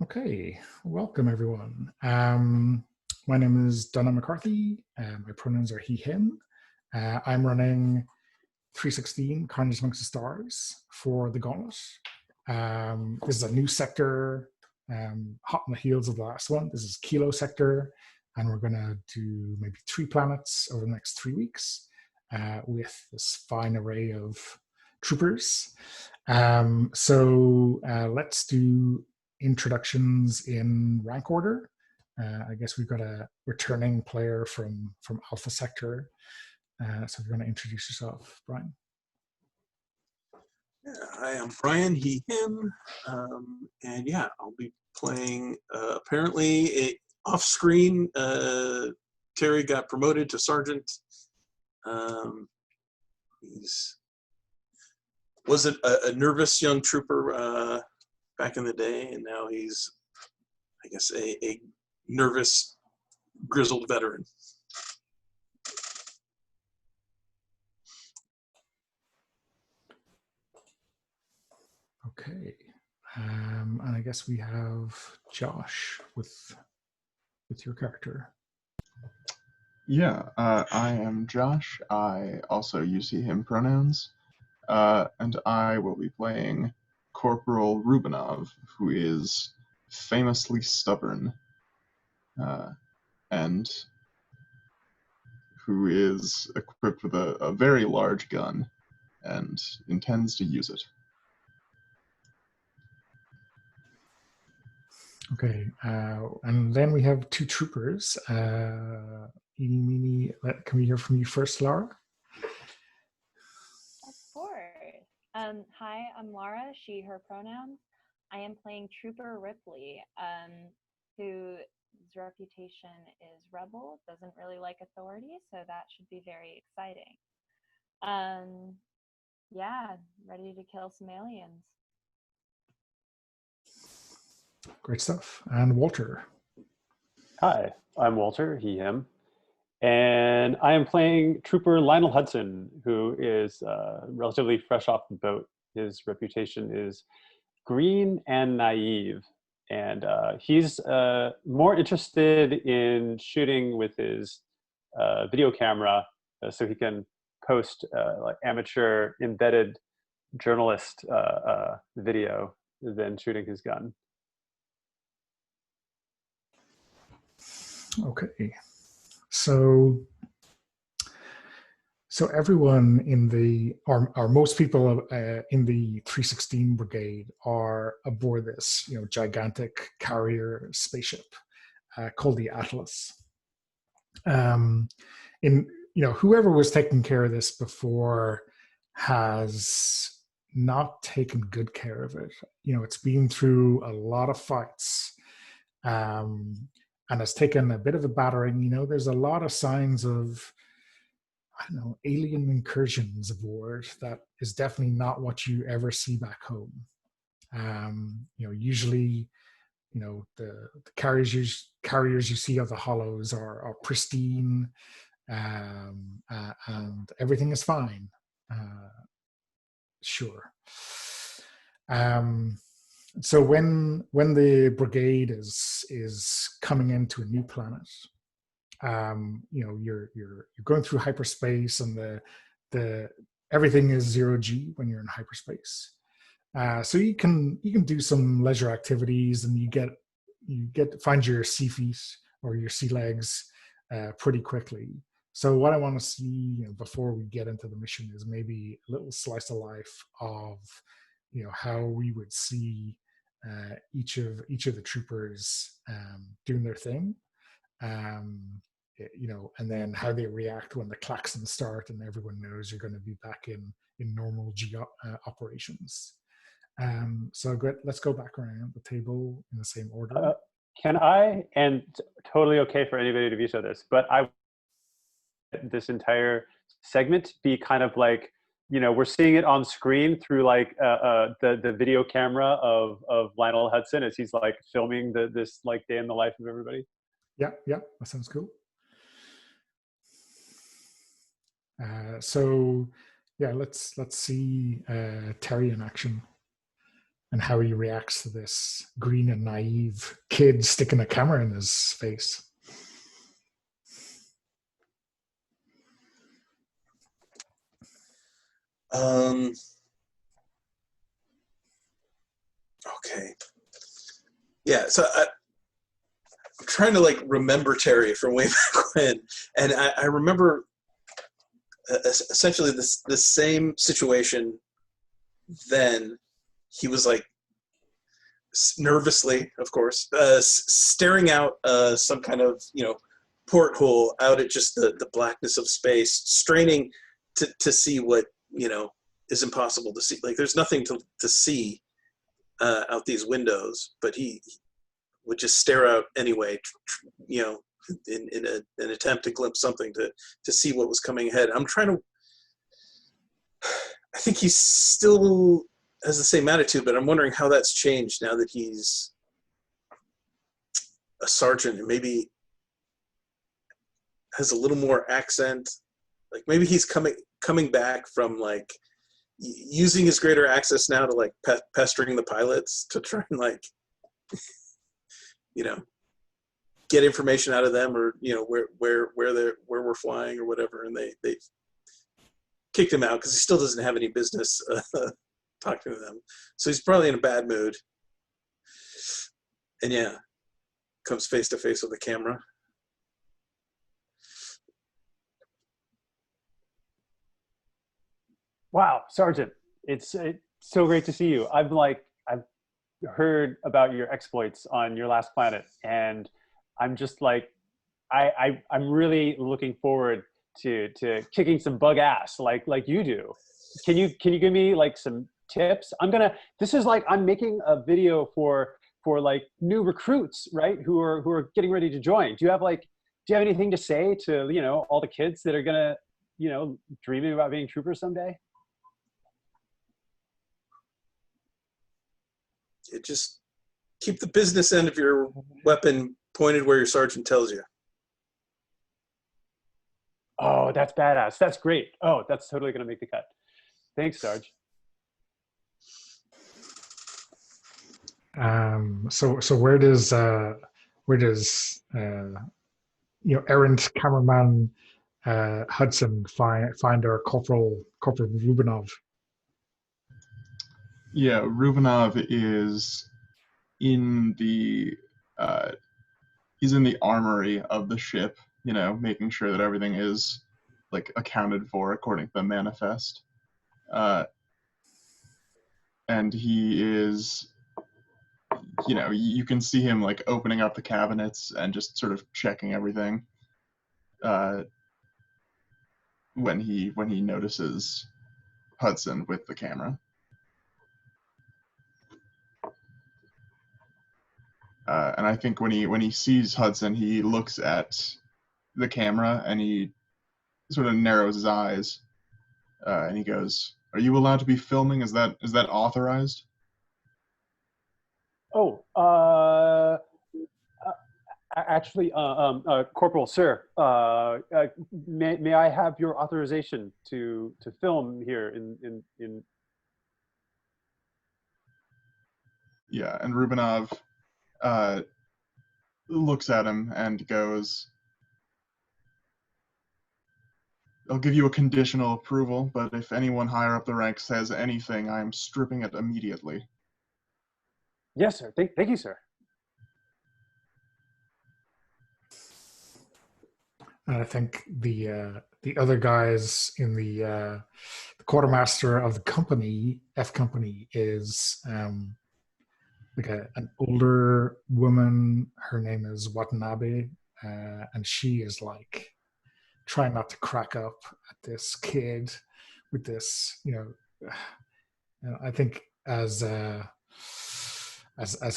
Okay, welcome everyone. My name is Donna McCarthy. My pronouns are he, him. I'm running 316 Carnage Amongst the Stars for the Gauntlet. This is a new sector, hot on the heels of the last one. This is Kilo sector, and we're going to do maybe 3 planets over the next 3 weeks with this fine array of troopers. Let's do introductions in rank order. I guess we've got a returning player from Alpha Sector. So if you want to introduce yourself, Brian. Hi, I'm Brian, he, him, and yeah, I'll be playing, apparently, off-screen, Terry got promoted to sergeant. Was it a nervous young trooper back in the day, and now he's, I guess, a nervous, grizzled veteran. Okay, and I guess we have Josh with your character. Yeah, I am Josh. I also use he, him pronouns. And I will be playing Corporal Rubinov, who is famously stubborn, and who is equipped with a very large gun and intends to use it. Okay, and then we have 2 troopers. Eeny, meeny, can we hear from you first, Laura? Of course. Hi, I'm Laura, she, her pronouns. I am playing Trooper Ripley, whose reputation is rebel, doesn't really like authority, so that should be very exciting. Yeah, ready to kill some aliens. Great stuff. And Walter. Hi, I'm Walter, he, him. And I am playing Trooper Lionel Hudson, who is relatively fresh off the boat. His reputation is green and naive. And he's more interested in shooting with his video camera so he can post like amateur embedded journalist video than shooting his gun. Okay, so everyone in the, or most people in the 316 Brigade are aboard this, gigantic carrier spaceship called the Atlas. Whoever was taking care of this before has not taken good care of it. It's been through a lot of fights. And has taken a bit of a battering. There's a lot of signs of, alien incursions aboard that is definitely not what you ever see back home. Usually, the carriers you see of the Hollows are pristine, and everything is fine. Sure. So when the Brigade is coming into a new planet, you're going through hyperspace, and the everything is 0G when you're in hyperspace. So you can do some leisure activities, and you find your sea feet or your sea legs pretty quickly. So what I want to see before we get into the mission is maybe a little slice of life of how we would see each of the troopers doing their thing, and then how they react when the klaxons start and everyone knows you're going to be back in normal operations. So let's go back around the table in the same order. Can I, and totally okay for anybody to veto this, but I this entire segment be kind of like, we're seeing it on screen through like the video camera of Lionel Hudson as he's like filming this like day in the life of everybody. Yeah, that sounds cool. So yeah, let's see Terry in action. and how he reacts to this green and naive kid sticking a camera in his face. Okay. Yeah, so I'm trying to like remember Terry from way back when, and I remember essentially the same situation. Then he was like nervously, of course, staring out some kind of porthole out at just the blackness of space, straining to see what is impossible to see. Like there's nothing to see out these windows, but he would just stare out anyway, in an attempt to glimpse something to see what was coming ahead. I think he still has the same attitude, but I'm wondering how that's changed now that he's a sergeant and maybe has a little more accent. Like maybe he's coming back from like using his greater access now to like pestering the pilots to try and like get information out of them, or where we're flying or whatever, and they kicked him out because he still doesn't have any business talking to them. So he's probably in a bad mood, and comes face to face with the camera. Wow, Sergeant, it's so great to see you. I've heard about your exploits on your last planet, and I'm just like, I'm really looking forward to kicking some bug ass like you do. Can you give me like some tips? This is like I'm making a video for like new recruits, right? Who are getting ready to join. Do you have anything to say to all the kids that are gonna dreaming about being troopers someday? Just keep the business end of your weapon pointed where your sergeant tells you. Oh, that's badass. That's great. Oh, that's totally going to make the cut. Thanks, Sarge. So where does errant cameraman Hudson find our Corporal Rubinov? Yeah, Rubinov is in the he's in the armory of the ship, making sure that everything is like accounted for according to the manifest. And he is, you can see him like opening up the cabinets and just sort of checking everything when he notices Hudson with the camera. And I think when he sees Hudson, he looks at the camera and he sort of narrows his eyes, and he goes, "Are you allowed to be filming? Is that authorized?" Oh, actually, Corporal, sir, may I have your authorization to film here in? Yeah, and Rubinov looks at him and goes, "I'll give you a conditional approval, but if anyone higher up the ranks says anything, I am stripping it immediately." Yes, sir. Thank you, sir. And I think the other guys in the quartermaster of the company, F company, is like an older woman. Her name is Watanabe, and she is like trying not to crack up at this kid with this, I think as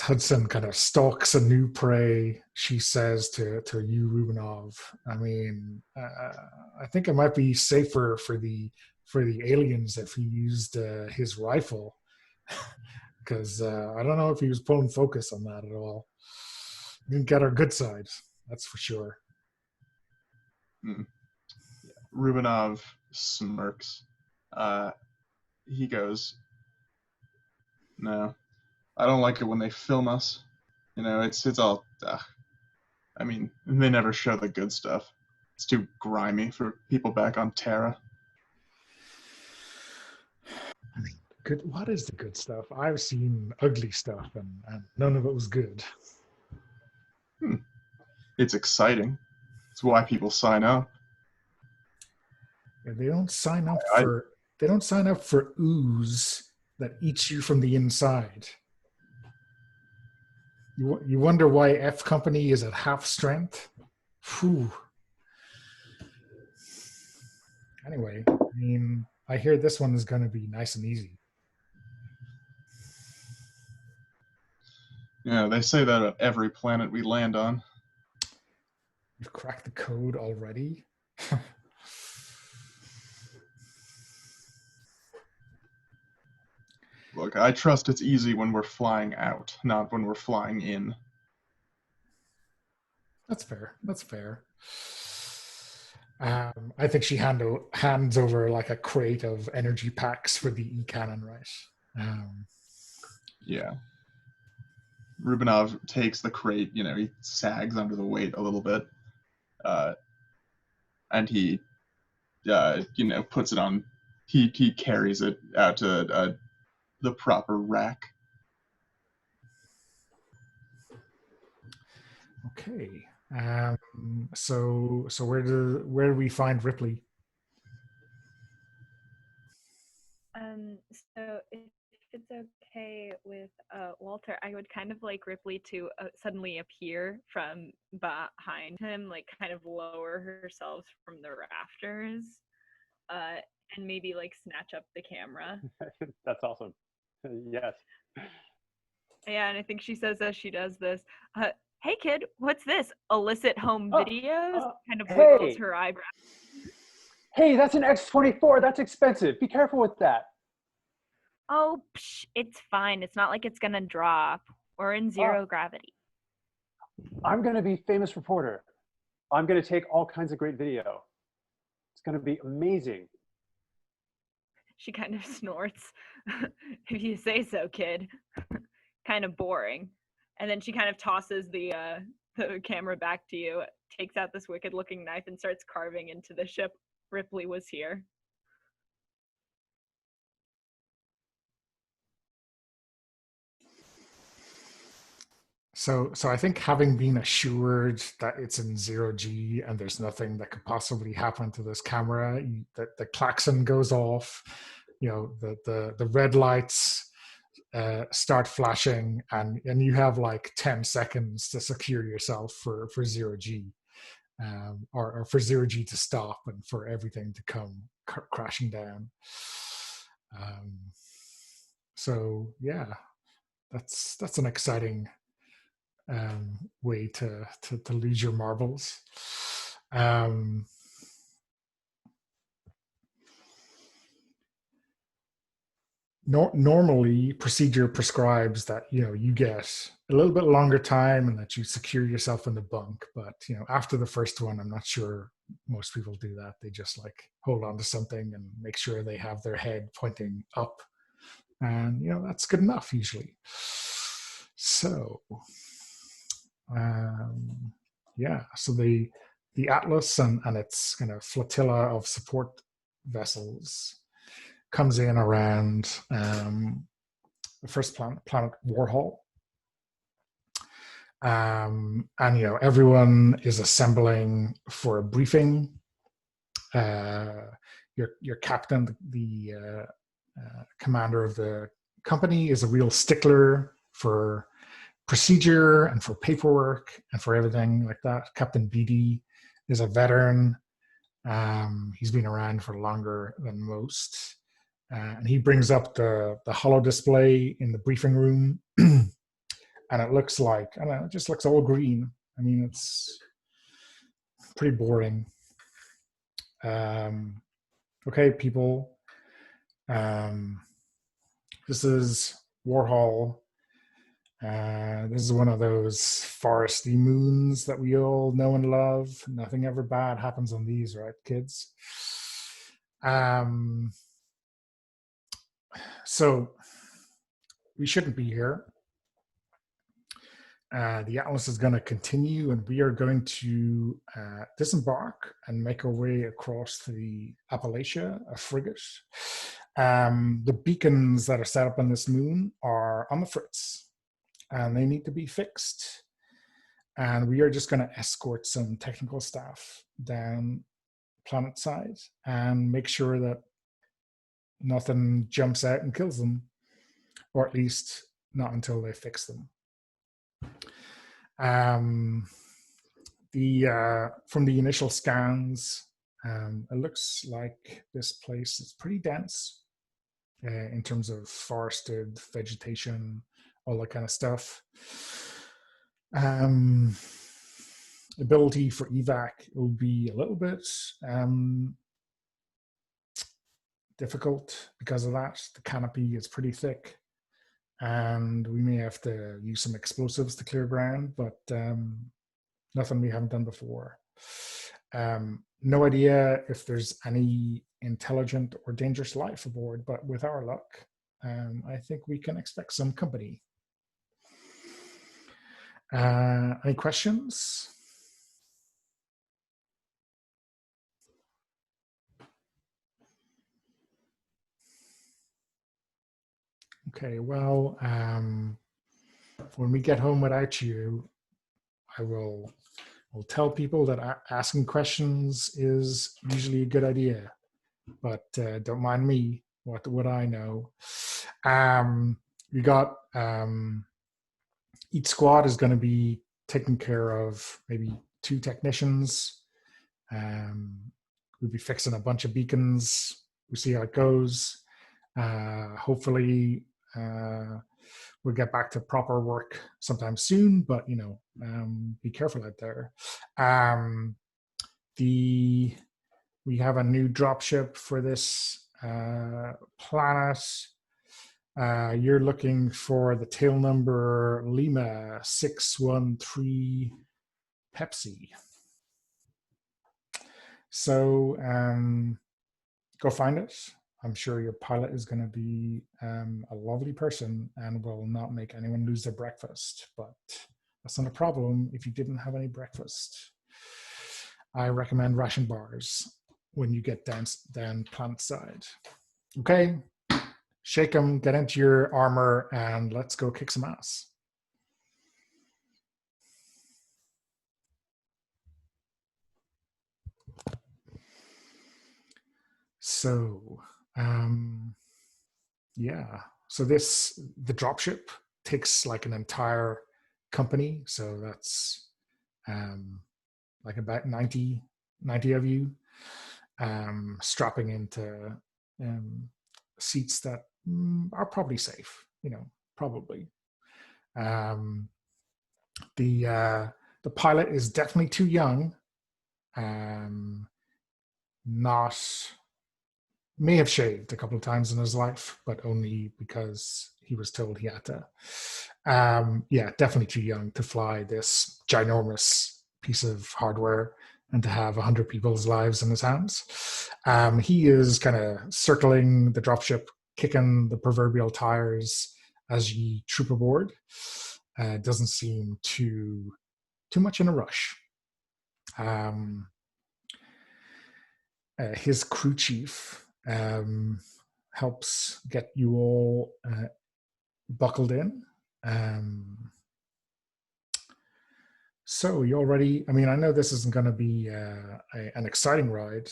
Hudson kind of stalks a new prey, she says to you, Rubinov, I mean, I think it might be safer for the aliens if he used his rifle, because I don't know if he was pulling focus on that at all. Didn't get our good side, that's for sure. Rubinov smirks. He goes, "No, I don't like it when they film us. You know, it's all. I mean, they never show the good stuff. It's too grimy for people back on Terra. Good. What is the good stuff? I've seen ugly stuff, and none of it was good. It's exciting. It's why people sign up. And they don't sign up I- for. They don't sign up for ooze that eats you from the inside. You wonder why F Company is at half strength? Whew. Anyway, I mean, I hear this one is going to be nice and easy. Yeah, they say that at every planet we land on. You've cracked the code already? Look, I trust it's easy when we're flying out, not when we're flying in. That's fair. That's fair. I think she hands over like a crate of energy packs for the E-cannon, right? Yeah. Rubinov takes the crate, you know, he sags under the weight a little bit. And he, you know, puts it on, he carries it out to the proper rack. Okay. So where do we find Ripley? So if it's okay with Walter, I would kind of like Ripley to suddenly appear from behind him, like kind of lower herself from the rafters, and maybe like snatch up the camera. That's awesome. Yes. Yeah, and I think she says as she does this, "Hey kid, what's this? Illicit home videos?" Kind of wiggles hey. her eyebrows. Hey, that's an X-24. That's expensive. Be careful with that. Oh, psh, it's fine. It's not like it's gonna drop. We're in zero gravity. I'm going to be famous reporter. I'm going to take all kinds of great video. It's going to be amazing. She kind of snorts. If you say so, kid. Kind of boring. And then she kind of tosses the camera back to you, takes out this wicked-looking knife, and starts carving into the ship. Ripley was here. So I think having been assured that it's in 0G and there's nothing that could possibly happen to this camera, the klaxon goes off, you know, the red lights start flashing, and you have like 10 seconds to secure yourself for 0G, or for 0G to stop and for everything to come crashing down. So yeah, that's an exciting way to lose your marbles. Normally, procedure prescribes that you get a little bit longer time and that you secure yourself in the bunk. But after the first one, I'm not sure most people do that. They just like hold on to something and make sure they have their head pointing up, and that's good enough usually. So. So the Atlas and its kind of flotilla of support vessels comes in around the first planet Warhol, and everyone is assembling for a briefing. Your captain, the commander of the company, is a real stickler for procedure and for paperwork and for everything like that. Captain BD is a veteran. He's been around for longer than most. And he brings up the holo display in the briefing room. And it looks like, I don't know, it just looks all green. I mean, it's pretty boring. Okay, people. This is Warhol. This is one of those foresty moons that we all know and love. Nothing ever bad happens on these, right, kids? So we shouldn't be here. The Atlas is going to continue, and we are going to disembark and make our way across the Appalachia, a frigate. The beacons that are set up on this moon are on the fritz, and they need to be fixed. And we are just going to escort some technical staff down planet side and make sure that nothing jumps out and kills them, or at least not until they fix them. From the initial scans, it looks like this place is pretty dense in terms of forested vegetation, all that kind of stuff. Ability for evac will be a little bit difficult because of that. The canopy is pretty thick, and we may have to use some explosives to clear ground, but nothing we haven't done before. No idea if there's any intelligent or dangerous life aboard, but with our luck, I think we can expect some company. Any questions? Okay, well, when we get home without you, I will tell people that asking questions is usually a good idea, but don't mind me. What would I know? We got each squad is going to be taking care of maybe 2 technicians. We'll be fixing a bunch of beacons. We'll see how it goes. Hopefully, we'll get back to proper work sometime soon, but be careful out there. We have a new dropship for this planet. You're looking for the tail number Lima 613 Pepsi. So go find it. I'm sure your pilot is going to be a lovely person and will not make anyone lose their breakfast, but that's not a problem if you didn't have any breakfast. I recommend ration bars when you get down planet side. Okay, shake them, get into your armor, and let's go kick some ass. So, yeah. So the dropship takes like an entire company. So that's like about 90 of you strapping into seats that are probably safe, probably. The pilot is definitely too young. May have shaved a couple of times in his life, but only because he was told he had to. Yeah, definitely too young to fly this ginormous piece of hardware and to have 100 people's lives in his hands. He is kind of circling the dropship, kicking the proverbial tires as you troop aboard. Doesn't seem too much in a rush. His crew chief helps get you all buckled in. So you already, I know this isn't going to be an exciting ride,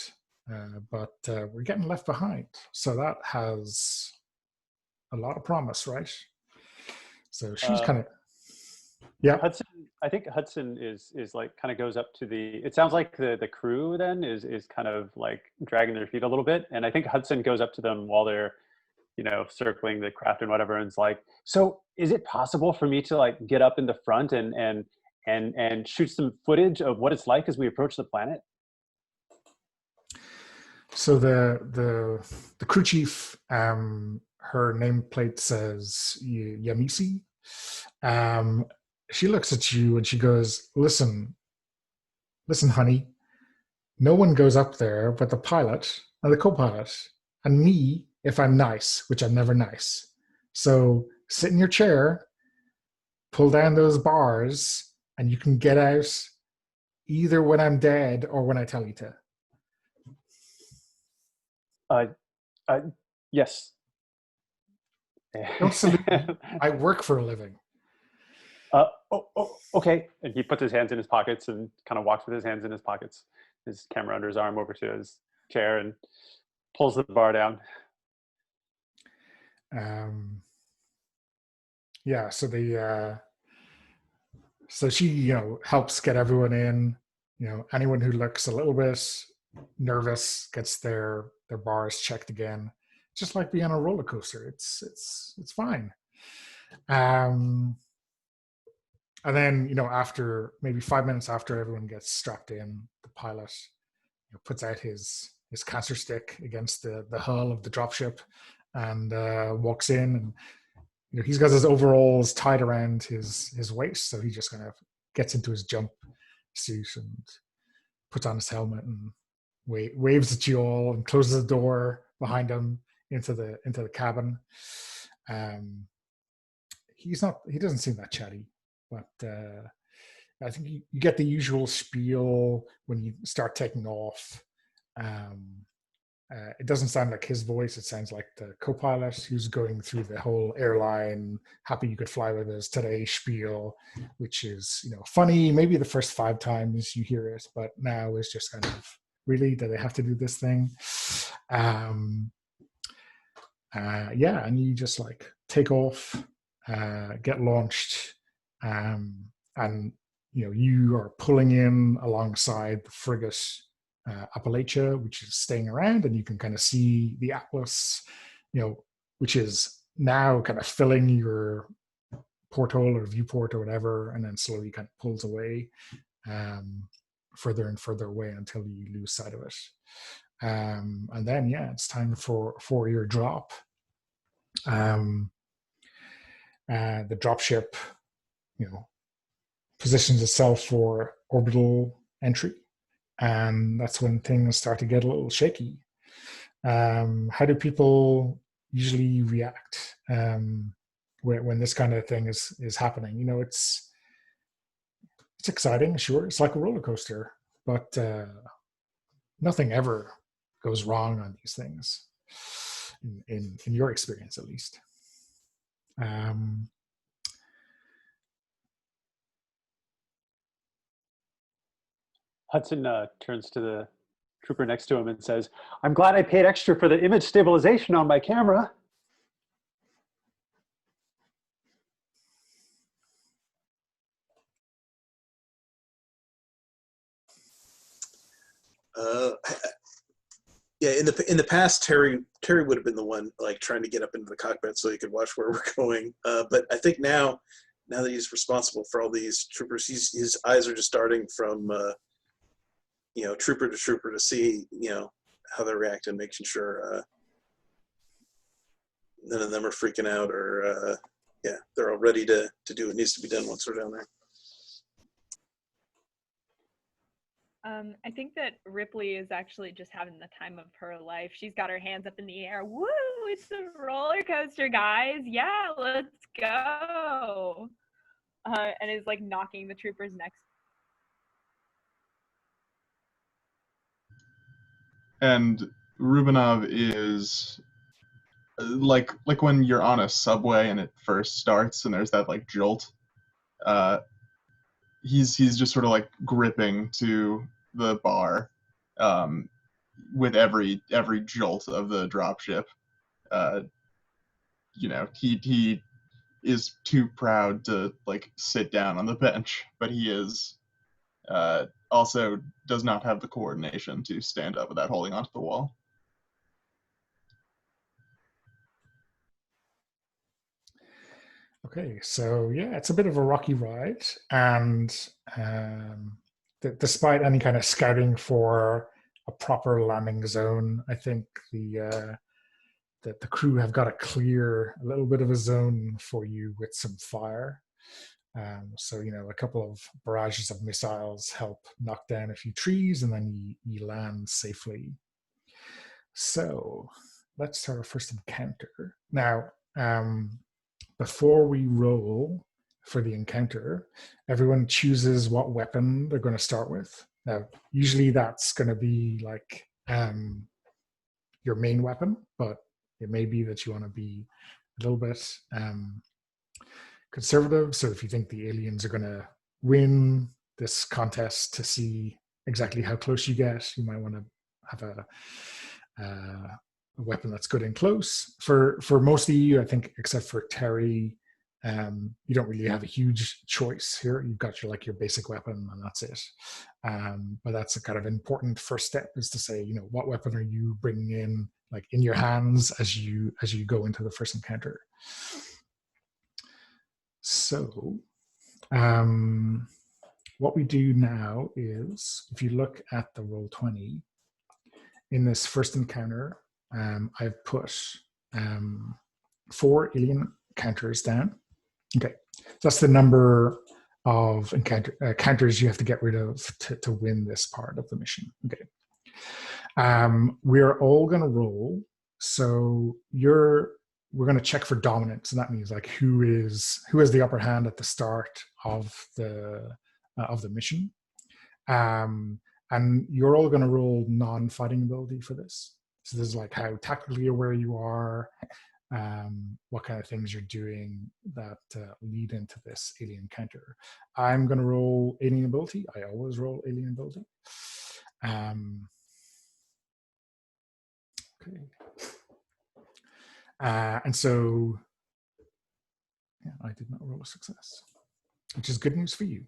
but we're getting left behind. So that has a lot of promise, right? So she's kind of, yeah. I think Hudson is like kind of goes up to it sounds like the crew then is kind of like dragging their feet a little bit. And I think Hudson goes up to them while they're, circling the craft and whatever. And it's like, so is it possible for me to like get up in the front and shoot some footage of what it's like as we approach the planet? So the crew chief, her nameplate says Yamisi. She looks at you and she goes, listen, honey, no one goes up there but the pilot and the co-pilot and me if I'm nice, which I'm never nice. So sit in your chair, pull down those bars, and you can get out either when I'm dead or when I tell you to. Uh, uh, yes. Don't salute me. I work for a living. Okay. And he puts his hands in his pockets and kind of walks with his hands in his pockets, his camera under his arm over to his chair and pulls the bar down. Yeah, so so she, helps get everyone in. Anyone who looks a little bit nervous gets their bars checked again. Just like being on a roller coaster. It's fine. And then, after maybe 5 minutes after everyone gets strapped in, the pilot puts out his cancer stick against the hull of the dropship and walks in, and he's got his overalls tied around his waist, so he just kind of gets into his jump suit and puts on his helmet and waves at you all and closes the door behind him into the cabin. He doesn't seem that chatty, but I think you get the usual spiel when you start taking off. It doesn't sound like his voice. It sounds like the co-pilot who's going through the whole airline, happy you could fly with us today spiel, which is, funny. Maybe the first 5 times you hear it, but now it's just kind of, really, do they have to do this thing? Yeah, and you just like take off, get launched, and you are pulling in alongside the frigate Appalachia, which is staying around, and you can kind of see the Atlas, which is now kind of filling your porthole or viewport or whatever, and then slowly kind of pulls away further and further away until you lose sight of it. And then, it's time for your drop. The dropship, positions itself for orbital entry. And that's when things start to get a little shaky. How do people usually react when this kind of thing is happening? It's exciting, sure. It's like a roller coaster, but nothing ever goes wrong on these things, in your experience, at least. Hudson turns to the trooper next to him and says, "I'm glad I paid extra for the image stabilization on my camera." Yeah, in the past, Terry would have been the one like trying to get up into the cockpit so he could watch where we're going. But I think now that he's responsible for all these troopers, his eyes are just darting from trooper to trooper to see how they're reacting, making sure none of them are freaking out, or they're all ready to do what needs to be done once we're down there. I think that Ripley is actually just having the time of her life. She's got her hands up in the air. Woo! It's a roller coaster, guys. Yeah, let's go. And is like knocking the troopers next. And Rubinov is like when you're on a subway and it first starts and there's that like jolt. He's just sort of like gripping to the bar with every jolt of the dropship. He is too proud to like sit down on the bench, but he is also does not have the coordination to stand up without holding onto the wall. Okay, so it's a bit of a rocky ride, and despite any kind of scouting for a proper landing zone, I think the crew have got to clear a little bit of a zone for you with some fire. So a couple of barrages of missiles help knock down a few trees, and then you land safely. So let's start our first encounter now. Before we roll for the encounter, everyone chooses what weapon they're going to start with. Now, usually that's going to be like your main weapon, but it may be that you want to be a little bit conservative. So if you think the aliens are going to win this contest to see exactly how close you get, you might want to have a weapon that's good and close. For most of you, I think, except for Terry, you don't really have a huge choice here. You've got your basic weapon, and that's it. But that's a kind of important first step, is to say, what weapon are you bringing in, like in your hands as you go into the first encounter. So what we do now is, if you look at the Roll20, in this first encounter, I've put 4 alien encounters down. Okay, that's the number of encounters you have to get rid of to win this part of the mission. Okay, we're all going to roll. So we're going to check for dominance, and that means like who has the upper hand at the start of the mission. And you're all going to roll non-fighting ability for this. So this is like how tactically aware you are, what kind of things you're doing that lead into this alien encounter. I'm going to roll alien ability. I always roll alien ability. Okay. And so, yeah, I did not roll a success, which is good news for you.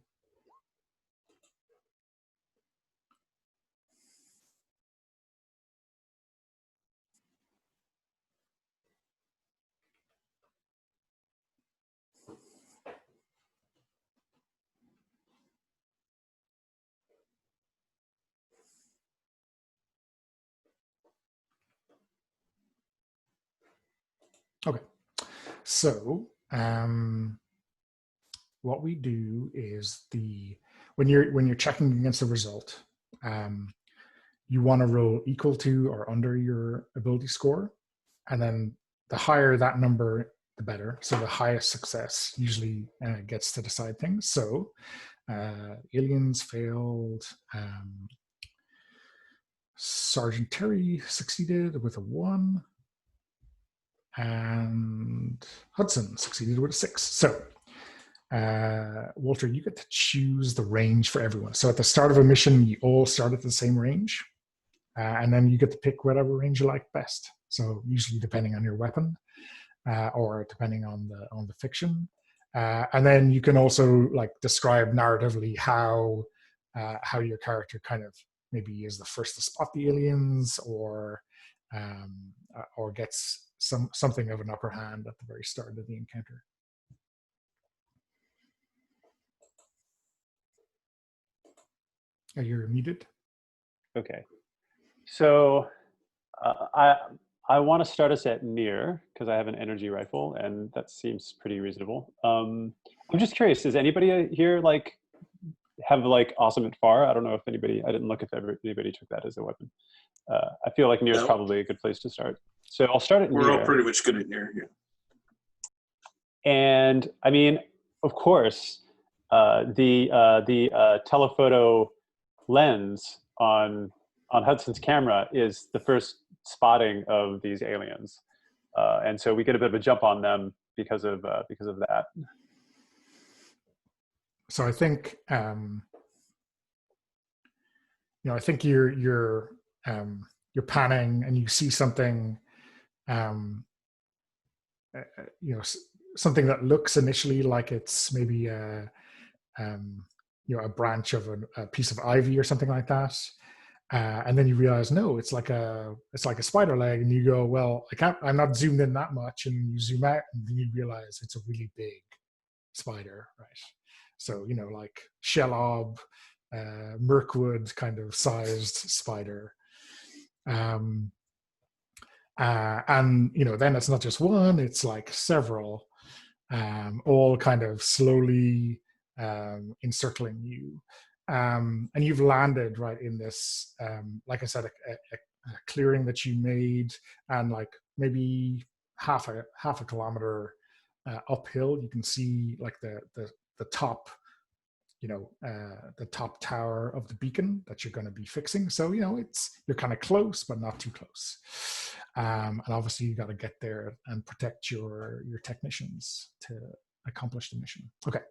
Okay, so what we do is when you're checking against the result, you want to roll equal to or under your ability score, and then the higher that number, the better. So the highest success usually gets to decide things. So aliens failed. Sergeant Terry succeeded with a 1. And Hudson succeeded with a 6. So, Walter, you get to choose the range for everyone. So at the start of a mission, you all start at the same range. And then you get to pick whatever range you like best. So usually depending on your weapon or depending on the fiction. And then you can also like describe narratively how your character kind of maybe is the first to spot the aliens or gets something of an upper hand at the very start of the encounter. You're muted. Okay, so I want to start us at near because I have an energy rifle, and that seems pretty reasonable. I'm just curious, does anybody here like have like awesome at far? I don't know if anybody. I didn't look if anybody took that as a weapon. I feel like near is probably a good place to start. So I'll start at near. We're all pretty much good at near, yeah. And I mean, of course, the telephoto lens on Hudson's camera is the first spotting of these aliens, and so we get a bit of a jump on them because of that. So I think I think you're panning and you see something. Something that looks initially like it's maybe a branch of a piece of ivy or something like that, and then you realize no, it's like a spider leg, and you go, well, I'm not zoomed in that much, and you zoom out, and then you realize it's a really big spider, right? So like Shelob, Mirkwood kind of sized spider. And then it's not just one, it's like several, all kind of slowly encircling you. And you've landed right in this, like I said, a clearing that you made, and like maybe half a kilometer uphill, you can see like the top, the top tower of the beacon that you're going to be fixing. So you're kind of close, but not too close. And obviously, you got to get there and protect your technicians to accomplish the mission. Okay.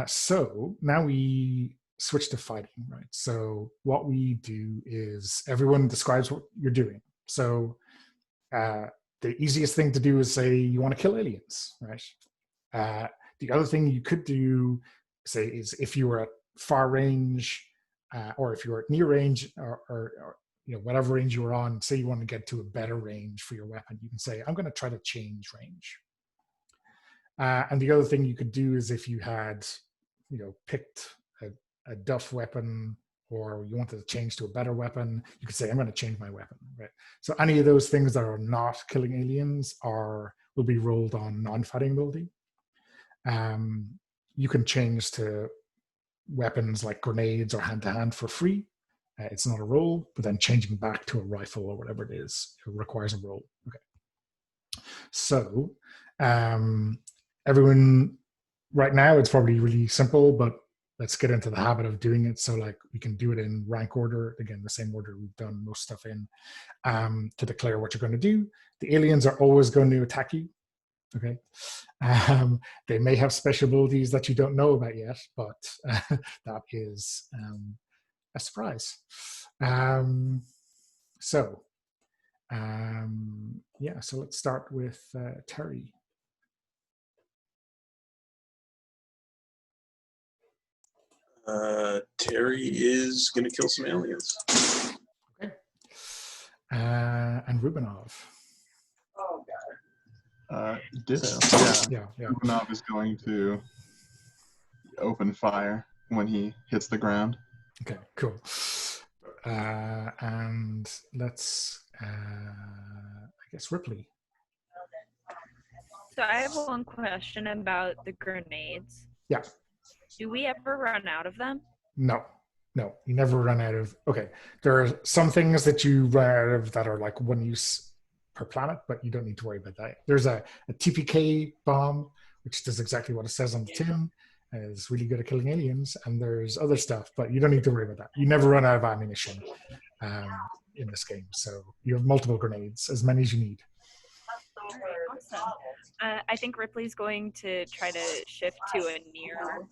So now we switch to fighting, right? So what we do is everyone describes what you're doing. So the easiest thing to do is say you want to kill aliens, right? The other thing you could do, say, is if you were at far range, or if you were at near range, or whatever range you were on. Say you want to get to a better range for your weapon, you can say, I'm going to try to change range. And the other thing you could do is if you had, picked a duff weapon, or you wanted to change to a better weapon, you could say, I'm going to change my weapon, right? So any of those things that are not killing aliens will be rolled on non-fighting ability. You can change to weapons like grenades or hand-to-hand for free. It's not a roll, but then changing back to a rifle or whatever it is, it requires a roll. Okay. So everyone, right now, it's probably really simple, but let's get into the habit of doing it. So like we can do it in rank order, again, the same order we've done most stuff in, to declare what you're going to do. The aliens are always going to attack you. Okay. They may have special abilities that you don't know about yet, but that is a surprise. So let's start with Terry. Terry is going to kill some aliens. Okay. And Rubinov. Oh, God. Ditto. Yeah. Rubinov is going to open fire when he hits the ground. Okay, cool. And let's, I guess, Ripley. So I have one question about the grenades. Yeah. Do we ever run out of them? No, you never run out of. Okay, there are some things that you run out of that are like one use per planet, but you don't need to worry about that. There's a TPK bomb, which does exactly what it says on the tin. It's really good at killing aliens, and there's other stuff, but you don't need to worry about that. You never run out of ammunition in this game, so you have multiple grenades, as many as you need. Awesome. I think Ripley's going to try to shift to a near,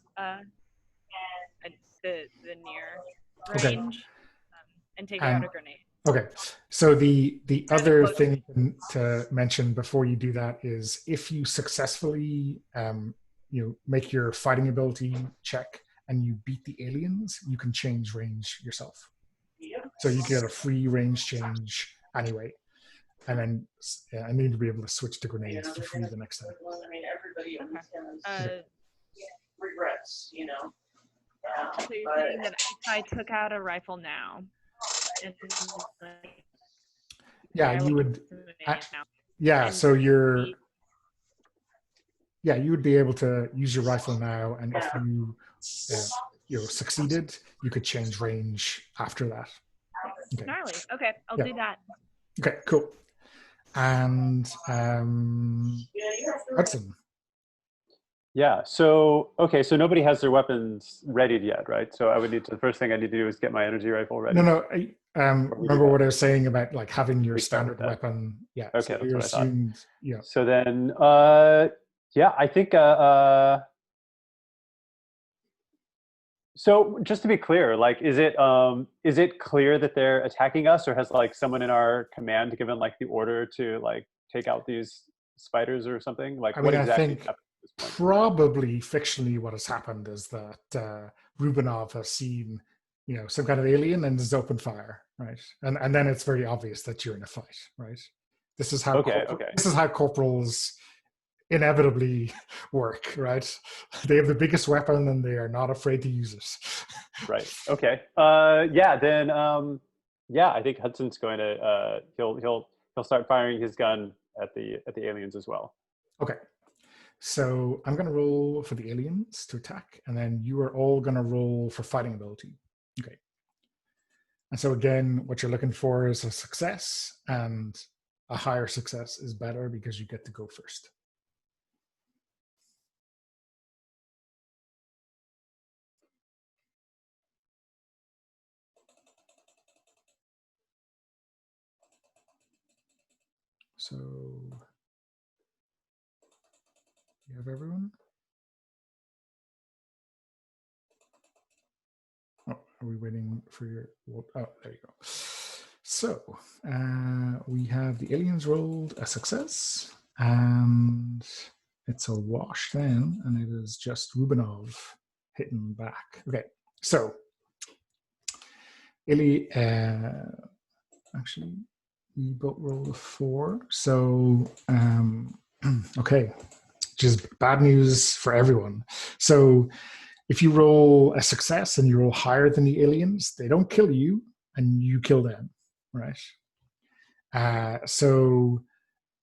the near range, and take out a grenade. Okay, so the other thing to mention before you do that is if you successfully make your fighting ability check and you beat the aliens, you can change range yourself. So you get a free range change anyway. And then I need to be able to switch to grenades for free the next time. Okay. Regrets, So you're saying that if I took out a rifle now, you would. So you would be able to use your rifle now, and if you succeeded, you could change range after that. Okay. Gnarly. Okay, I'll do that. Okay, cool. And Hudson. Yeah. So nobody has their weapons readied yet, right? So the first thing I need to do is get my energy rifle ready. No. Remember what I was saying about like having your standard weapon? Yeah. Okay, so that's what I thought. Yeah. So then, I think. So just to be clear, like, is it clear that they're attacking us, or has like someone in our command given like the order to like take out these spiders or something? Like, what exactly I think probably fictionally what has happened is that Rubinov has seen some kind of alien and has opened fire, right? And then it's very obvious that you're in a fight, right? This is how This is how corporals inevitably work, right? They have the biggest weapon and they are not afraid to use it. Right. Okay. Then I think Hudson's going to he'll start firing his gun at the aliens as well. Okay. So I'm going to roll for the aliens to attack, and then you are all going to roll for fighting ability. Okay. And so again, what you're looking for is a success, and a higher success is better because you get to go first. So you have everyone? Oh, are we waiting for your, oh, there you go. So we have the aliens rolled a success, and it's a wash then, and it is just Rubinov hitting back. Okay, so Illy, actually, we both rolled a 4. So, okay, which is bad news for everyone. So if you roll a success and you roll higher than the aliens, they don't kill you and you kill them, right? And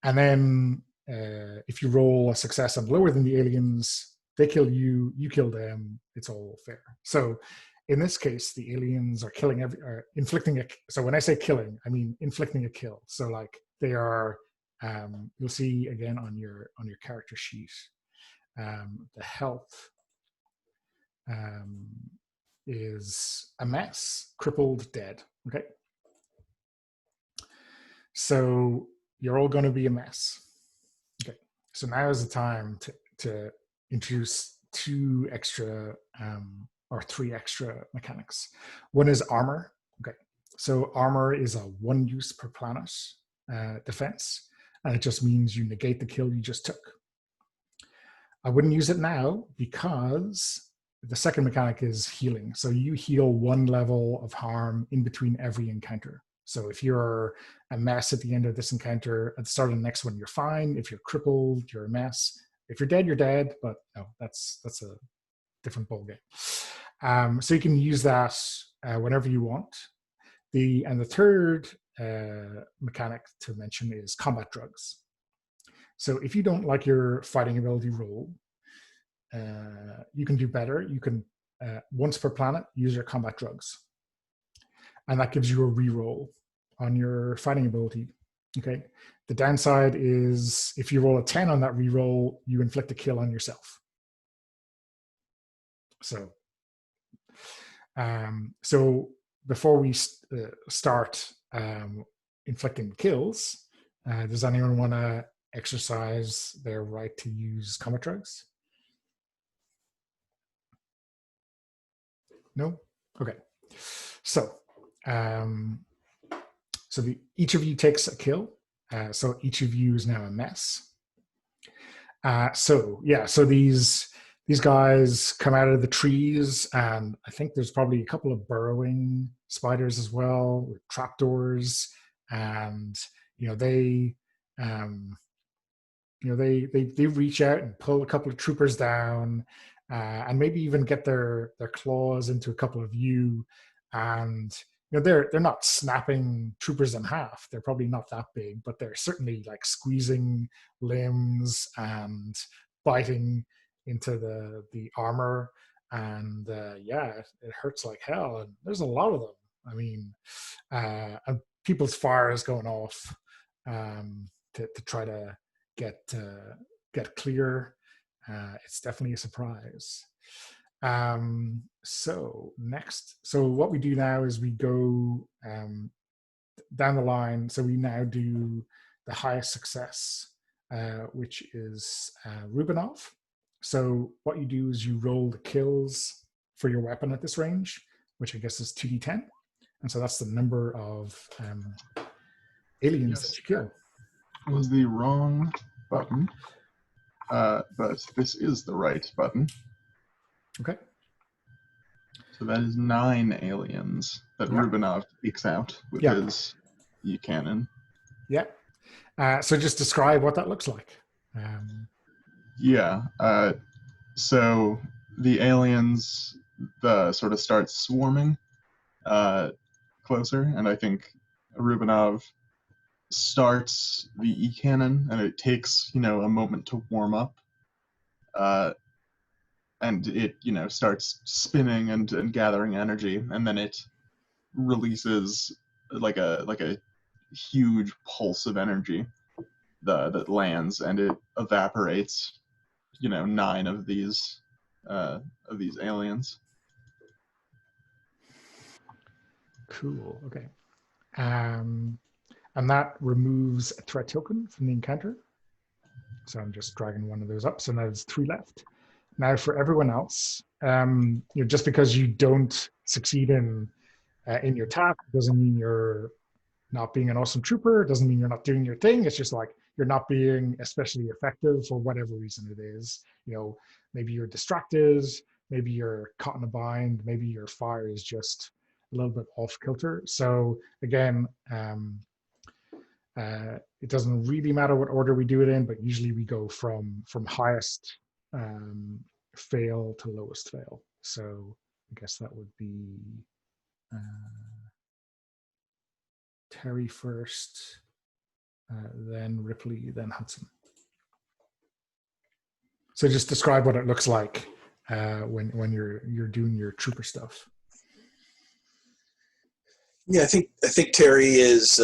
then if you roll a success and lower than the aliens, they kill you, you kill them, it's all fair. So in this case, the aliens are killing inflicting a, so when I say killing, I mean inflicting a kill. So like they are, you'll see again on your character sheet, the health is a mess, crippled, dead. Okay. So you're all going to be a mess. Okay. So now is the time to introduce 2 extra or 3 extra mechanics. One is armor. Okay. So armor is a 1 use per planet defense, and it just means you negate the kill you just took. I wouldn't use it now because the second mechanic is healing. So you heal 1 level of harm in between every encounter. So if you're a mess at the end of this encounter, at the start of the next one, you're fine. If you're crippled, you're a mess. If you're dead, you're dead. But no, that's a different ballgame. So you can use that whenever you want. The third mechanic to mention is combat drugs. So if you don't like your fighting ability roll, you can do better. You can, once per planet, use your combat drugs. And that gives you a reroll on your fighting ability. Okay. The downside is if you roll a 10 on that reroll, you inflict a kill on yourself. So, so before we start inflicting kills, does anyone want to exercise their right to use combat drugs? No? Okay. So, each of you takes a kill. So each of you is now a mess. So these guys come out of the trees, and I think there's probably a couple of burrowing spiders as well with trapdoors, and they reach out and pull a couple of troopers down, and maybe even get their claws into a couple of you, and they're not snapping troopers in half. They're probably not that big, but they're certainly like squeezing limbs and biting into the armor, and it hurts like hell. And there's a lot of them. I mean, and people's fires going off to try to get clear. It's definitely a surprise. So what we do now is we go down the line. So we now do the highest success, which is Rubinov. So what you do is you roll the kills for your weapon at this range, which I guess is 2d10. And so that's the number of aliens that you kill. It was the wrong button, but this is the right button. Okay. So that is 9 aliens that Rubinov takes out with his E-cannon. Yeah. So just describe what that looks like. So the aliens sort of start swarming closer, and I think Rubinov starts the E-cannon, and it takes, a moment to warm up. And it, starts spinning and gathering energy, and then it releases like a huge pulse of energy that lands, and it evaporates, 9 of these aliens. Cool. Okay. And and that removes a threat token from the encounter. So I'm just dragging one of those up. So now there's 3 left. Now for everyone else, just because you don't succeed in your task doesn't mean you're not being an awesome trooper. It doesn't mean you're not doing your thing. It's just like you're not being especially effective for whatever reason it is. Maybe you're distracted, maybe you're caught in a bind, maybe your fire is just a little bit off kilter. So again, it doesn't really matter what order we do it in, but usually we go from highest fail to lowest fail. So I guess that would be Terry first, then Ripley, then Hudson. So just describe what it looks like when you're doing your trooper stuff. Yeah, I think Terry is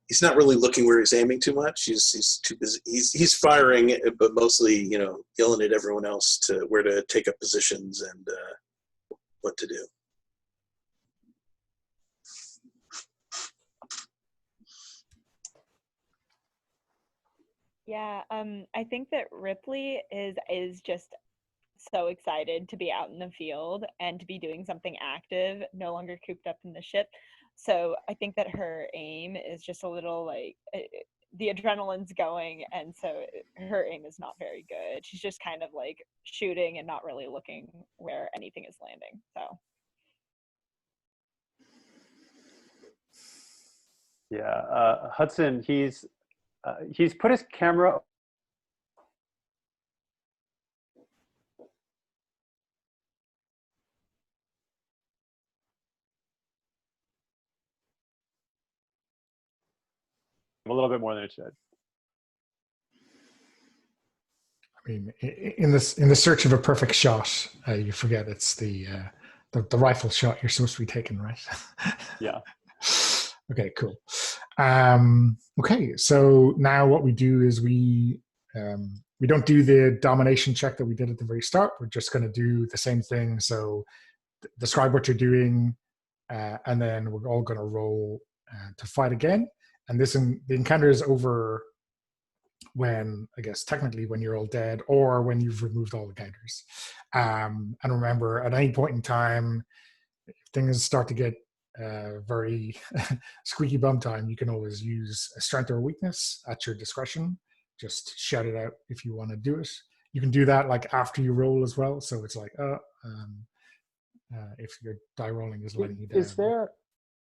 he's not really looking where he's aiming too much. He's too busy. He's firing, but mostly yelling at everyone else to where to take up positions and what to do. Yeah, I think that Ripley is just so excited to be out in the field and to be doing something active, no longer cooped up in the ship. So I think that her aim is just a little like the adrenaline's going, and so her aim is not very good. She's just kind of like shooting and not really looking where anything is landing. So yeah, Hudson, he's put his camera a little bit more than it should. I mean, in the search of a perfect shot, you forget it's the rifle shot you're supposed to be taking, right? Yeah. Okay, cool. Okay, so now what we do is we don't do the domination check that we did at the very start. We're just going to do the same thing. So describe what you're doing, and then we're all going to roll to fight again. And the encounter is over when, I guess, technically when you're all dead or when you've removed all the counters. And remember, at any point in time, if things start to get very squeaky bum time, you can always use a strength or a weakness at your discretion. Just shout it out if you want to do it. You can do that like after you roll as well. So it's like, if your die rolling is letting you down. Is there,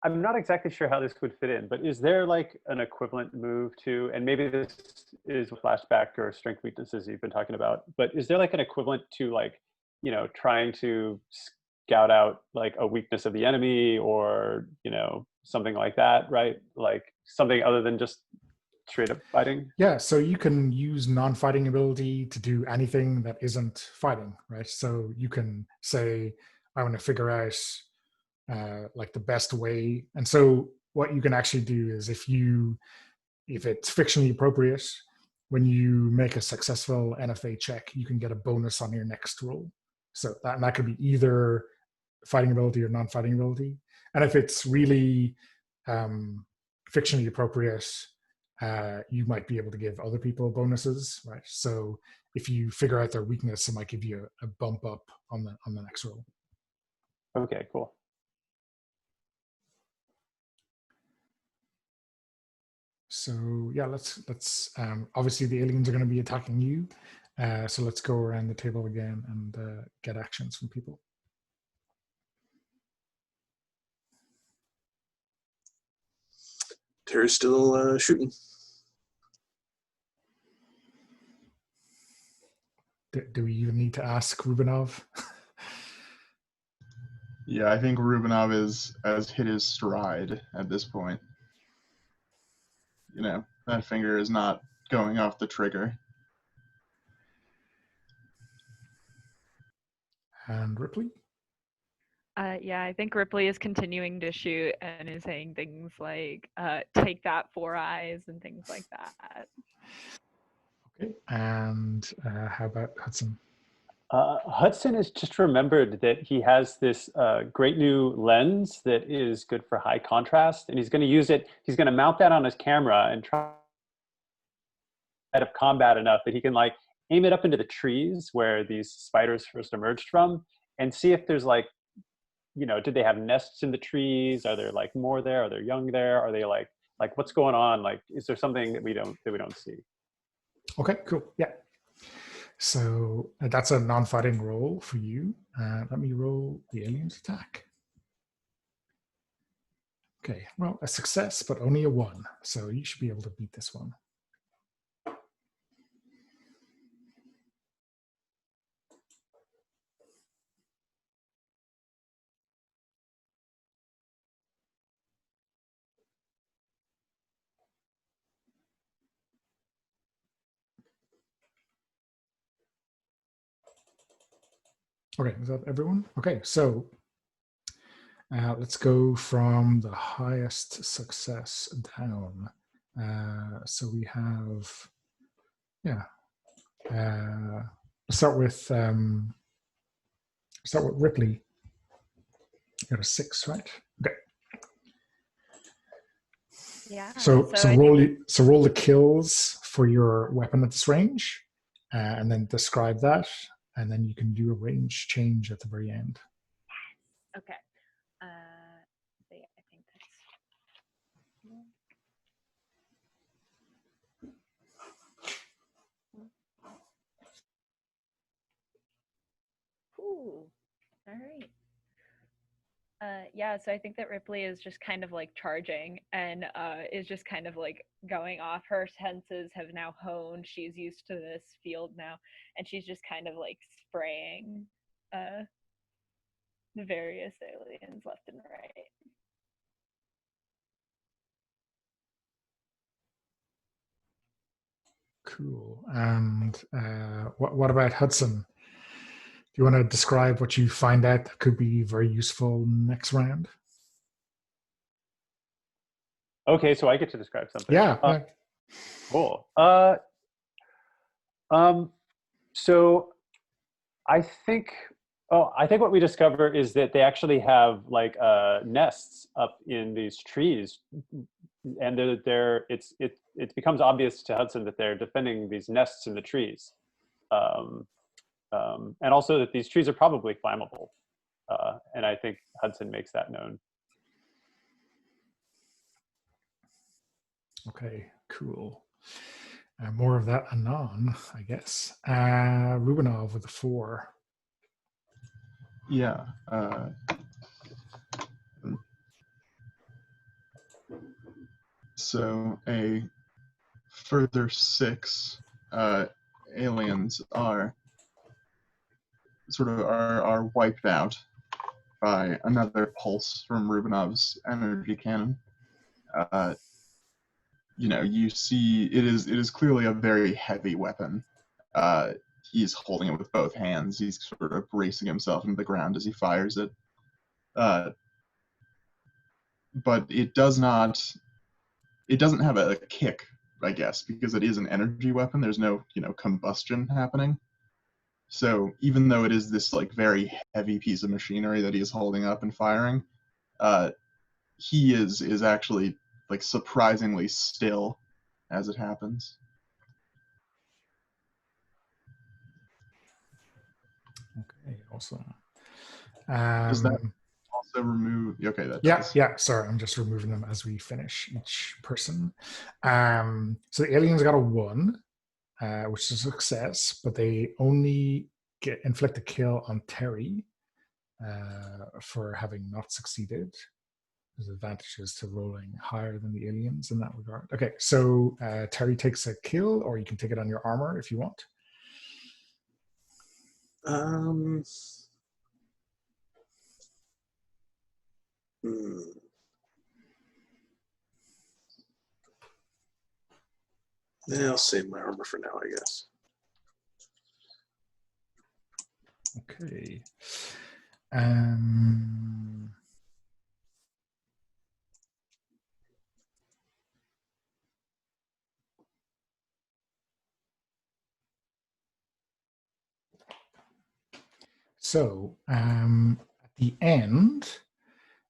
I'm not exactly sure how this would fit in, but is there like an equivalent move to, and maybe this is flashback or strength weaknesses you've been talking about, but is there like an equivalent to like, trying to scout out like a weakness of the enemy or, something like that, right? Like something other than just straight up fighting? Yeah, so you can use non-fighting ability to do anything that isn't fighting, right? So you can say, I want to figure out like the best way. And so what you can actually do is if it's fictionally appropriate, when you make a successful NFA check, you can get a bonus on your next roll. So that could be either fighting ability or non-fighting ability. And if it's really fictionally appropriate, you might be able to give other people bonuses, right? So if you figure out their weakness, it might give you a bump up on the next roll. Okay, cool. So yeah, let's obviously the aliens are going to be attacking you. So let's go around the table again and get actions from people. Terry's still shooting. Do we even need to ask Rubinov? Yeah, I think Rubinov has hit his stride at this point. That finger is not going off the trigger. And Ripley? Yeah, I think Ripley is continuing to shoot and is saying things like, take that, Four Eyes, and things like that. Okay, and how about Hudson? Hudson has just remembered that he has this great new lens that is good for high contrast, and he's going to use it. He's going to mount that on his camera and try out of combat enough that he can like aim it up into the trees where these spiders first emerged from, and see if there's like, did they have nests in the trees? Are there like more there? Are there young there? Are they like what's going on? Like, is there something that we don't see? Okay, cool. Yeah. So that's a non-fighting roll for you. Let me roll the alien's attack. Okay, well, a success, but only a 1. So you should be able to beat this one. Okay, is that everyone? Okay, so let's go from the highest success down. So we have, start with Ripley. You got a 6, right? Okay. Yeah. So roll the kills for your weapon at this range, and then describe that, and then you can do a range change at the very end. Okay. So yeah, I think that's. Ooh. All right. Yeah, so I think that Ripley is just kind of like charging and is just kind of like going off. Her senses have now honed. She's used to this field now, and she's just kind of like spraying the various aliens left and right. Cool. And what about Hudson? Do you want to describe what you find out that could be very useful next round? Okay, so I get to describe something. Yeah. Cool. So I think what we discover is that they actually have like nests up in these trees, and it becomes obvious to Hudson that they're defending these nests in the trees, and also that these trees are probably flammable, and I think Hudson makes that known. Okay, cool. More of that anon, I guess. Rubinov with a 4. Yeah. So a further 6 aliens are wiped out by another pulse from Rubinov's energy cannon. You see it is clearly a very heavy weapon. He's holding it with both hands. He's sort of bracing himself into the ground as he fires it. But it doesn't have a kick, I guess, because it is an energy weapon. There's no, combustion happening. So even though it is this like very heavy piece of machinery that he is holding up and firing, he is actually like surprisingly still as it happens. Okay, awesome. Does that also remove? Okay, that yeah, does. yeah. Sorry, I'm just removing them as we finish each person. So the aliens got a 1, which is a success, but they only inflict a kill on Terry for having not succeeded. There's advantages to rolling higher than the aliens in that regard. Okay, so Terry takes a kill, or you can take it on your armor if you want. Yeah, I'll save my armor for now, I guess. Okay. So at the end,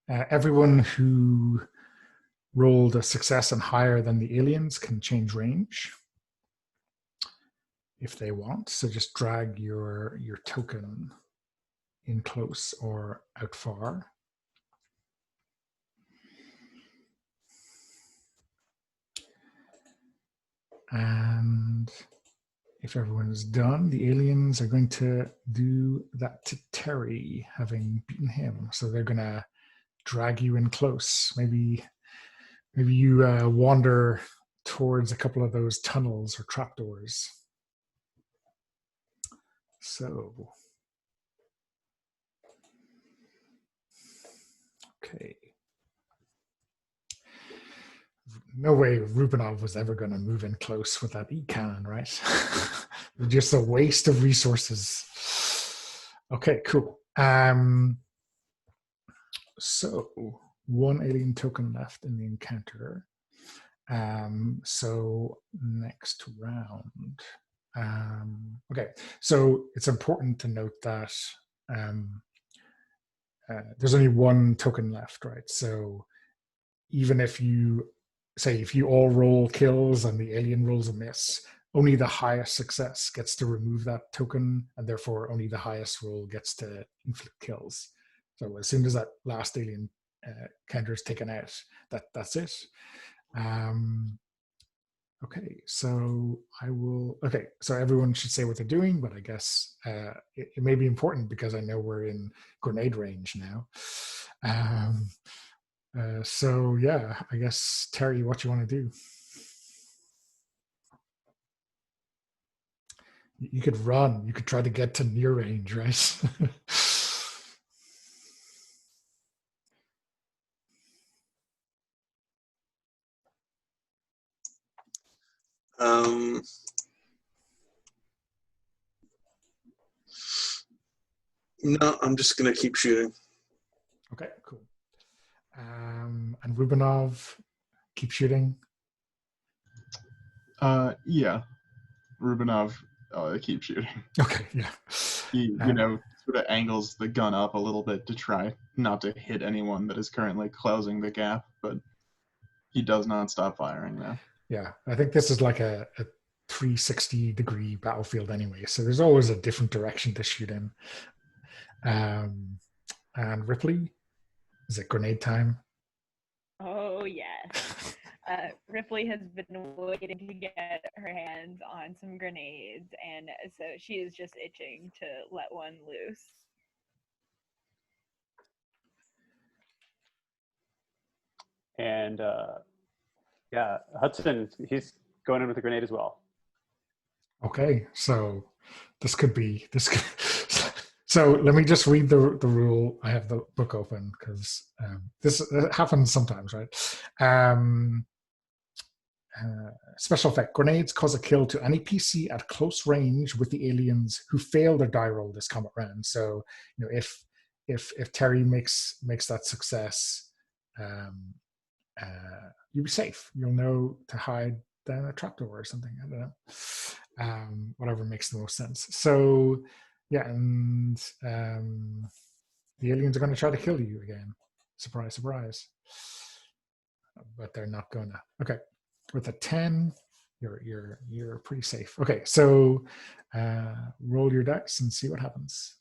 everyone who rolled a success and higher than the aliens can change range if they want. So just drag your token in close or out far. And if everyone is done, the aliens are going to do that to Terry, having beaten him. So they're going to drag you in close. Maybe you wander towards a couple of those tunnels or trapdoors. So, okay. No way Rubinov was ever going to move in close with that E-cannon, right? Just a waste of resources. Okay, cool. So one alien token left in the encounter. So next round. Okay, so it's important to note that there's only one token left, right? So even if you all roll kills and the alien rolls a miss, only the highest success gets to remove that token, and therefore only the highest roll gets to inflict kills. So as soon as that last alien counter is taken out, that's it. Okay, so so everyone should say what they're doing, but I guess it may be important because I know we're in grenade range now. So yeah, I guess Terry, what you want to do? You could run. You could try to get to near range, right? No, I'm just gonna keep shooting. Okay, cool. And Rubinov, keep shooting. Yeah, Rubinov, keep shooting. Okay, yeah. He, sort of angles the gun up a little bit to try not to hit anyone that is currently closing the gap, but he does not stop firing now. Yeah, I think this is like a 360-degree battlefield anyway, so there's always a different direction to shoot in. And Ripley, is it grenade time? Oh, yes. Ripley has been waiting to get her hands on some grenades, and so she is just itching to let one loose. And yeah, Hudson, he's going in with a grenade as well. Okay, so this could be this. So let me just read the rule. I have the book open because this happens sometimes, right? Special effect: grenades cause a kill to any PC at close range with the aliens who fail their die roll this combat round. So if Terry makes that success, you'll be safe. You'll know to hide down a trapdoor or something. I don't know. Whatever makes the most sense. So yeah, and the aliens are going to try to kill you again. Surprise, surprise. But they're not gonna. Okay, with a 10, you're pretty safe. Okay, so roll your dice and see what happens.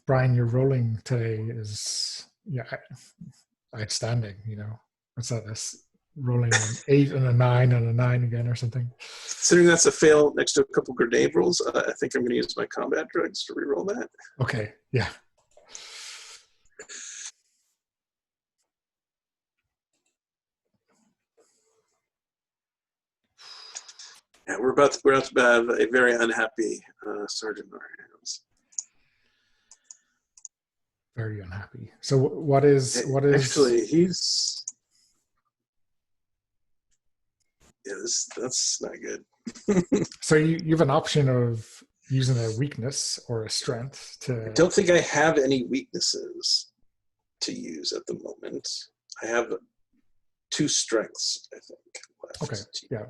Brian, your rolling today is outstanding. What's that? This rolling an 8 and a 9 and a 9 again or something. Considering that's a fail next to a couple grenade rolls, I think I'm going to use my combat drugs to reroll that. Okay, yeah. Yeah, we're about to have a very unhappy sergeant in our hands. Very unhappy. So what is actually he's that's not good. So you have an option of using a weakness or a strength to. I don't think I have any weaknesses to use at the moment. I have 2 strengths, I think, left. Okay, yeah.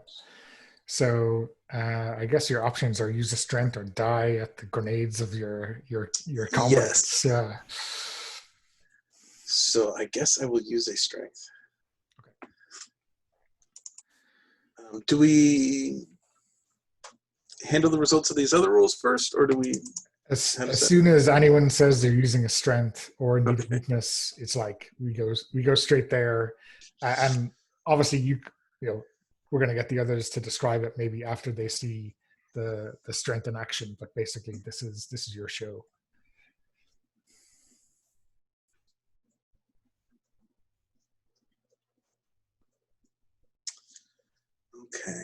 So I guess your options are use a strength or die at the grenades of your comrades. Yes. So I guess I will use a strength. Do we handle the results of these other rules first, or do we? As soon as anyone says they're using a strength or need a weakness, it's like we go straight there, and obviously you know we're going to get the others to describe it maybe after they see the strength in action. But basically, this is your show. Okay.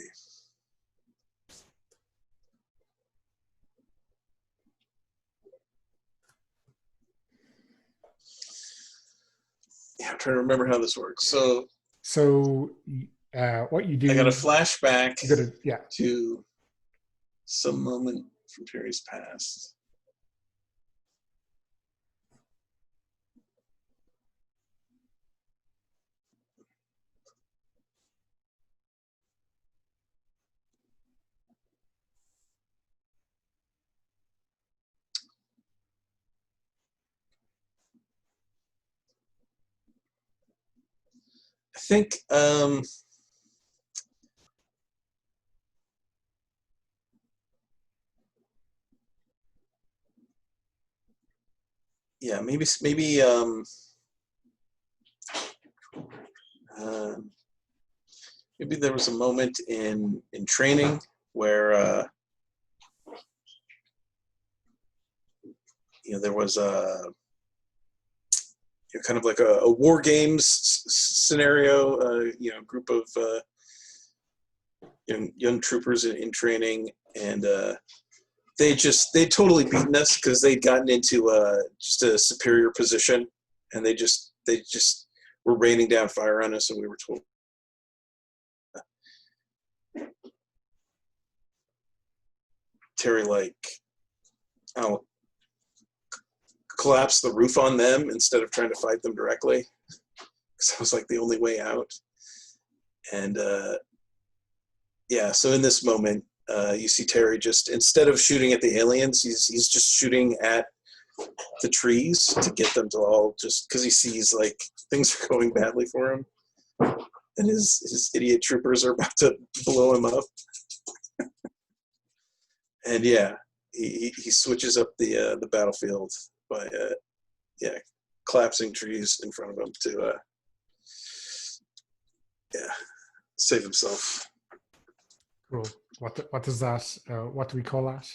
Yeah, I'm trying to remember how this works. So what you do? I got a flashback yeah. to some moment from Terry's past. I think yeah, maybe maybe there was a moment in training where there was a kind of like a war games scenario, group of young troopers in training, and they'd totally beaten us because they'd gotten into just a superior position, and they just were raining down fire on us, and we were told. Terry, collapse the roof on them instead of trying to fight them directly, because that was like the only way out. And yeah, so in this moment, you see Terry just, instead of shooting at the aliens, he's just shooting at the trees to get them to all, just because he sees like things are going badly for him, and his idiot troopers are about to blow him up. And yeah, he switches up the battlefield by collapsing trees in front of him to save himself. Cool. What does that? What do we call that?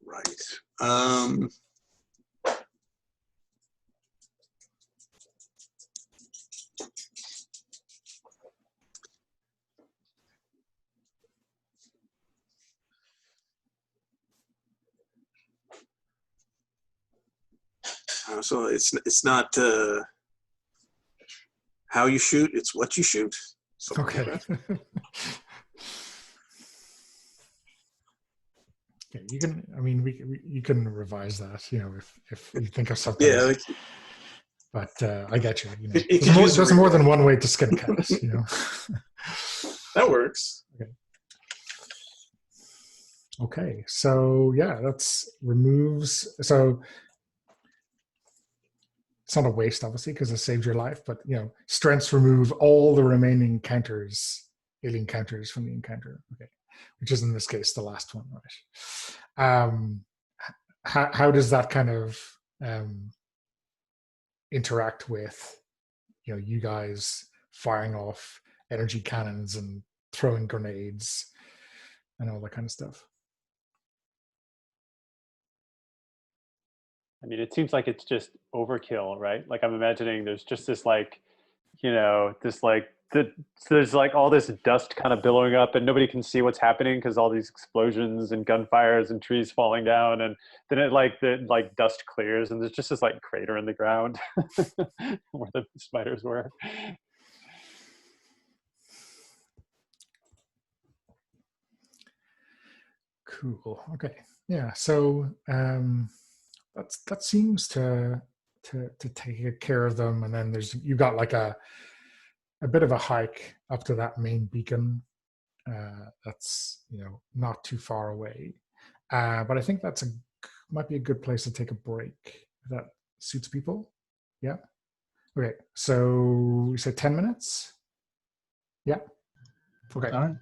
Right. So it's not how you shoot; it's what you shoot. Okay. Yeah, you can. I mean, you can revise that. If you think of something. Yeah. But I get you. There's more than one way to skin cats. That works. Okay. So yeah, that's removes. So it's not a waste, obviously, because it saved your life. But strengths remove all the remaining alien counters from the encounter. Okay, which is in this case the last one, right? How does that kind of interact with you guys firing off energy cannons and throwing grenades and all that kind of stuff? I mean, it seems like it's just overkill, right? Like I'm imagining there's just this there's like all this dust kind of billowing up and nobody can see what's happening because all these explosions and gunfires and trees falling down, and then the dust clears and there's just this like crater in the ground where the spiders were. Cool. Okay. Yeah. So that seems to to take care of them, and then you got like a bit of a hike up to that main beacon. That's not too far away, but I think might be a good place to take a break if that suits people. Yeah. Okay. So you said 10 minutes. Yeah. Okay. All right.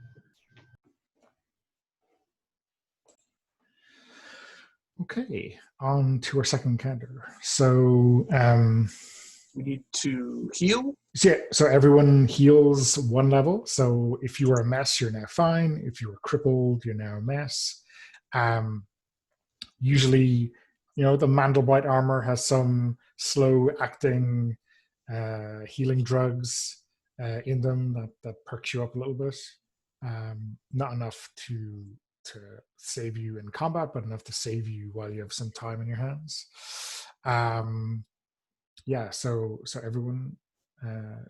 Okay. On to our second encounter. So We need to heal. So everyone heals one level. So if you were a mess, you're now fine. If you were crippled, you're now a mess. Usually, the Mandelbrite armor has some slow-acting healing drugs in them that perks you up a little bit. Not enough to save you in combat, but enough to save you while you have some time in your hands. So everyone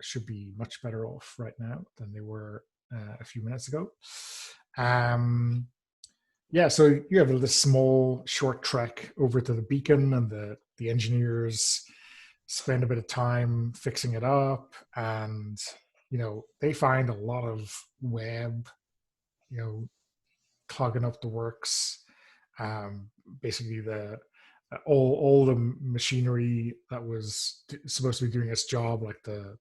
should be much better off right now than they were a few minutes ago. So you have this small, short trek over to the beacon, and the engineers spend a bit of time fixing it up, and they find a lot of web, clogging up the works. Basically, all the machinery that was supposed to be doing its job, like the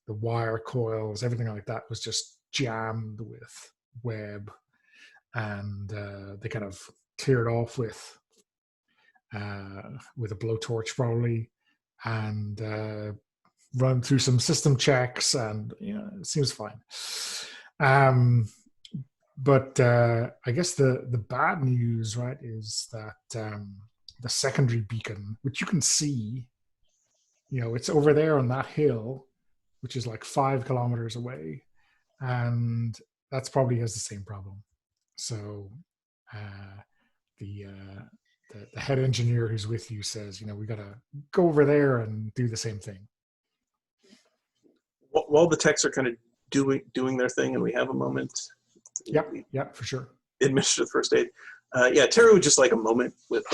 wire coils, everything like that, was just jammed with web, and they kind of cleared off with a blowtorch probably, and run through some system checks, and it seems fine. But I guess the bad news, right, is that the secondary beacon, which you can see, it's over there on that hill, which is like 5 kilometers away, and that's probably has the same problem. So the head engineer who's with you says, we got to go over there and do the same thing. While the techs are kind of doing their thing, and we have a moment. Yeah, for sure. Administer the first aid. Terra would just like a moment with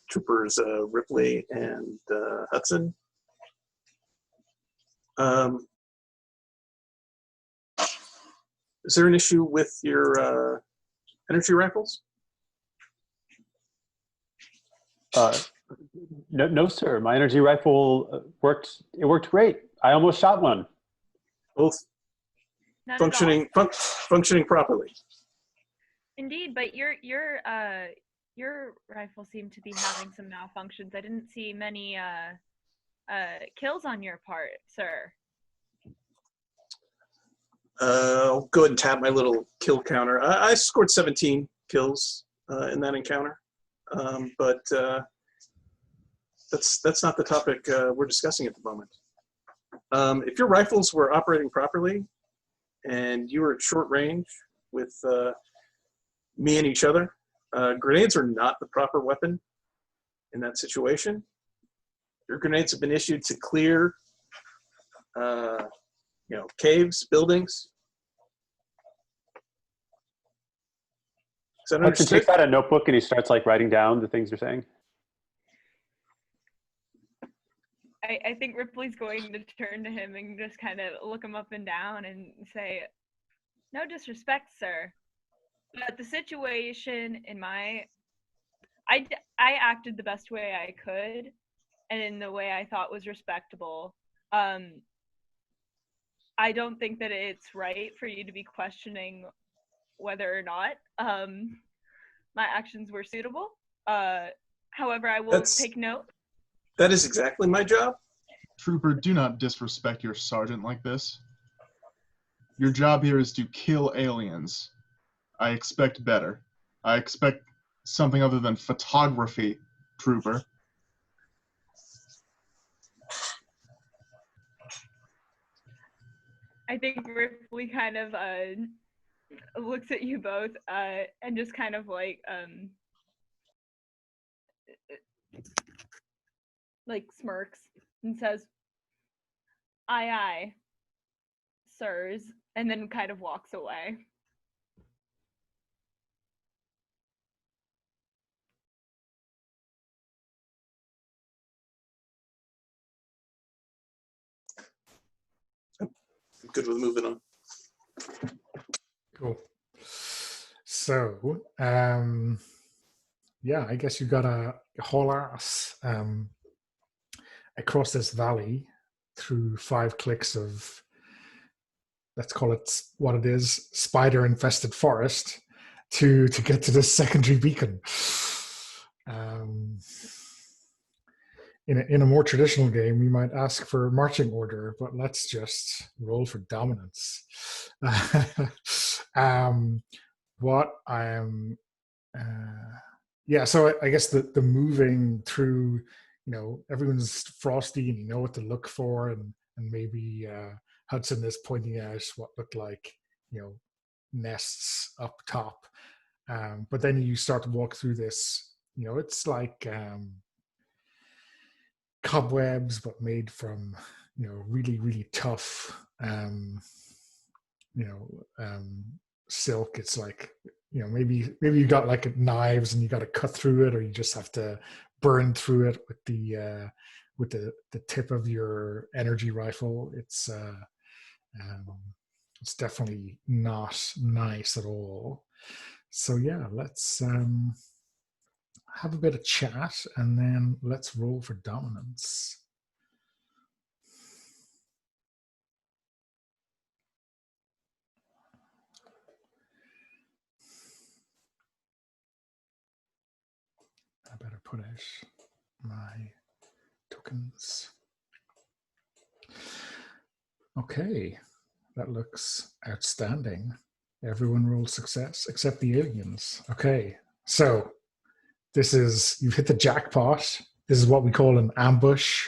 Troopers Ripley and Hudson. Is there an issue with your energy rifles? No, sir. My energy rifle worked. It worked great. I almost shot one. Both functioning properly. Indeed, but your rifle seemed to be having some malfunctions. I didn't see many kills on your part, sir. I'll go ahead and tap my little kill counter. I scored 17 kills in that encounter, but that's not the topic we're discussing at the moment. If your rifles were operating properly and you were at short range with me and each other, grenades are not the proper weapon in that situation. Your grenades have been issued to clear caves, buildings. Is that Hudson understood? takes out a notebook and he starts writing down the things you're saying. I think Ripley's going to turn to him and just kind of look him up and down and say, "No disrespect, sir, but the situation I acted the best way I could and in the way I thought was respectable. I don't think that it's right for you to be questioning whether or not my actions were suitable. However, I will take note." That is exactly my job. Trooper, do not disrespect your sergeant like this. Your job here is to kill aliens. I expect better. I expect something other than photography, Trooper. I think Ripley kind of looks at you both and just kind of smirks and says, "Aye, aye, sirs," and then kind of walks away. good with moving on. Cool. So, yeah, I guess you got to haul ass across this valley through 5 clicks of, let's call it what it is, spider-infested forest to get to this secondary beacon. In a more traditional game, you might ask for marching order, but let's just roll for dominance. What I am, yeah. So I guess the moving through, everyone's frosty and you know what to look for, and maybe Hudson is pointing out what looked like, nests up top. But then you start to walk through this, it's like cobwebs, but made from, really, really tough, silk. It's like, maybe you got like knives and you got to cut through it, or you just have to burn through it with the tip of your energy rifle. It's definitely not nice at all. So yeah, let's have a bit of chat and then let's roll for dominance. I better put out my tokens. Okay, that looks outstanding. Everyone rolled success except the aliens. Okay, so you've hit the jackpot. This is what we call an ambush.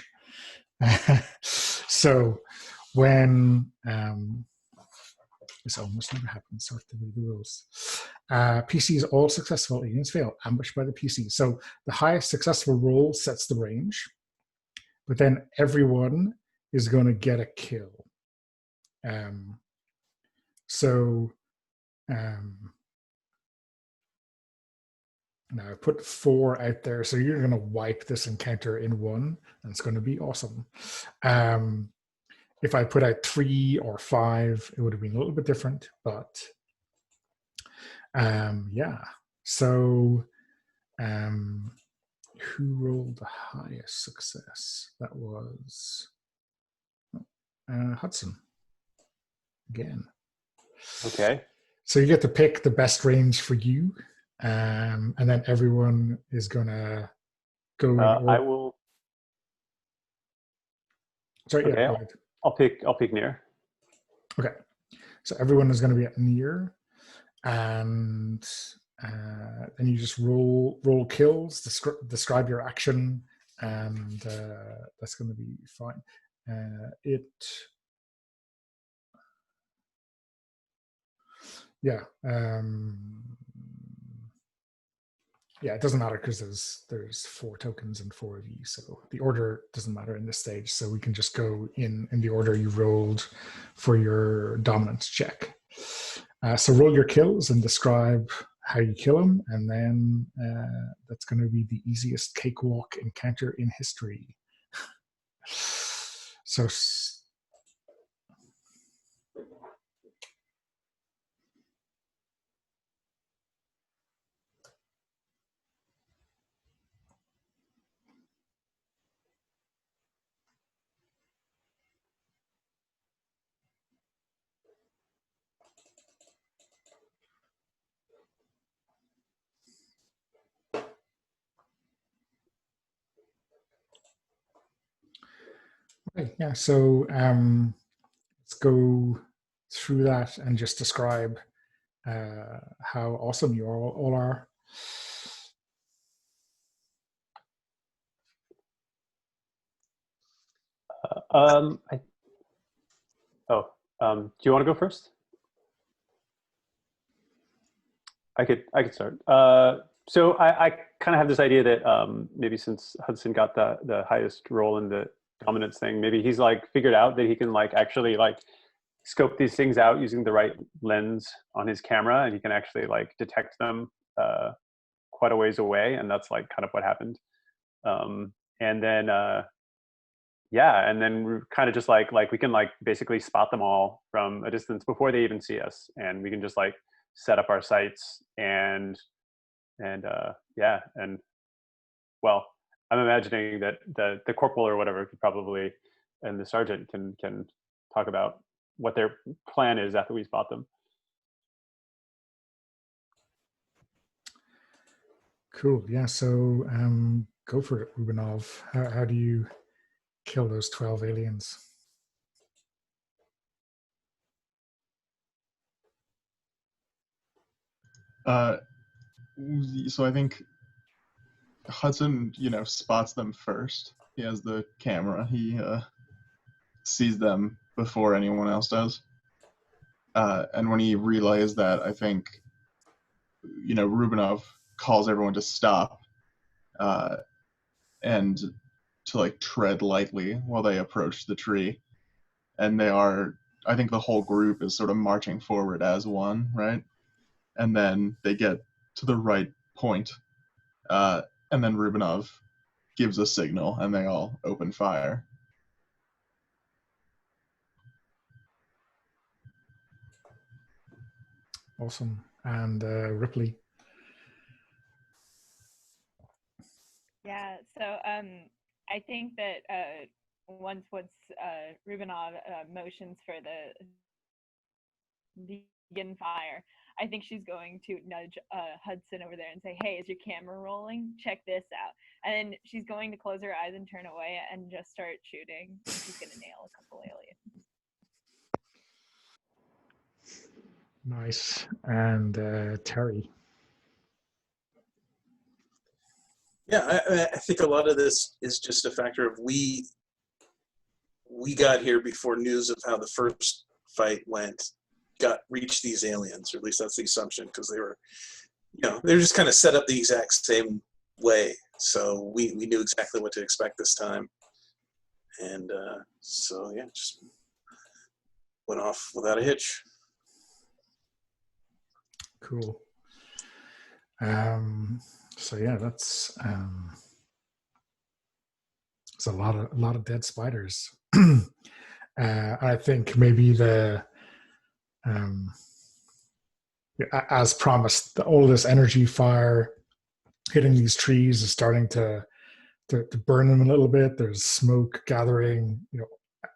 So when this almost never happens, so I have to read the rules. PCs, all successful aliens fail, ambushed by the PC. So the highest successful roll sets the range, but then everyone is going to get a kill. Now I put 4 out there, so you're going to wipe this encounter in 1, and it's going to be awesome. If I put out 3 or 5, it would have been a little bit different, but yeah. So who rolled the highest success? That was Hudson again. Okay. So you get to pick the best range for you, and then everyone is gonna go. I will. Sorry, okay, yeah, go ahead. I'll pick near. Okay, so everyone is going to be at near, and then you just roll kills, describe your action, and that's going to be fine. Yeah, it doesn't matter because there's 4 tokens and 4 of you, so the order doesn't matter in this stage. So we can just go in the order you rolled for your dominance check. So roll your kills and describe how you kill them, and then that's going to be the easiest cakewalk encounter in history. So. Right, yeah, so let's go through that and just describe how awesome you all are. Do you want to go first? I could start. So I kind of have this idea that maybe since Hudson got the highest roll in the dominance thing, maybe he's like figured out that he can like actually like scope these things out using the right lens on his camera, and he can actually like detect them quite a ways away, and that's like kind of what happened. And then yeah, and then we're kind of just like we can like basically spot them all from a distance before they even see us, and we can just like set up our sights and yeah, and well, I'm imagining that the corporal or whatever could probably, and the sergeant can talk about what their plan is after we spot them. Cool. Yeah. So go for it, Rubinov. How do you kill those 12 aliens? So I think Hudson, spots them first. He has the camera. He sees them before anyone else does. And when he relays that, I think, Rubinov calls everyone to stop and to like tread lightly while they approach the tree. And I think the whole group is sort of marching forward as one, right? And then they get to the right point, and then Rubinov gives a signal, and they all open fire. Awesome. And Ripley. Yeah, so I think that once Rubinov motions for the begin fire, I think she's going to nudge Hudson over there and say, "Hey, is your camera rolling? Check this out." And then she's going to close her eyes and turn away and just start shooting. And she's going to nail a couple aliens. Nice. And Terry. Yeah, I think a lot of this is just a factor of we got here before news of how the first fight reached these aliens, or at least that's the assumption, because they were just kind of set up the exact same way. So we knew exactly what to expect this time. And so yeah, just went off without a hitch. Cool. So yeah, that's it's a lot of dead spiders. I think maybe as promised, all this energy fire hitting these trees is starting to burn them a little bit. There's smoke gathering.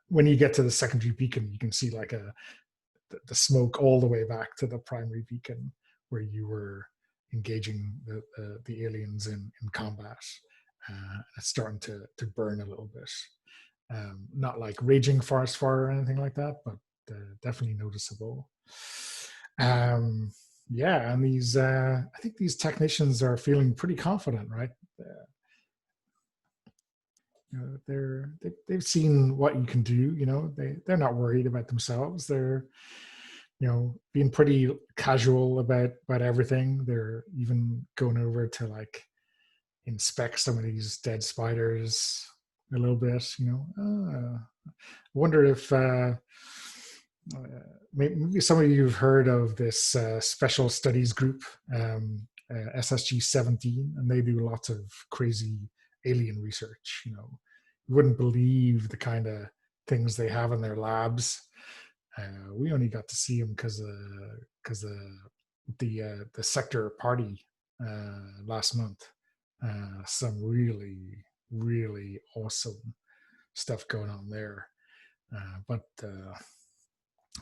When you get to the secondary beacon, you can see like the smoke all the way back to the primary beacon where you were engaging the aliens in combat. It's starting to burn a little bit. Not like raging forest fire or anything like that, but definitely noticeable. Yeah, and these I think these technicians are feeling pretty confident, right? They've seen what you can do. They're not worried about themselves. They're being pretty casual about everything. They're even going over to like inspect some of these dead spiders a little bit. I wonder if maybe some of you have heard of this special studies group, SSG 17, and they do lots of crazy alien research. You wouldn't believe the kind of things they have in their labs. We only got to see them because the sector party last month. Some really, really awesome stuff going on there. But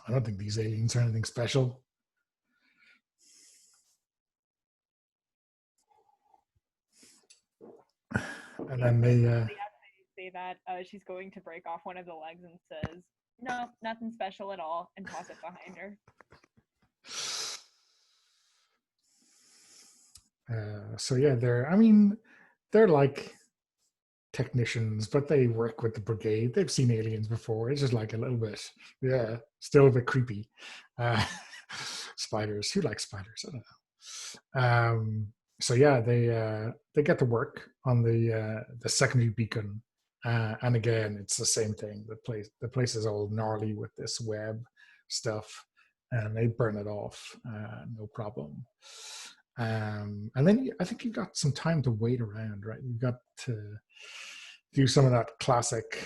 I don't think these aliens are anything special. And then they say that she's going to break off one of the legs and says, "No, nothing special at all," and toss it behind her. So yeah, they're like technicians, but they work with the Brigade. They've seen aliens before. It's just like a little bit, still a bit creepy. Spiders. Who likes spiders? I don't know. So yeah, they get to work on the secondary beacon, and again, it's the same thing. The place is all gnarly with this web stuff, and they burn it off, no problem. And then I think you've got some time to wait around, right? You've got to do some of that classic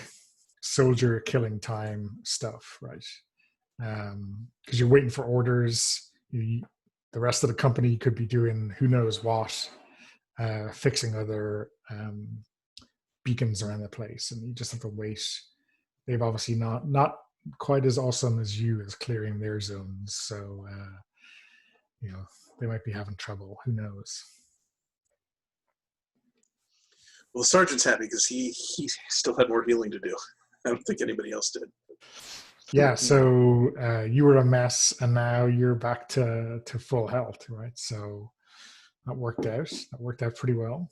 soldier killing time stuff, right? Because you're waiting for orders. The rest of the company could be doing who knows what, fixing other beacons around the place, and you just have to wait. They've obviously not quite as awesome as you as clearing their zones, so they might be having trouble. Who knows? Well, the sergeant's happy because he still had more healing to do. I don't think anybody else did. Yeah, so you were a mess, and now you're back to full health, right? So that worked out. That worked out pretty well.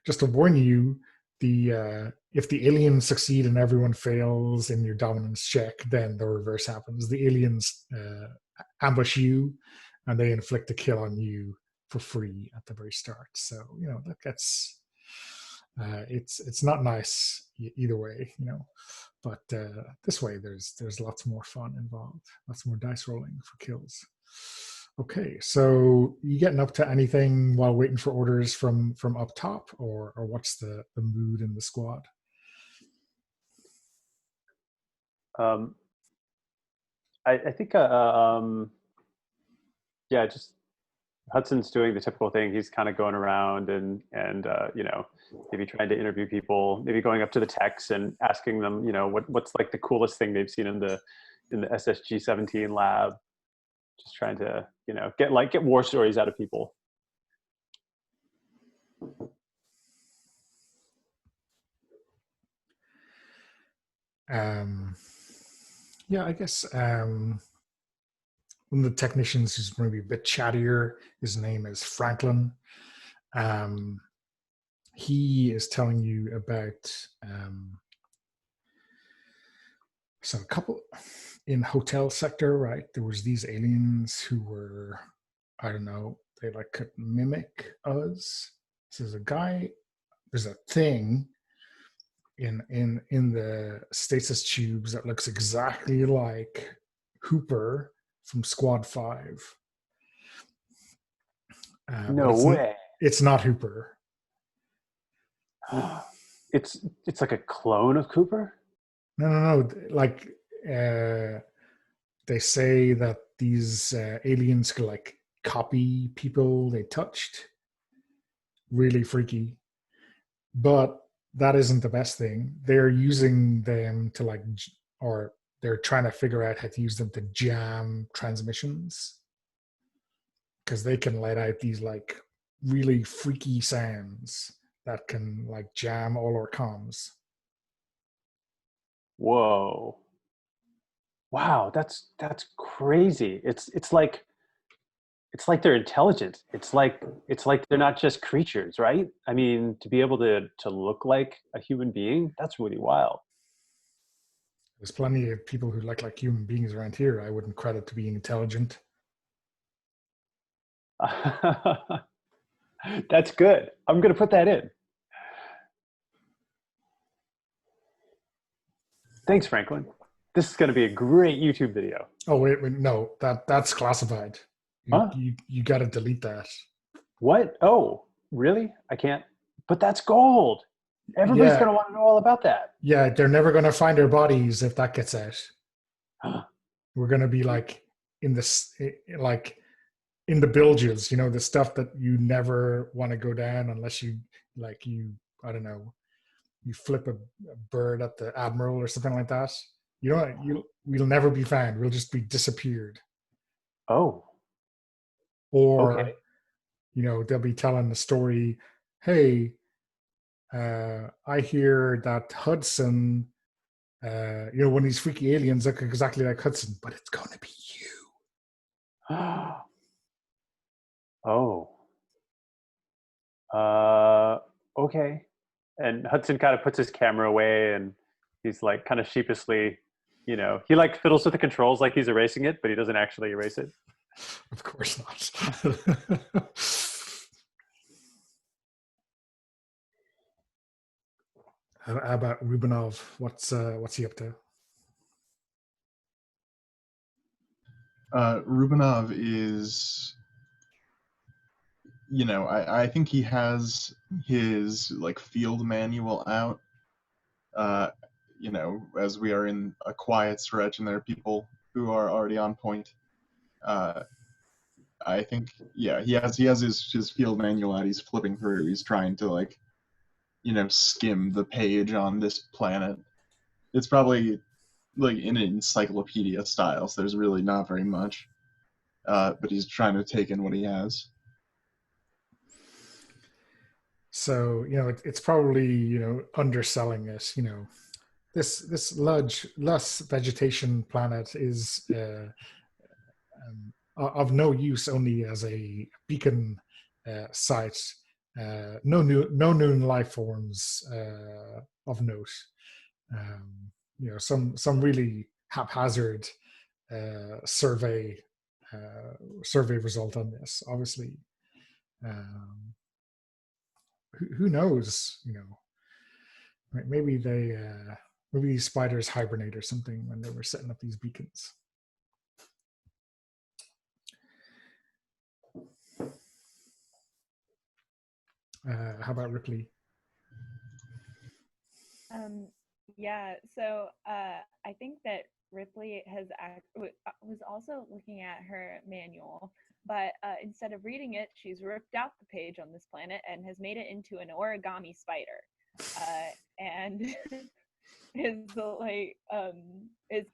Just to warn you, if the aliens succeed and everyone fails in your dominance check, then the reverse happens. The aliens ambush you, and they inflict a kill on you for free at the very start. So that gets it's not nice either way, But this way, there's lots more fun involved, lots more dice rolling for kills. Okay, so you getting up to anything while waiting for orders from up top, or what's the mood in the squad? I think just Hudson's doing the typical thing. He's kind of going around and maybe trying to interview people, maybe going up to the techs and asking them, what's like the coolest thing they've seen in the SSG-17 lab. Just trying to, get war stories out of people. I guess one of the technicians who's maybe a bit chattier, his name is Franklin. He is telling you about so a couple in hotel sector, right? There was these aliens who were, I don't know, they could mimic us. So there's a thing in the stasis tubes that looks exactly like Hooper from Squad 5. No way. It's not Hooper. It's like a clone of Cooper? No. Like they say that these aliens could copy people they touched. Really freaky. But that isn't the best thing. They're using them to or they're trying to figure out how to use them to jam transmissions, because they can let out these really freaky sounds that can jam all our comms. Whoa. Wow, that's crazy. It's like they're intelligent. It's like they're not just creatures, right? I mean, to be able to look like a human being, that's really wild. There's plenty of people who look like human beings around here I wouldn't credit to being intelligent. That's good. I'm going to put that in. Thanks, Franklin. This is going to be a great YouTube video. Oh, wait, no, that's classified. You got to delete that. What? Oh, really? I can't. But that's gold. Everybody's going to want to know all about that. Yeah, they're never going to find our bodies if that gets out. We're going to be in the bilges, the stuff that you never want to go down unless you I don't know, you flip a bird at the admiral or something like that. We'll never be found. We'll just be disappeared. Oh. Or, okay. They'll be telling the story, hey, I hear that Hudson, one of these freaky aliens look exactly like Hudson, but it's going to be you. Oh. Okay. And Hudson kind of puts his camera away and he's kind of sheepishly, he fiddles with the controls like he's erasing it, but he doesn't actually erase it. Of course not. How about Rubinov? What's he up to? Rubinov is, I think he has his field manual out. you know, as we are in a quiet stretch and there are people who are already on point. I think, yeah, he has his field manual out. He's flipping through. He's trying to, like, you know, skim the page on this planet. It's probably like in an encyclopedia style, so there's really not very much. But he's trying to take in what he has. So, you know, it's probably, you know, underselling it. You know, this lush vegetation planet is of no use, only as a beacon site. No new life forms of note. You know, some really haphazard survey result on this. Obviously, who knows? You know, maybe maybe these spiders hibernate or something when they were setting up these beacons. How about Ripley? Yeah, so I think that Ripley was also looking at her manual, but instead of reading it, she's ripped out the page on this planet and has made it into an origami spider, and is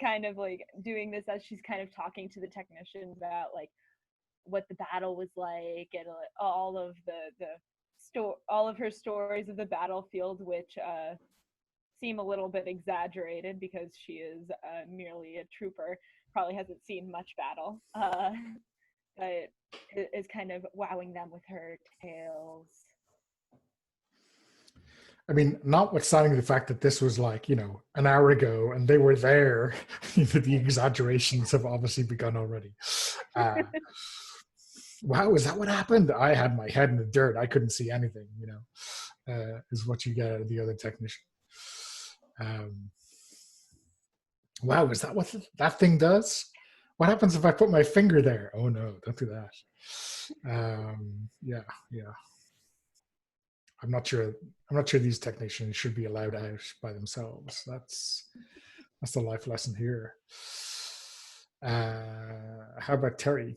kind of like doing this as she's kind of talking to the technicians about like what the battle was like and all of all of her stories of the battlefield, which seem a little bit exaggerated because she is merely a trooper, probably hasn't seen much battle, but is kind of wowing them with her tales. I mean, notwithstanding the fact that this was like, you know, an hour ago and they were there, the exaggerations have obviously begun already. Wow, is that what happened? I had my head in the dirt. I couldn't see anything, you know, is what you get out of the other technician. Wow, is that what that thing does? What happens if I put my finger there? Oh no, don't do that. Yeah. I'm not sure these technicians should be allowed out by themselves. That's the life lesson here. How about Terry?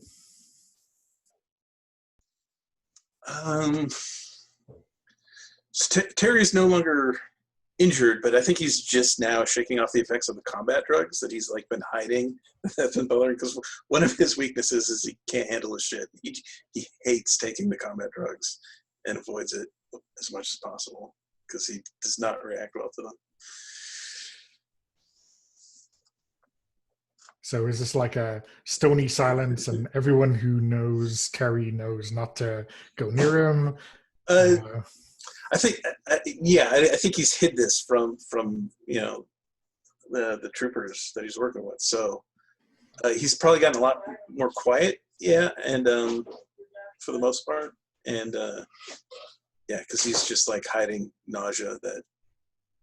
Terry's no longer injured, but I think he's just now shaking off the effects of the combat drugs that he's like been hiding. That's been bothering, because one of his weaknesses is he can't handle his shit. He hates taking the combat drugs and avoids it as much as possible because he does not react well to them. So is this like a stony silence, and everyone who knows Terry knows not to go near him? I think, I think he's hid this from you know the troopers that he's working with. So he's probably gotten a lot more quiet, and for the most part, and because he's just like hiding nausea that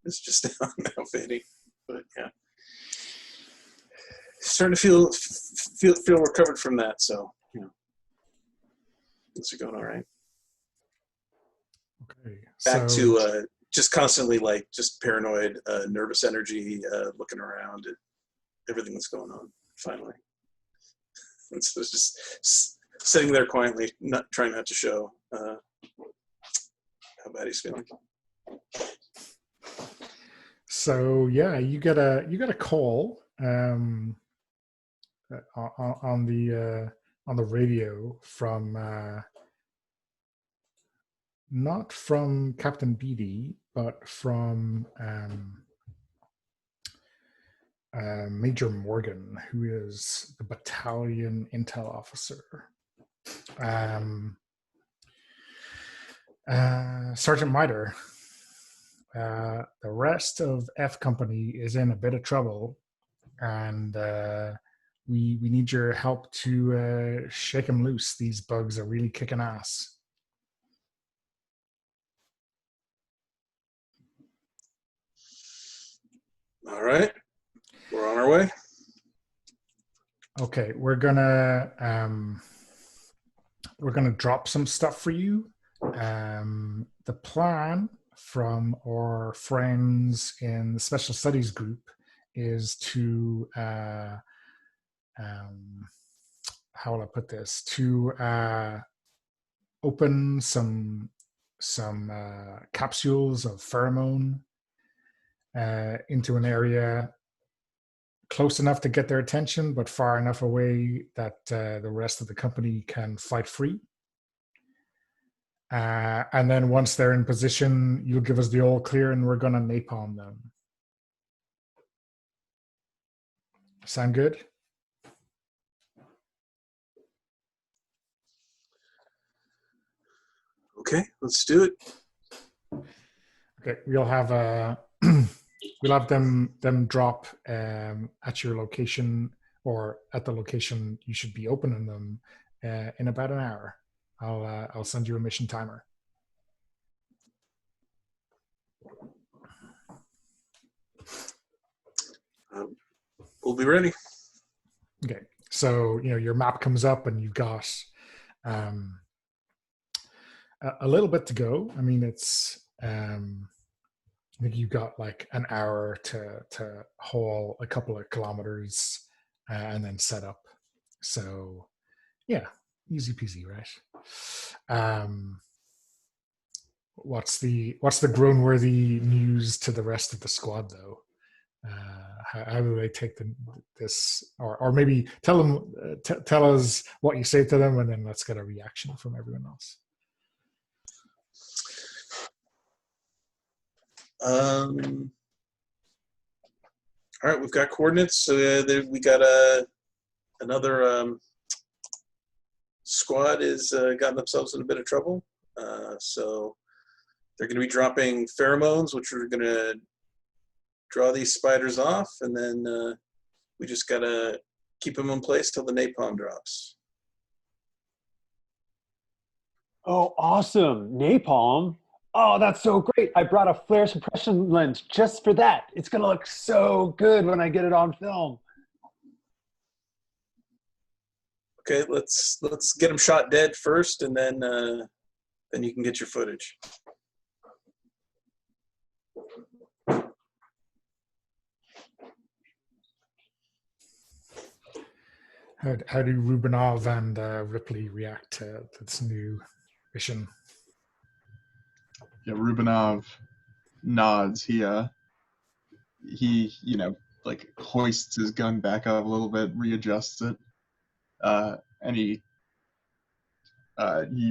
is just now fading. But yeah, starting to feel recovered from that. So you know, things are going all right. Okay. Back to just constantly like just paranoid, nervous energy, looking around at everything that's going on. Finally, and so it's just sitting there quietly, trying not to show how bad he's feeling. So yeah, you get a call on the radio from not from Captain Beatty, but from Major Morgan, who is the battalion intel officer. Sergeant Miter, the rest of F Company is in a bit of trouble, and we need your help to shake them loose. These bugs are really kicking ass. All right, we're on our way. Okay, we're gonna drop some stuff for you. The plan from our friends in the special studies group is to how will I put this? To open some capsules of pheromone into an area close enough to get their attention, but far enough away that the rest of the company can fight free. And then once they're in position, you'll give us the all clear and we're going to napalm them. Sound good? Okay, let's do it. Okay, we'll have we'll have them drop at your location, or at the location you should be opening them in about an hour. I'll send you a mission timer. We'll be ready. Okay, so your map comes up and you've got a little bit to go. I mean, it's I think you've got like an hour to haul a couple of kilometers and then set up. So yeah, easy peasy, right? What's the groan-worthy news to the rest of the squad, though? How do they take this, or maybe tell them, tell us what you say to them, and then let's get a reaction from everyone else. All right, we've got coordinates. So we got another squad is gotten themselves in a bit of trouble. So they're going to be dropping pheromones, which are going to draw these spiders off, and then we just got to keep them in place till the napalm drops. Oh, awesome. Napalm. Oh, that's so great. I brought a flare suppression lens just for that. It's going to look so good when I get it on film. Okay, let's get them shot dead first, and then you can get your footage. How do Rubinov and Ripley react to this new mission? Yeah, Rubinov nods. He like hoists his gun back up a little bit, readjusts it, and he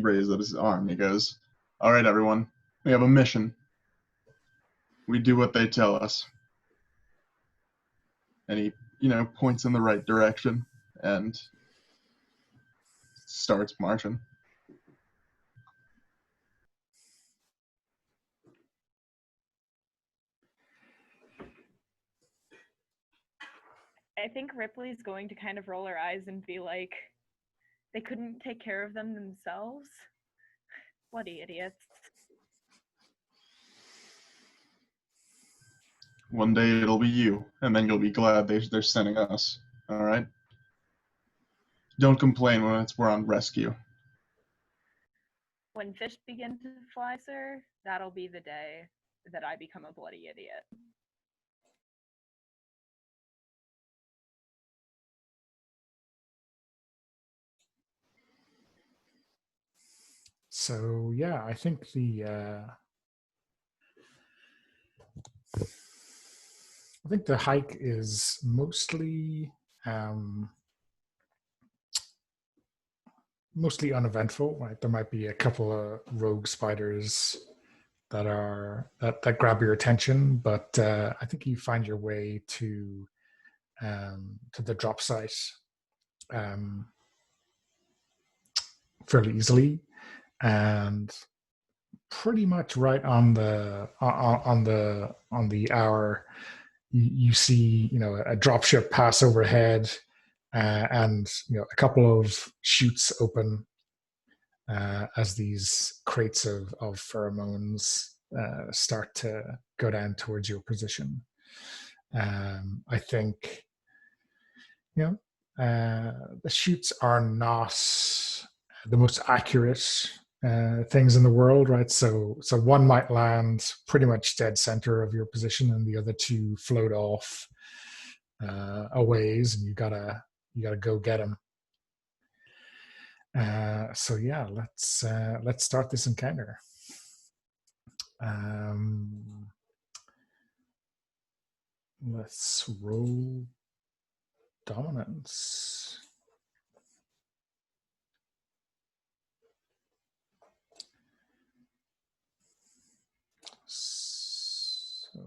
raises up his arm. He goes, "All right, everyone, we have a mission. We do what they tell us." And he, points in the right direction and starts marching. I think Ripley's going to kind of roll her eyes and be like, they couldn't take care of them themselves? Bloody idiots. One day it'll be you, and then you'll be glad they're sending us. All right? Don't complain when we're on rescue. When fish begin to fly, sir, that'll be the day that I become a bloody idiot. So yeah, I think the hike is mostly uneventful. Right, there might be a couple of rogue spiders that grab your attention, but I think you find your way to the drop site fairly easily, and pretty much right on the hour, you see a dropship pass overhead, and a couple of chutes open as these crates of pheromones start to go down towards your position. I think the chutes are not the most accurate things in the world, right? So one might land pretty much dead center of your position, and the other two float off a ways, and you gotta go get them. So yeah, let's start this encounter. Let's roll dominance. So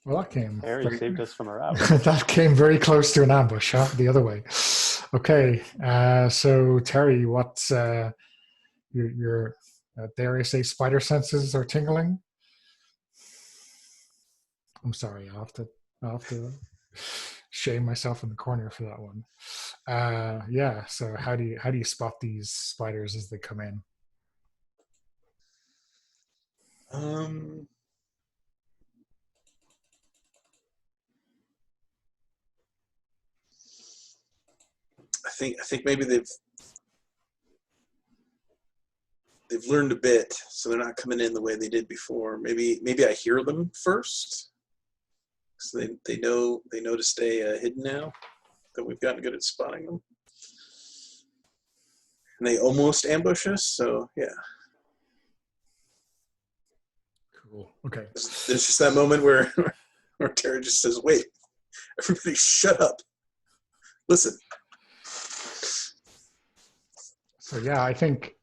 well, that came. Harry saved us from our out. That came very close to an ambush, huh? The other way. Okay, so Terry, what's your dare I say spider senses are tingling? I'm sorry, I'll have to shame myself in the corner for that one. Yeah. So how do you spot these spiders as they come in? I think maybe they've learned a bit, so they're not coming in the way they did before. Maybe I hear them first, so they know to stay hidden now that we've gotten good at spotting them. And they almost ambush us, so yeah. Cool. Okay. There's just that moment where Terra just says, "Wait, everybody, shut up. Listen." So yeah, I think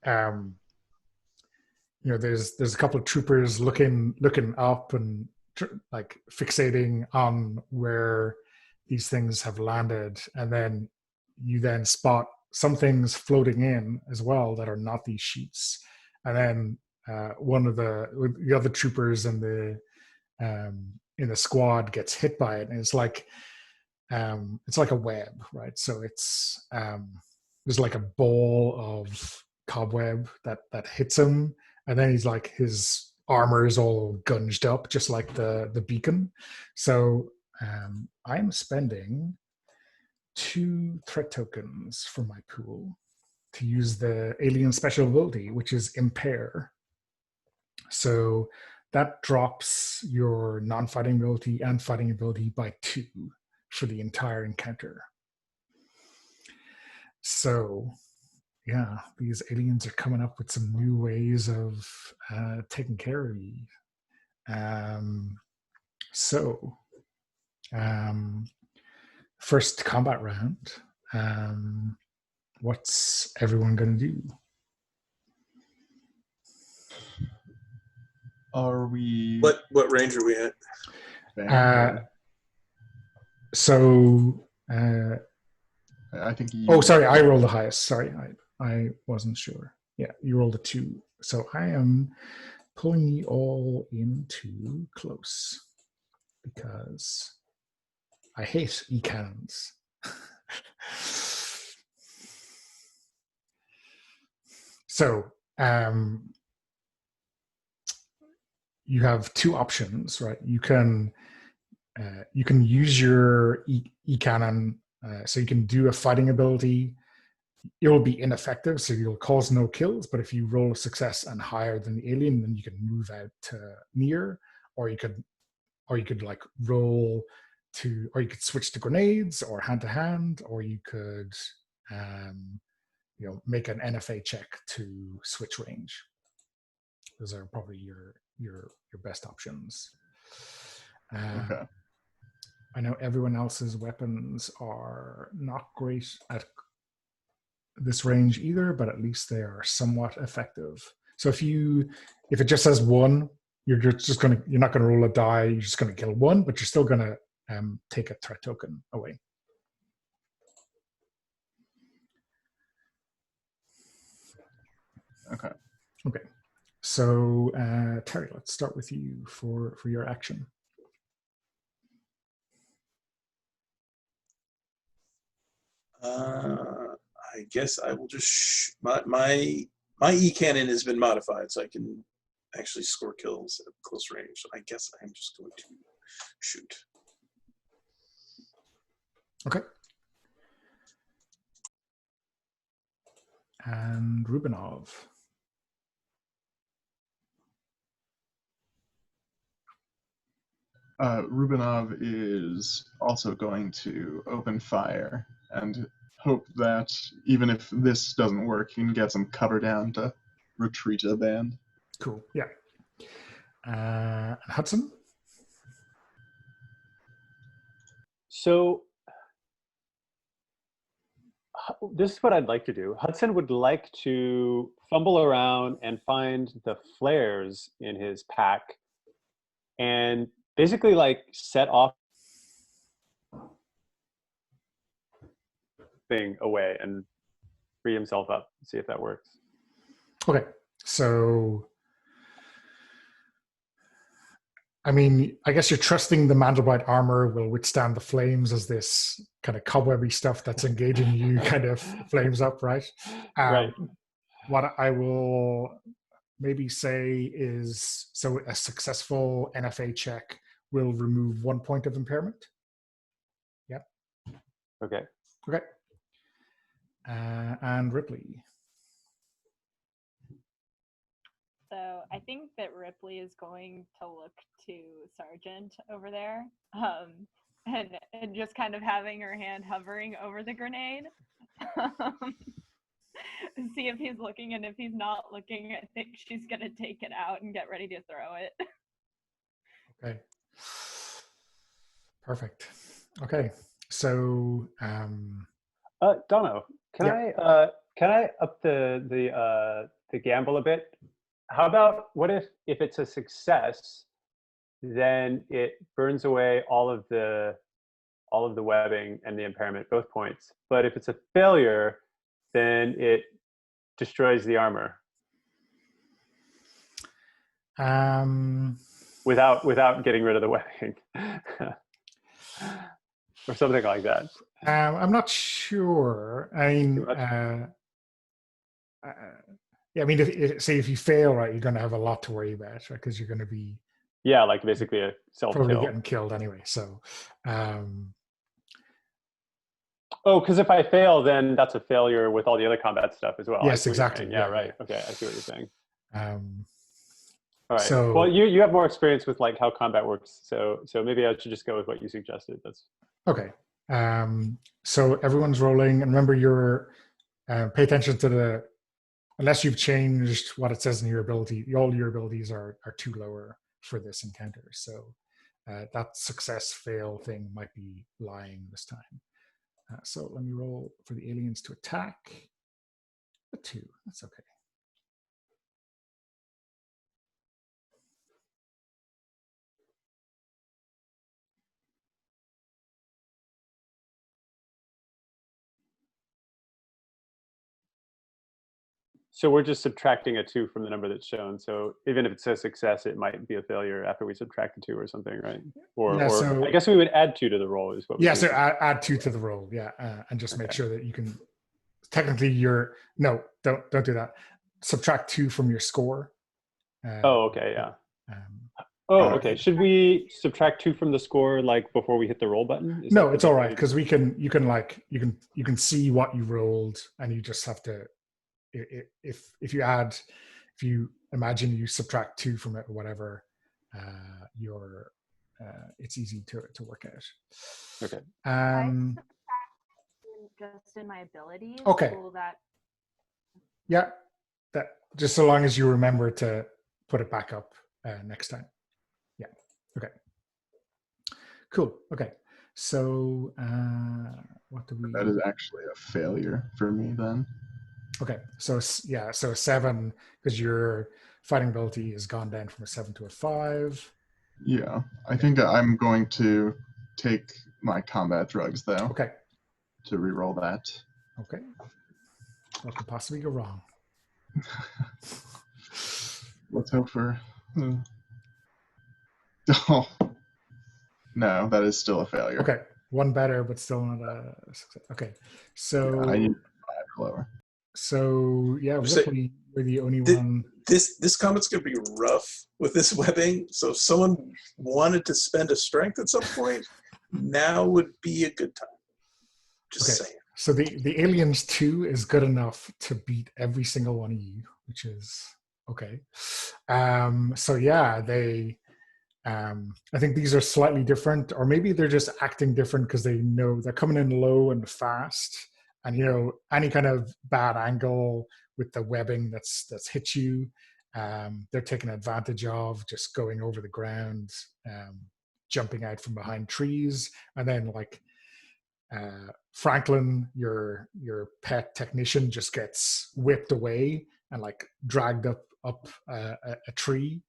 there's a couple of troopers looking up and like fixating on where these things have landed, and then you then spot some things floating in as well that are not these sheets, and then one of the other troopers in the squad gets hit by it, and it's like a web, right? So it's there's like a ball of cobweb that hits him, and then he's like, his armor is all gunged up, just like the beacon. So I'm spending 2 threat tokens from my pool to use the alien special ability, which is Impair. So that drops your non-fighting ability and fighting ability by 2 for the entire encounter. So yeah, these aliens are coming up with some new ways of taking care of you. So first combat round, what's everyone going to do? Are we... What range are we at? I think you... Oh, sorry, I rolled the highest. Sorry, I wasn't sure. Yeah, you rolled a 2. So I am pulling you all into close because I hate e-cannons. So you have 2 options, right? You can use your e-cannon, so you can do a fighting ability. It will be ineffective, so you'll cause no kills, but if you roll a success and higher than the alien, then you can move out to near, or you could like roll to, or you could switch to grenades or hand to hand, or you could make an NFA check to switch range. Those are probably your best options. Okay. I know everyone else's weapons are not great at this range either, but at least they are somewhat effective. So if it just says 1, you're not gonna roll a die, you're just gonna kill 1, but you're still gonna take a threat token away. Okay. So Terry, let's start with you for your action. I guess I will just my e-cannon has been modified, so I can actually score kills at close range. So I guess I'm just going to shoot. Okay. And Rubinov. Rubinov is also going to open fire and hope that even if this doesn't work, he can get some cover down to retreat a band. Cool. Yeah. Hudson. So this is what I'd like to do. Hudson would like to fumble around and find the flares in his pack and basically like set off thing away and free himself up, see if that works. Okay. So, I mean, I guess you're trusting the Mandelbrite armor will withstand the flames as this kind of cobwebby stuff that's engaging you kind of flames up, right? Right. What I will maybe say is, so a successful NFA check will remove 1 point of impairment. Yep. Okay. Okay. And Ripley. So I think that Ripley is going to look to Sergeant over there, and just kind of having her hand hovering over the grenade. See if he's looking, and if he's not looking, I think she's gonna take it out and get ready to throw it. Okay. Perfect. Okay. So Dono, can I up the gamble a bit? How about what if it's a success, then it burns away all of the webbing and the impairment, both points. But if it's a failure, then it destroys the armor. Without getting rid of the webbing. Or something like that. I'm not sure. I mean, yeah, I mean, if you fail, right, you're going to have a lot to worry about, right? Because you're going to be like basically a self-kill. Probably getting killed anyway. So, because if I fail, then that's a failure with all the other combat stuff as well. Yes, exactly. Yeah, right. Okay, I see what you're saying. All right. So, well, you have more experience with like how combat works, so maybe I should just go with what you suggested. That's okay. So everyone's rolling, and remember, pay attention to the. Unless you've changed what it says in your ability, all your abilities are 2 lower for this encounter. So that success fail thing might be lying this time. So let me roll for the aliens to attack. A 2. That's okay. So we're just subtracting a 2 from the number that's shown. So even if it says success, it might be a failure after we subtract the 2 or something, right? Or I guess we would add 2 to the roll is what we do. So add 2 to the roll, and just make sure that you can. Technically, don't do that. Subtract 2 from your score. Okay, yeah. Okay. Should we subtract 2 from the score like before we hit the roll button? No, it's all right because you can see what you rolled, and you just have to. If you imagine you subtract 2 from it or whatever, it's easy to work out. Okay. Just in my abilities. Okay. Yeah, that just so long as you remember to put it back up next time. Yeah. Okay. Cool. Okay. So what do we? That is actually a failure for me then. Okay, so a 7 because your fighting ability has gone down from a 7 to a 5. Yeah, I think I'm going to take my combat drugs though. Okay. To reroll that. Okay. What could possibly go wrong? Let's hope for. Oh, no, that is still a failure. Okay, 1 better, but still not a success. Okay, so I need 5 or lower. So yeah, Ripley, We're the only Th- one. This combat's gonna be rough with this webbing. So if someone wanted to spend a strength at some point, now would be a good time. Just Okay. saying. So the aliens 2 is good enough to beat every single one of you, which is okay. So yeah, they I think these are slightly different, or maybe they're just acting different because they know they're coming in low and fast, and any kind of bad angle with the webbing that's hit you, they're taking advantage of, just going over the ground, jumping out from behind trees, and then like Franklin, your pet technician, just gets whipped away and like dragged up a tree,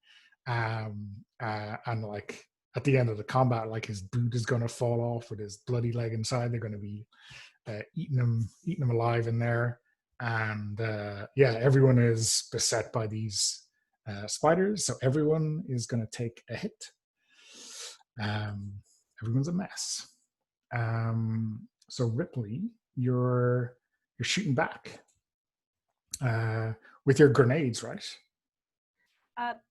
and like at the end of the combat, like his boot is going to fall off with his bloody leg inside. They're going to be eating him alive in there, and yeah, everyone is beset by these spiders, so everyone is going to take a hit. Everyone's a mess. So Ripley, you're shooting back with your grenades, right?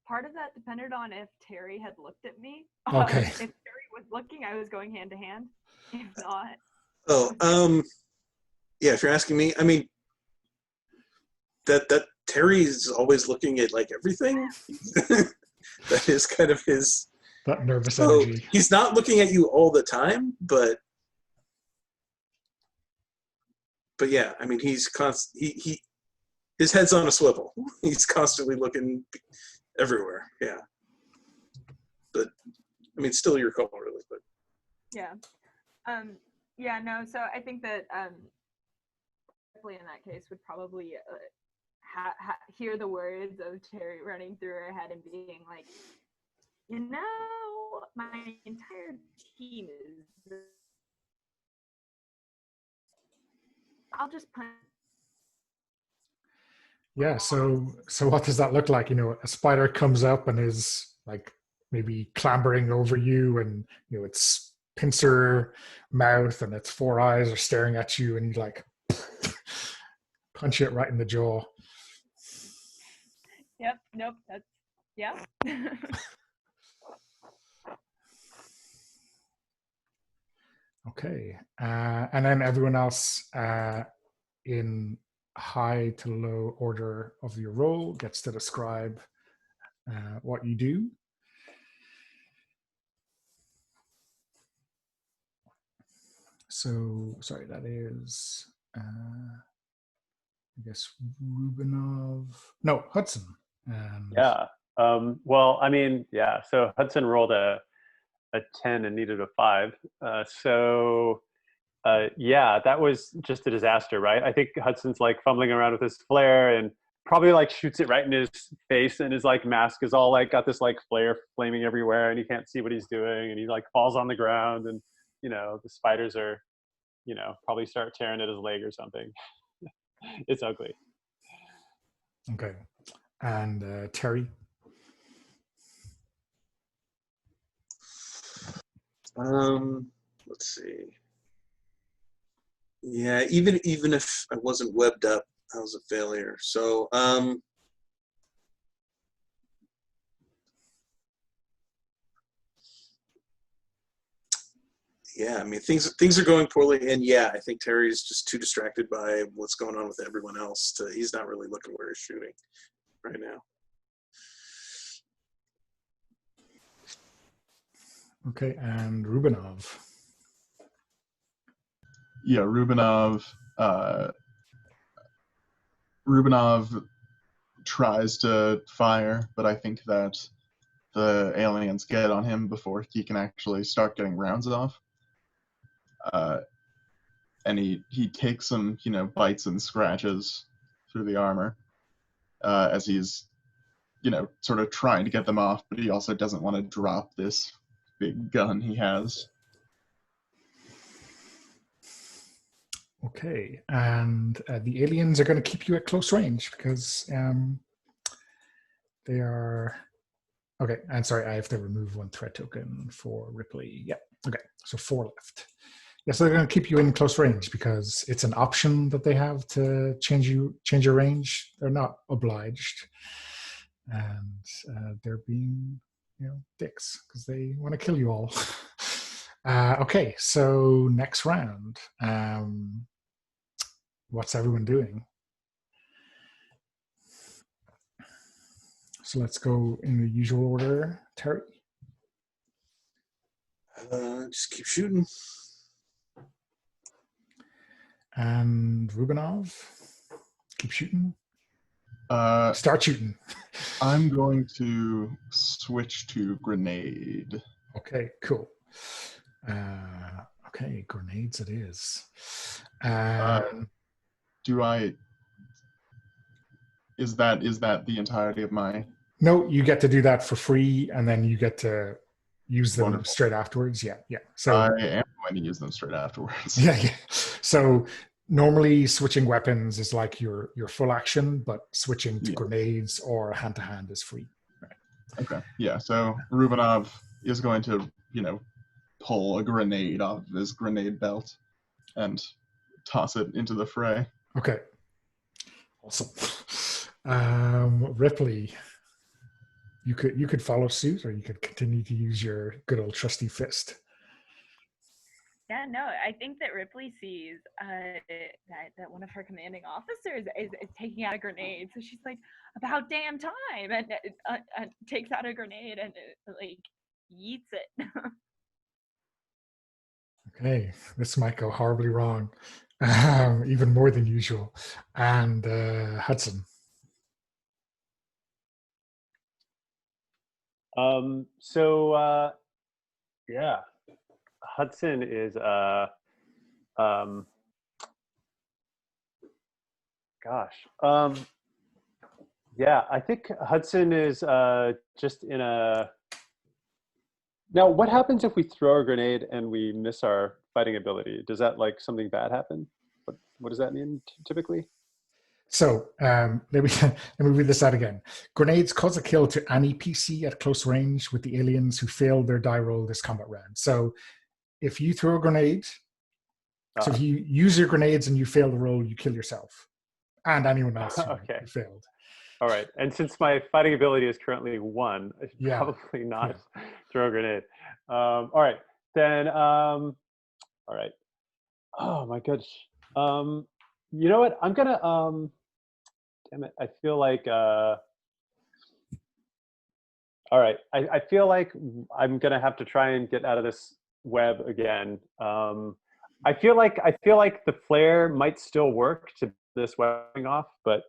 Part of that depended on if Terry had looked at me. Okay. If Terry was looking, I was going hand to hand. If not, Yeah. If you're asking me, I mean, that Terry's always looking at like everything. That is kind of his. That nervous So energy. he's not looking at you all the time, but yeah, I mean, he's his head's on a swivel. He's constantly looking everywhere. Yeah, but I mean, still your call, really. But yeah, yeah, no. So I think that Ripley in that case would probably hear the words of Terry running through her head and being like, my entire team is. I'll just punch. Yeah. So what does that look like? A spider comes up and is like maybe clambering over you, and its pincer mouth and its 4 eyes are staring at you, and you like punch it right in the jaw. Yep. Nope. That's yeah. Okay. And then everyone else in high to low order of your role gets to describe what you do. So, sorry, that is, I guess, Hudson. Yeah. Well, I mean, yeah. So Hudson rolled a 10 and needed a 5. Yeah, that was just a disaster, right? I think Hudson's like fumbling around with his flare and probably like shoots it right in his face, and his like mask is all like got this like flare flaming everywhere, and he can't see what he's doing, and he like falls on the ground, and the spiders are probably start tearing at his leg or something. It's ugly. Okay. And Terry? Let's see. Yeah, even if I wasn't webbed up, I was a failure. So yeah, I mean, things are going poorly, and yeah, I think Terry's just too distracted by what's going on with everyone else. He's not really looking where he's shooting right now. Okay, and Rubinov. Yeah, Rubinov tries to fire, but I think that the aliens get on him before he can actually start getting rounds off. And he takes some, bites and scratches through the armor as he's, sort of trying to get them off, but he also doesn't want to drop this big gun he has. Okay, and the aliens are going to keep you at close range because they are... Okay, and sorry, I have to remove 1 threat token for Ripley. Yep, okay, so 4 left. Yeah, so they're going to keep you in close range because it's an option that they have to change your range. They're not obliged, and they're being, dicks because they want to kill you all. Okay, so next round. What's everyone doing? So let's go in the usual order. Terry? Just keep shooting. And Rubinov? Keep shooting? Uh, Start shooting. I'm going to switch to grenade. Okay, cool. Okay, grenades it is. Do I... Is that the entirety of my... No, you get to do that for free, and then you get to use them Wonderful. straight afterwards. Yeah. So I am going to use them straight afterwards. yeah. So normally switching weapons is like your full action, but switching to grenades or hand-to-hand is free. Right. Okay, yeah, so Rubinov is going to, pull a grenade off of his grenade belt and toss it into the fray. Okay. Awesome. Ripley, you could follow suit, or you could continue to use your good old trusty fist. Yeah, no, I think that Ripley sees that one of her commanding officers is taking out a grenade. So she's like, about damn time, and takes out a grenade and like yeets it. Okay, this might go horribly wrong, even more than usual. And Hudson. Yeah, Hudson is yeah, I think Hudson is just in a... Now, what happens if we throw a grenade and we miss our fighting ability? Does that, like, something bad happen? What does that mean typically? So let me read this out again. Grenades cause a kill to any PC at close range with the aliens who failed their die roll this combat round. So if you throw a grenade, so if you use your grenades and you fail the roll, you kill yourself and anyone else who failed. All right. And since my fighting ability is currently 1, I should probably not throw a grenade. All right. Then, all right. Oh, my goodness. You know what? I'm going to, damn it. I feel like, all right. I feel like I'm going to have to try and get out of this web again. I feel like the flare might still work to this webbing off, but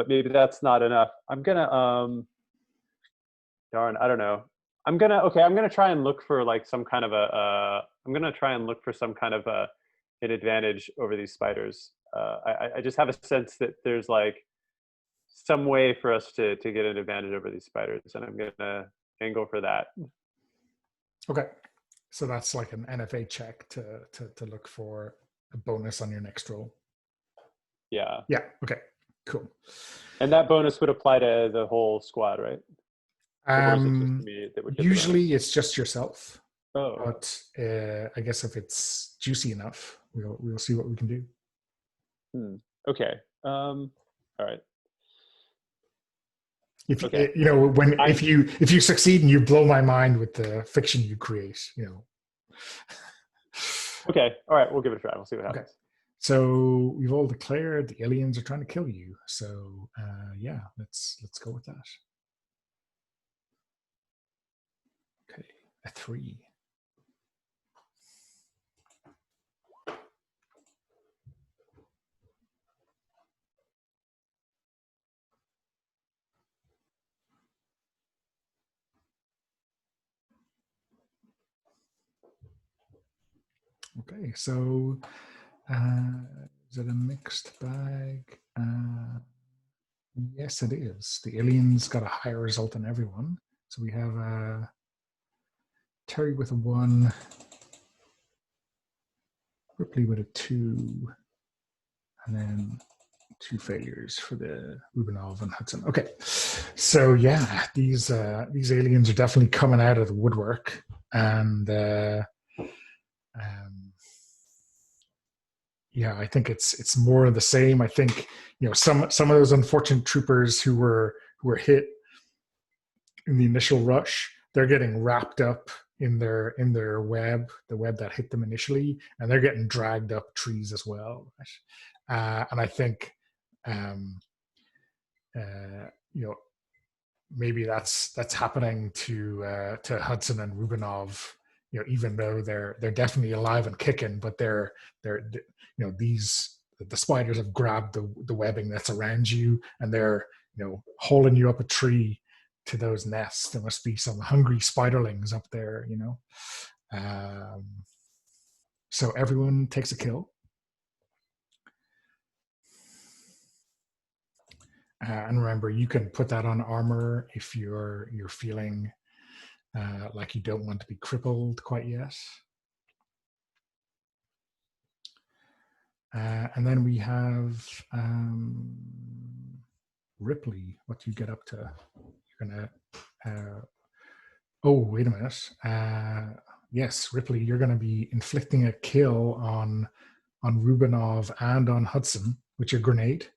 maybe that's not enough. I'm gonna darn, I don't know. I'm gonna try and look for like some kind of an advantage over these spiders. I just have a sense that there's like some way for us to get an advantage over these spiders, and I'm gonna go for that. Okay. So that's like an NFA check to look for a bonus on your next roll. Yeah. Yeah. Okay. Cool. And that bonus would apply to the whole squad, right? Or is it just me that would get usually it's just yourself. Oh. But I guess if it's juicy enough, we'll see what we can do. Okay. All right. If if you succeed and you blow my mind with the fiction you create, Okay. All right. We'll give it a try. We'll see what happens. Okay. So we've all declared the aliens are trying to kill you. So yeah, let's go with that. Okay, a 3. Okay, so is it a mixed bag? Yes, it is. The aliens got a higher result than everyone. So we have Terry with a 1, Ripley with a 2, and then 2 failures for the Rubinov and Hudson. Okay, so yeah, these aliens are definitely coming out of the woodwork, and yeah, I think it's more of the same. I think some of those unfortunate troopers who were hit in the initial rush, they're getting wrapped up in their web, the web that hit them initially, and they're getting dragged up trees as well. And I think maybe that's happening to Hudson and Rubinov. Even though they're definitely alive and kicking, but they're these the spiders have grabbed the webbing that's around you, and they're hauling you up a tree to those nests. There must be some hungry spiderlings up there, so everyone takes a kill. And remember, you can put that on armor if you're feeling like you don't want to be crippled quite yet. And then we have Ripley. What do you get up to? You're gonna. Oh, wait a minute. Yes, Ripley, you're going to be inflicting a kill on Rubinov and on Hudson with your grenade.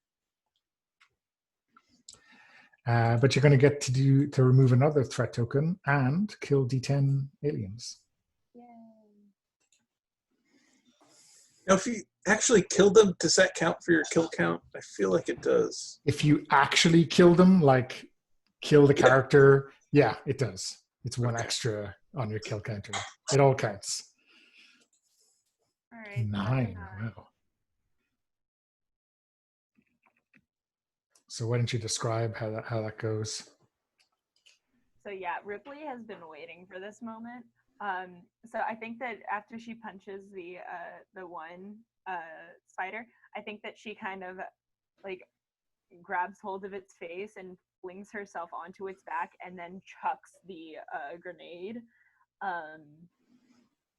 But you're going to get to remove another threat token and kill D10 aliens. Yay. Now, if you actually killed them, does that count for your kill count? I feel like it does. If you actually kill them, like kill the character, yeah, it does. It's one extra on your kill counter. It all counts. All right. 9. Wow. So why don't you describe how that goes? So yeah, Ripley has been waiting for this moment. So I think that after she punches the one spider, I think that she kind of like grabs hold of its face and flings herself onto its back, and then chucks the grenade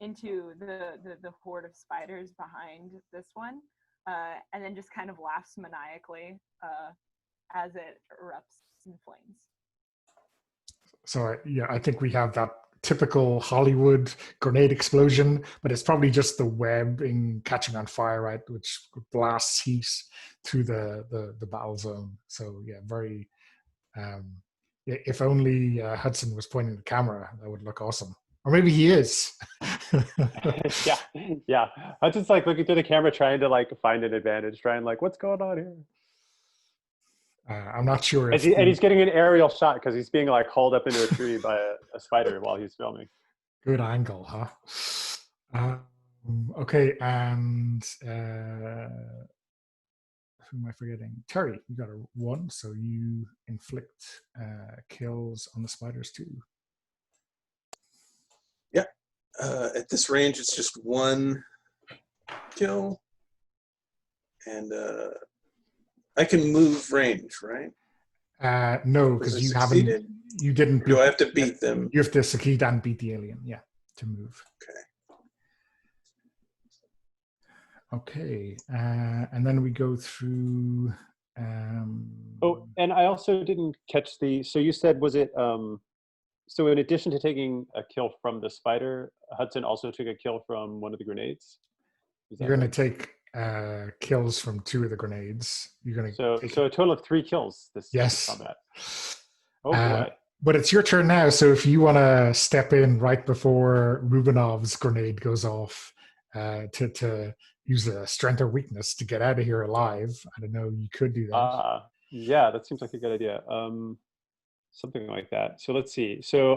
into the horde of spiders behind this one, and then just kind of laughs maniacally as it erupts in flames. So yeah, I think we have that typical Hollywood grenade explosion, but it's probably just the webbing catching on fire, right, which blasts heat through the battle zone. So yeah, very. If only Hudson was pointing the camera, that would look awesome. Or maybe he is. yeah. Hudson's like looking through the camera, trying to like find an advantage, trying like, what's going on here? I'm not sure. And he's getting an aerial shot because he's being like hauled up into a tree by a spider while he's filming. Good angle, huh? Okay, and who am I forgetting? Terry, you got a 1, so you inflict kills on the spiders too. Yeah. At this range, it's just 1 kill, and I can move range, right? No, because you didn't. Do I have to beat them? You have to succeed and beat the alien, yeah, to move. Okay, and then we go through. Oh, and I also didn't catch so you said, was it? So in addition to taking a kill from the spider, Hudson also took a kill from one of the grenades. You're going to take kills from 2 of the grenades. You're going to so a total of 3 kills this combat. Oh boy! But it's your turn now. So if you want to step in right before Rubinov's grenade goes off, to use a strength or weakness to get out of here alive, I don't know. You could do that. Yeah, that seems like a good idea. Something like that. So let's see. So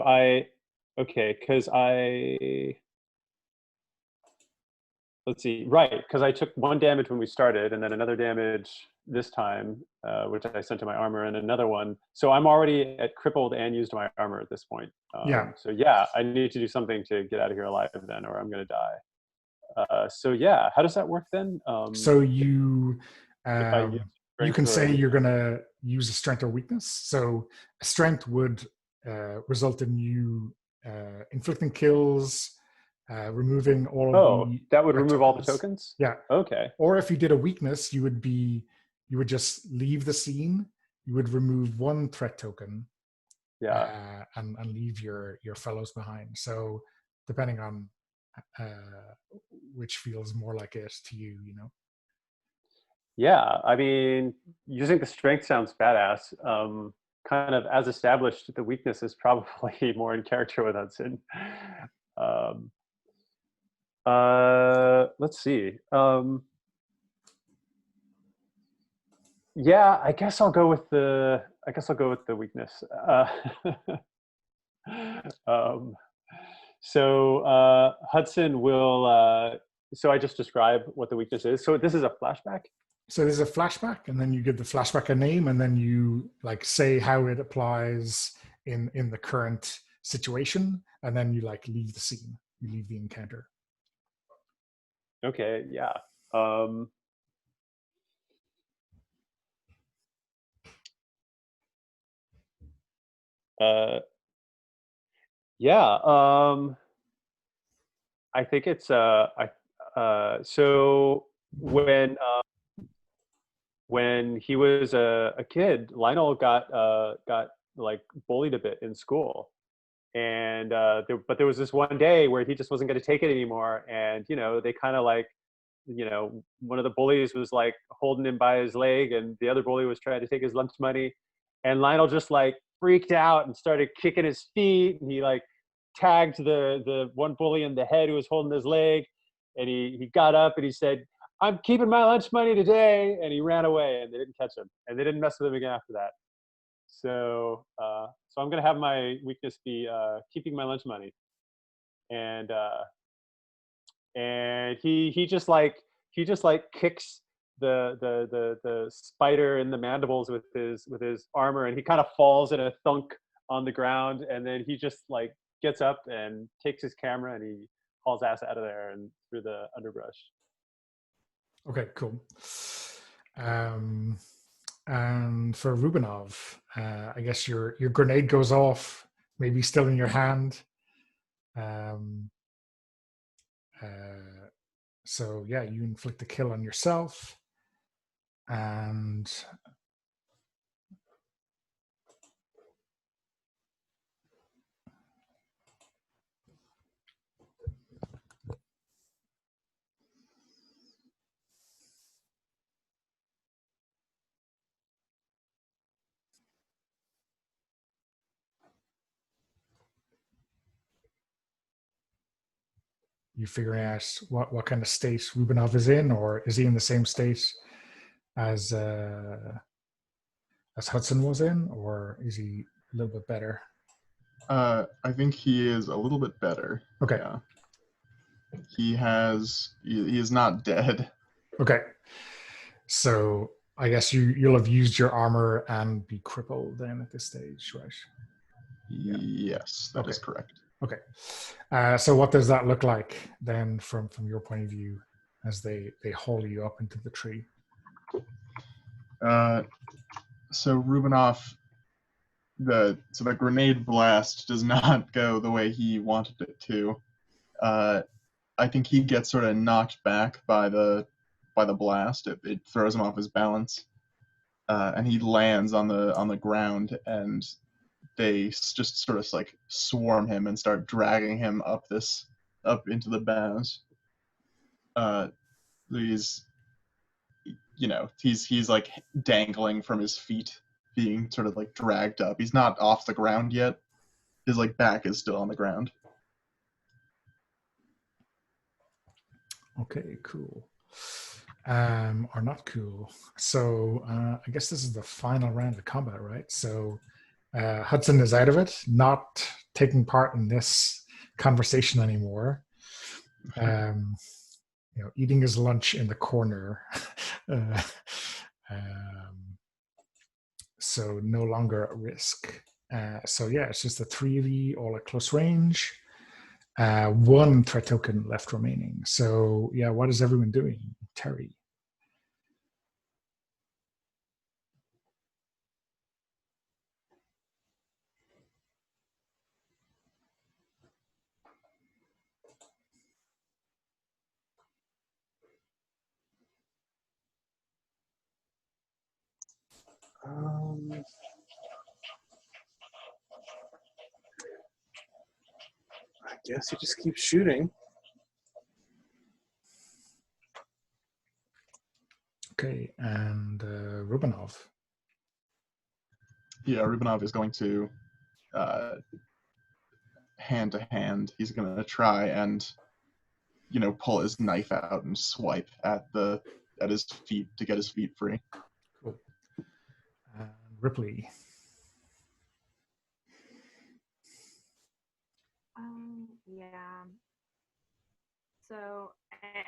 let's see, right, because I took 1 damage when we started, and then another damage this time, which I sent to my armor, and another one. So I'm already at crippled and used my armor at this point. So yeah, I need to do something to get out of here alive then, or I'm going to die. So yeah, how does that work then? So you can say you're going to use a strength or weakness. So a strength would result in you inflicting kills, removing all of the that would remove all the tokens? Yeah. Okay. Or if you did a weakness, you would just leave the scene. You would remove 1 threat token. Yeah. And leave your fellows behind. So depending on which feels more like it to you, Yeah, I mean, using the strength sounds badass. Kind of as established, the weakness is probably more in character with Hudson. Um, let's see. Yeah, I guess I'll go with the. I guess I'll go with the weakness. Um, Hudson will. So I just describe what the weakness is. So this is a flashback. So there's a flashback, and then you give the flashback a name, and then you like say how it applies in the current situation, and then you like leave the scene, you leave the encounter. Okay. Yeah. Yeah. I think it's so when he was a kid, Lionel got like bullied a bit in school, and but there was this one day where he just wasn't going to take it anymore, and they kind of like one of the bullies was like holding him by his leg, and the other bully was trying to take his lunch money, and Lionel just like freaked out and started kicking his feet, and he like tagged the one bully in the head who was holding his leg, and he got up and he said, "I'm keeping my lunch money today," and he ran away, and they didn't catch him, and they didn't mess with him again after that. So I'm gonna have my weakness be keeping my lunch money, and he just like kicks the spider in the mandibles with his armor, and he kind of falls in a thunk on the ground, and then he just like gets up and takes his camera and he hauls ass out of there and through the underbrush. Okay, cool. And for Rubinov, I guess your grenade goes off, maybe still in your hand. So yeah, you inflict a kill on yourself, and you figuring out what kind of state Rubinov is in, or is he in the same state as Hudson was in, or is he a little bit better? I think he is a little bit better. Okay. Yeah. He is not dead. Okay. So I guess you'll have used your armor and be crippled then at this stage, right? Yeah. Yes, that is correct. Okay. So what does that look like then from your point of view as they haul you up into the tree? So Rubinov, the grenade blast does not go the way he wanted it to. I think he gets sort of knocked back by the blast. It throws him off his balance, and he lands on the ground, and they just sort of like swarm him and start dragging him up into the boughs. He's like dangling from his feet, being sort of like dragged up. He's not off the ground yet. His like back is still on the ground. Okay, cool. Or not cool. So I guess this is the final round of combat, right? So Hudson is out of it, not taking part in this conversation anymore. Eating his lunch in the corner. So no longer at risk. So yeah, it's just the 3 of you all at close range. 1 threat token left remaining. So yeah, what is everyone doing? Terry. I guess he just keeps shooting. Okay, and Rubenov. Yeah, Rubenov is going to hand to hand. He's going to try and pull his knife out and swipe at his feet to get his feet free. Cool. Ripley. Yeah. So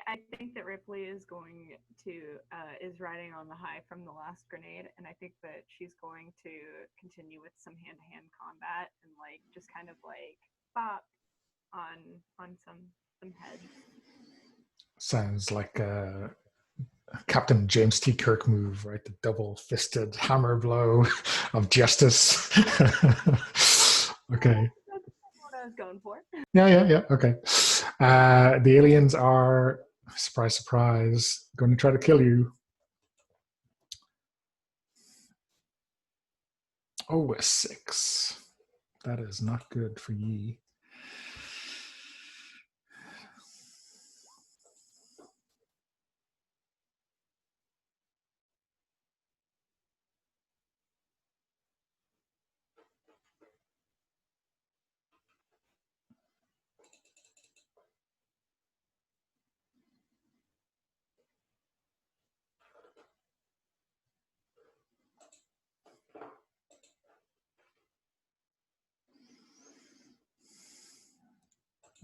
I think that Ripley is going to is riding on the high from the last grenade, and I think that she's going to continue with some hand-to-hand combat and like just kind of like bop on some heads. Sounds like a Captain James T. Kirk move, right? The double-fisted hammer blow of justice. Okay. That's what I was going for. Yeah. Okay. The aliens are, surprise, surprise, going to try to kill you. Oh, a 6. That is not good for ye.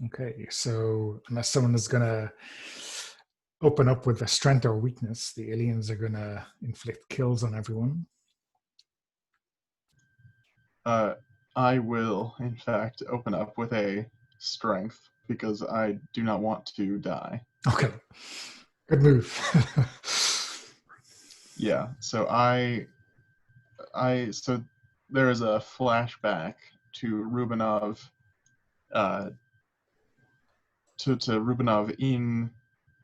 Okay, so unless someone is going to open up with a strength or weakness, the aliens are going to inflict kills on everyone. I will, in fact, open up with a strength because I do not want to die. Okay, good move. Yeah, so so there is a flashback to Rubenov, to Rubenov in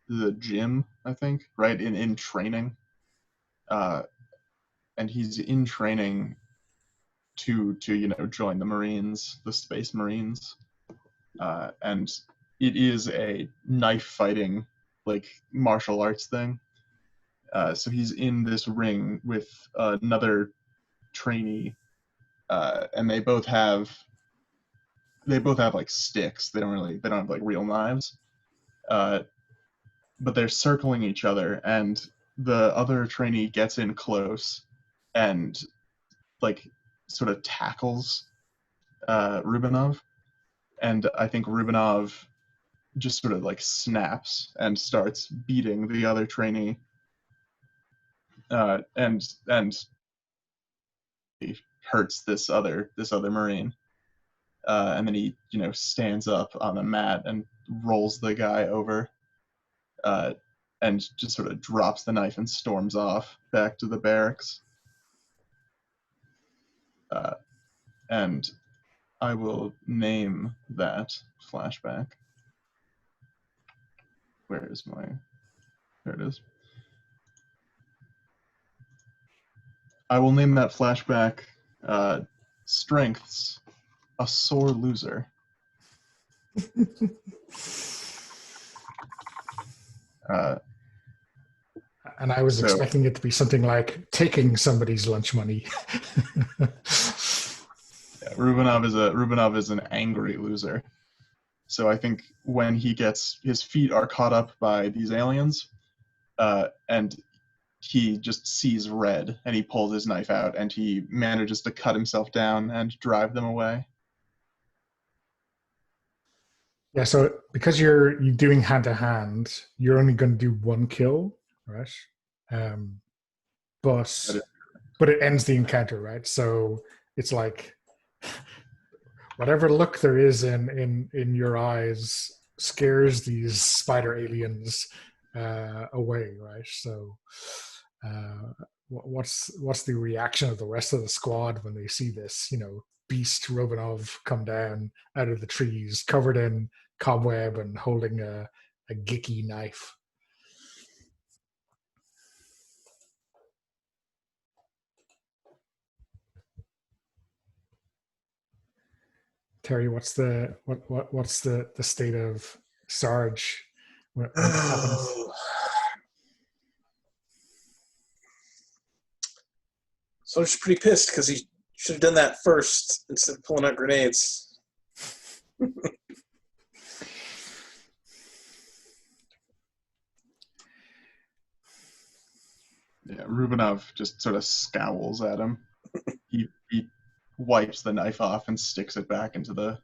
the gym, I think, right, in training, and he's in training to join the Marines, the Space Marines, and it is a knife fighting, like, martial arts thing. So he's in this ring with another trainee, and they both have like sticks. They don't have like real knives, but they're circling each other, and the other trainee gets in close and like sort of tackles Rubenov, and I think Rubenov just sort of like snaps and starts beating the other trainee, and he hurts this other Marine, and then he stands up on the mat and rolls the guy over, and just sort of drops the knife and storms off back to the barracks. And I will name that flashback. There it is. I will name that flashback Strengths, a Sore Loser. And I was expecting it to be something like taking somebody's lunch money. Yeah, Rubenov is an angry loser. So I think when his feet are caught up by these aliens, and he just sees red, and he pulls his knife out, and he manages to cut himself down and drive them away. Yeah, so because you're doing hand to hand, you're only going to do one kill, right? But it ends the encounter, right? So it's like whatever look there is in your eyes scares these spider aliens away, right? So what's the reaction of the rest of the squad when they see this, beast Romanov come down out of the trees, covered in cobweb and holding a gicky knife? Terry, what's the state of Sarge when that happens? Soldier's pretty pissed because he should have done that first instead of pulling out grenades. Yeah, Rubinov just sort of scowls at him. He wipes the knife off and sticks it back into the,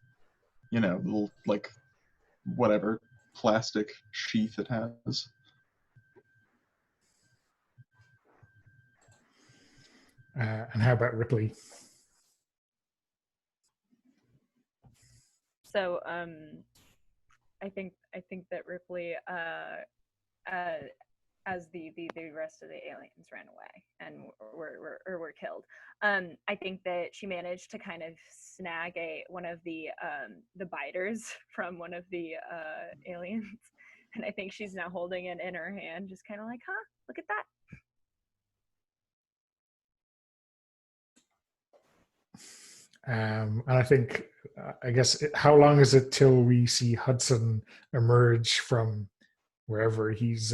little, like, whatever plastic sheath it has. And how about Ripley? So I think that Ripley as the rest of the aliens ran away and were killed. I think that she managed to kind of snag one of the biters from one of the aliens, and I think she's now holding it in her hand, just kind of like, huh, look at that. And I think, I guess, how long is it till we see Hudson emerge from wherever he's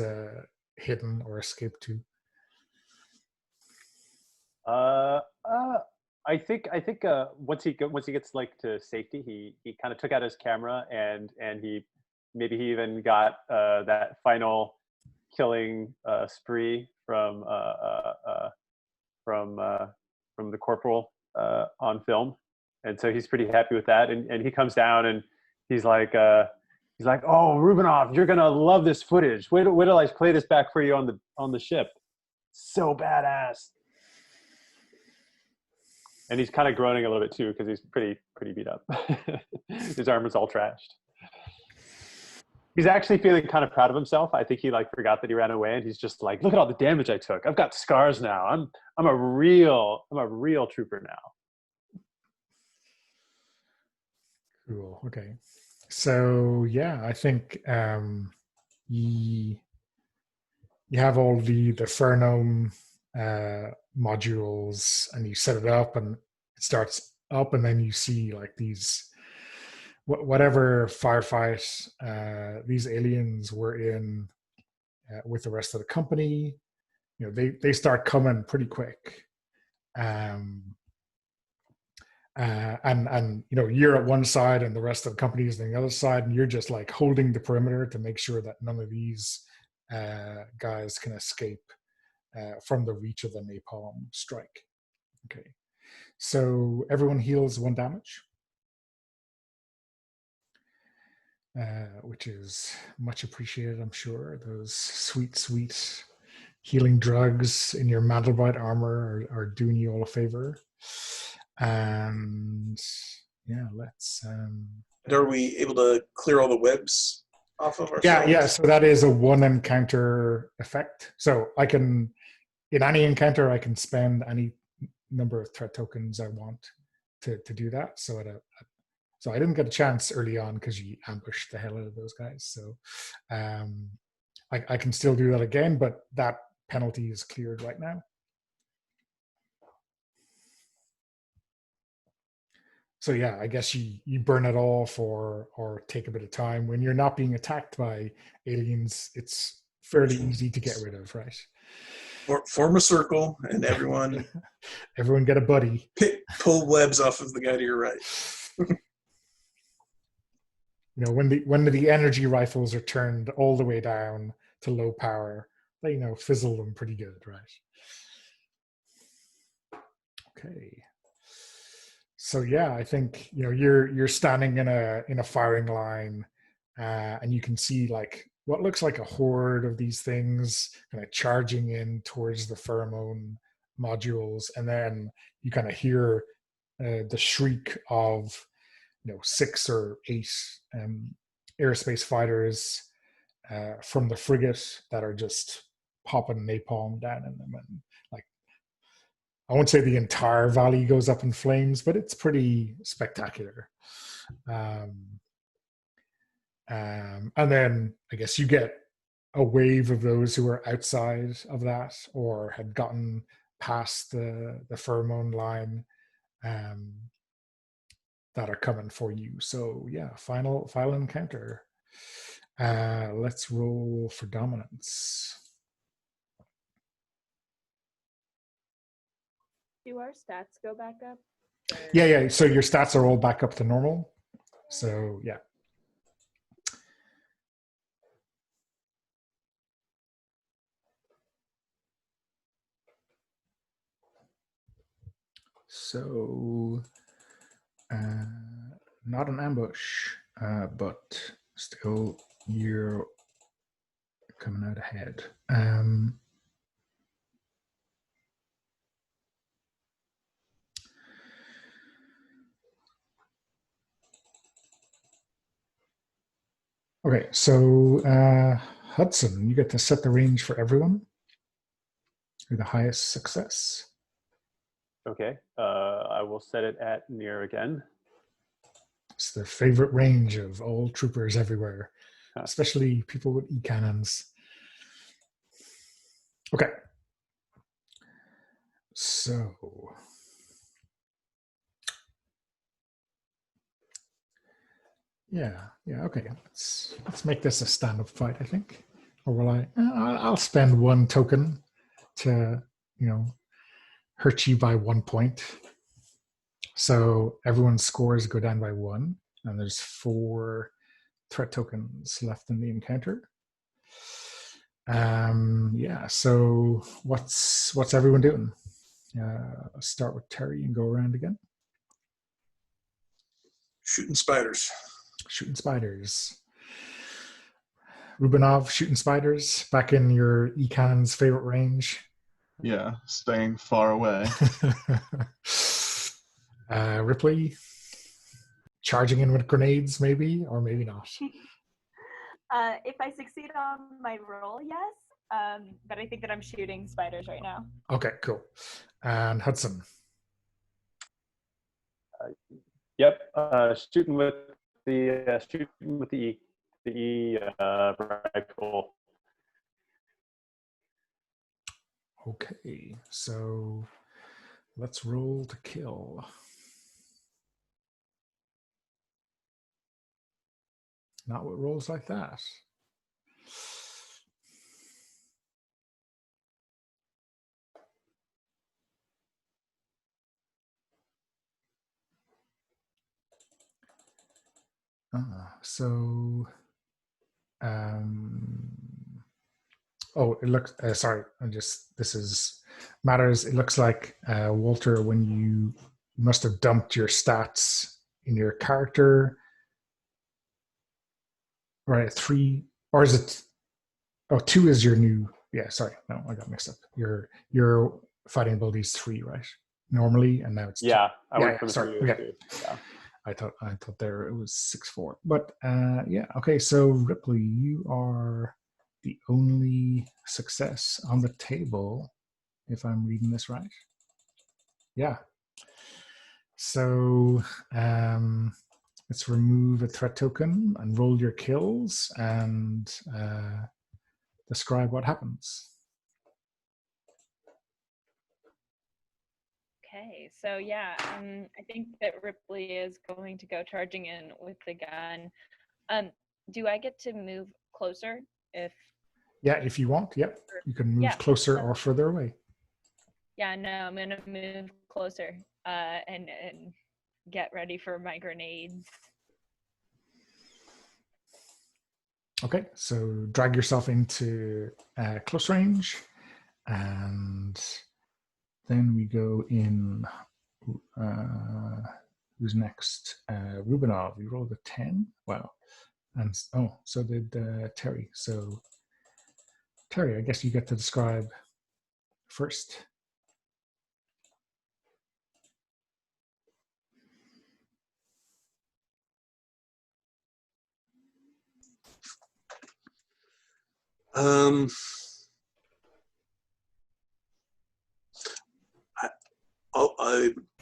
hidden or escaped to? I think once he gets like to safety, he kind of took out his camera and he even got that final killing spree from the corporal on film, and so he's pretty happy with that. And he comes down and he's like, "Oh, Rubinov, you're gonna love this footage. Wait till I play this back for you on the ship. So badass." And he's kind of groaning a little bit too because he's pretty beat up. His armor's all trashed. He's actually feeling kind of proud of himself. I think he forgot that he ran away, and he's just like, "Look at all the damage I took. I've got scars now. I'm a real trooper now." Cool. Okay. So yeah, I think you have all the Fernome modules, and you set it up, and it starts up, and then you see like these whatever firefight these aliens were in with the rest of the company. They start coming pretty quick, and you're at one side and the rest of the company is on the other side, and you're just like holding the perimeter to make sure that none of these guys can escape from the reach of the napalm strike. Okay, so everyone heals 1 damage, which is much appreciated, I'm sure. Those sweet healing drugs in your Mandelbrot armor are doing you all a favor. And yeah, let's. Are we able to clear all the webs off of ourselves? Yeah. So that is a 1 encounter effect. So I can, in any encounter, I can spend any number of threat tokens I want to do that. So I didn't get a chance early on because you ambushed the hell out of those guys. So I can still do that again, but that penalty is cleared right now. So yeah, I guess you burn it off or take a bit of time. When you're not being attacked by aliens, it's fairly easy to get rid of, right? Form a circle and everyone get a buddy. Pull webs off of the guy to your right. When the energy rifles are turned all the way down to low power, they fizzle them pretty good, right? Okay. So yeah, I think you're standing in a firing line, and you can see like what looks like a horde of these things kind of charging in towards the pheromone modules, and then you kind of hear the shriek of 6 or 8 aerospace fighters from the frigate that are just popping napalm down in them, and like I won't say the entire valley goes up in flames, but it's pretty spectacular. And then I guess you get a wave of those who are outside of that or had gotten past the pheromone line that are coming for you. So yeah, final encounter. Let's roll for dominance. Do our stats go back up? Or- Yeah. So your stats are all back up to normal. So yeah. So not an ambush, but still you're coming out ahead. Okay, so Hudson, you get to set the range for everyone. You're the highest success. Okay. I will set it at near again. It's their favorite range of all troopers everywhere, Huh. especially people with e-cannons. Okay. So yeah, okay. Let's make this a stand-up fight, I think. Or will I? I'll spend one token to, hurt you by 1 point. So everyone's scores go down by 1, and there's 4 threat tokens left in the encounter. Yeah. So what's everyone doing? Let's start with Terry and go around again. Shooting spiders. Shooting spiders. Rubinov shooting spiders back in your E-cannon's favorite range. Yeah, staying far away. Ripley charging in with grenades, maybe, or maybe not. If I succeed on my roll, yes. But I think that I'm shooting spiders right now. Okay, cool. And Hudson. Yep. Shooting with the E rifle. Okay, so let's roll to kill. Not with rolls like that. So, oh, it looks, sorry, this is matters. It looks like, Walter, when you must have dumped your stats in your character, right? 3, or is it, 2 is your new, yeah, sorry, no, I got mixed up. Your fighting ability is 3, right? Normally, and now it's 2. Yeah, I went Yeah, from sorry, 3 to okay. 2. Yeah. I thought there it was 6-4, but yeah. Okay, so Ripley, you are the only success on the table, if I'm reading this right. Yeah. So let's remove a threat token and roll your kills and describe what happens. Okay, so yeah, I think that Ripley is going to go charging in with the gun. Do I get to move closer if? Yeah, if you want. Yep, you can move closer or further away. Yeah, no, I'm gonna move closer and get ready for my grenades. Okay, so drag yourself into close range, and then we go in. Who's next? Rubinov. You rolled a 10. Wow. And so did Terry. So Terry, I guess you get to describe first.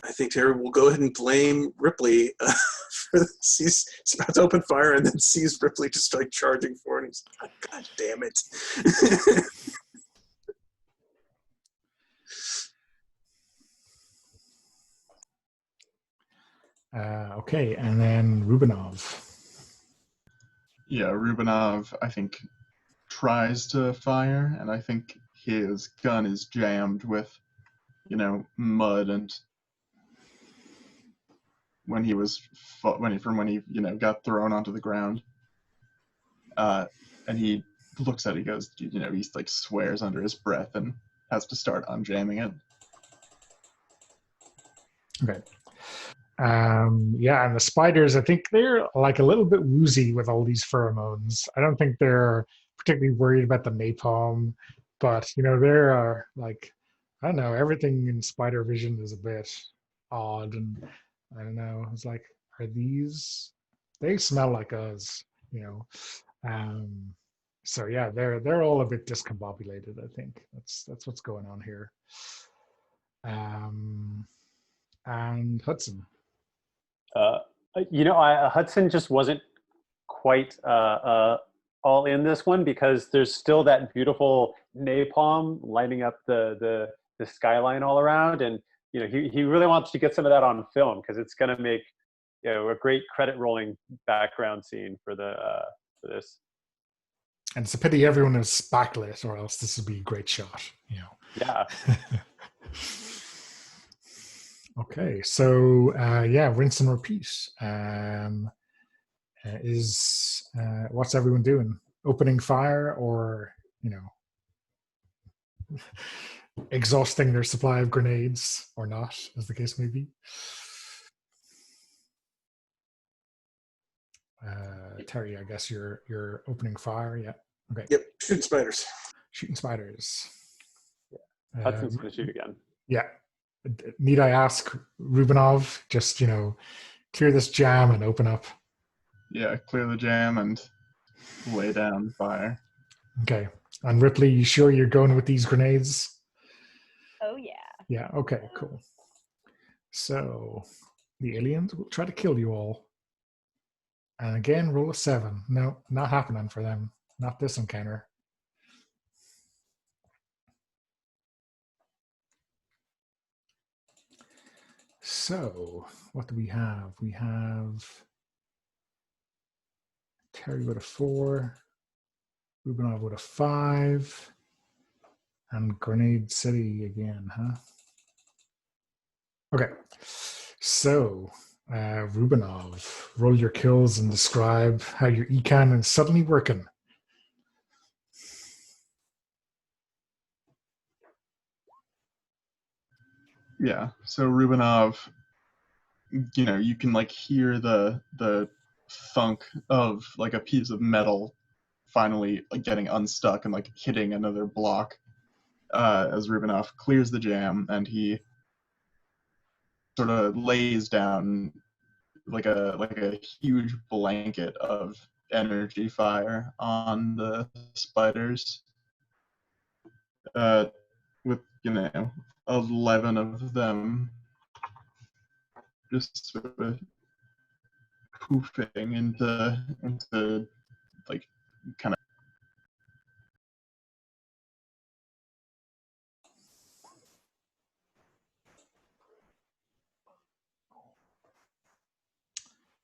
I think Terry will go ahead and blame Ripley for this. He's about to open fire and then sees Ripley just like charging for it. And he's like, God damn it. Okay, and then Rubinov. Yeah, Rubinov, I think, tries to fire, and I think his gun is jammed with mud and when he got thrown onto the ground. And he looks at it, he goes, he like swears under his breath and has to start unjamming it. Okay. Yeah, and the spiders, I think they're like a little bit woozy with all these pheromones. I don't think they're particularly worried about the napalm, but they're like, I don't know, everything in spider vision is a bit odd, and I don't know. It's like, they smell like us, so yeah, they're all a bit discombobulated. I think that's what's going on here. And Hudson. Hudson just wasn't quite all in this one because there's still that beautiful napalm lighting up the skyline all around, and he really wants to get some of that on film because it's going to make a great credit rolling background scene for this. And it's a pity everyone is backlit, or else this would be a great shot. Yeah. Okay, so rinse and repeat. What's everyone doing? Opening fire, or exhausting their supply of grenades, or not, as the case may be. Terry, I guess you're opening fire. Yeah. Okay. Yep. Shooting spiders. Shooting spiders. Yeah. Hudson's gonna shoot again. Yeah. Need I ask Rubinov, just clear this jam and open up? Yeah, clear the jam and lay down fire. Okay. And Ripley, you sure you're going with these grenades? Oh yeah. Yeah, okay, cool. So the aliens will try to kill you all. And again, roll a 7. No, not happening for them. Not this encounter. So, what do we have? We have Terry with a 4, Rubinov with a 5, and Grenade City again, huh? Okay, so Rubinov, roll your kills and describe how your econ is suddenly working. Yeah, so Rubinov, you can like hear the thunk of like a piece of metal finally like getting unstuck and like hitting another block as Rubinov clears the jam, and he sort of lays down like a huge blanket of energy fire on the spiders, with 11 of them just sort of poofing into like kind of.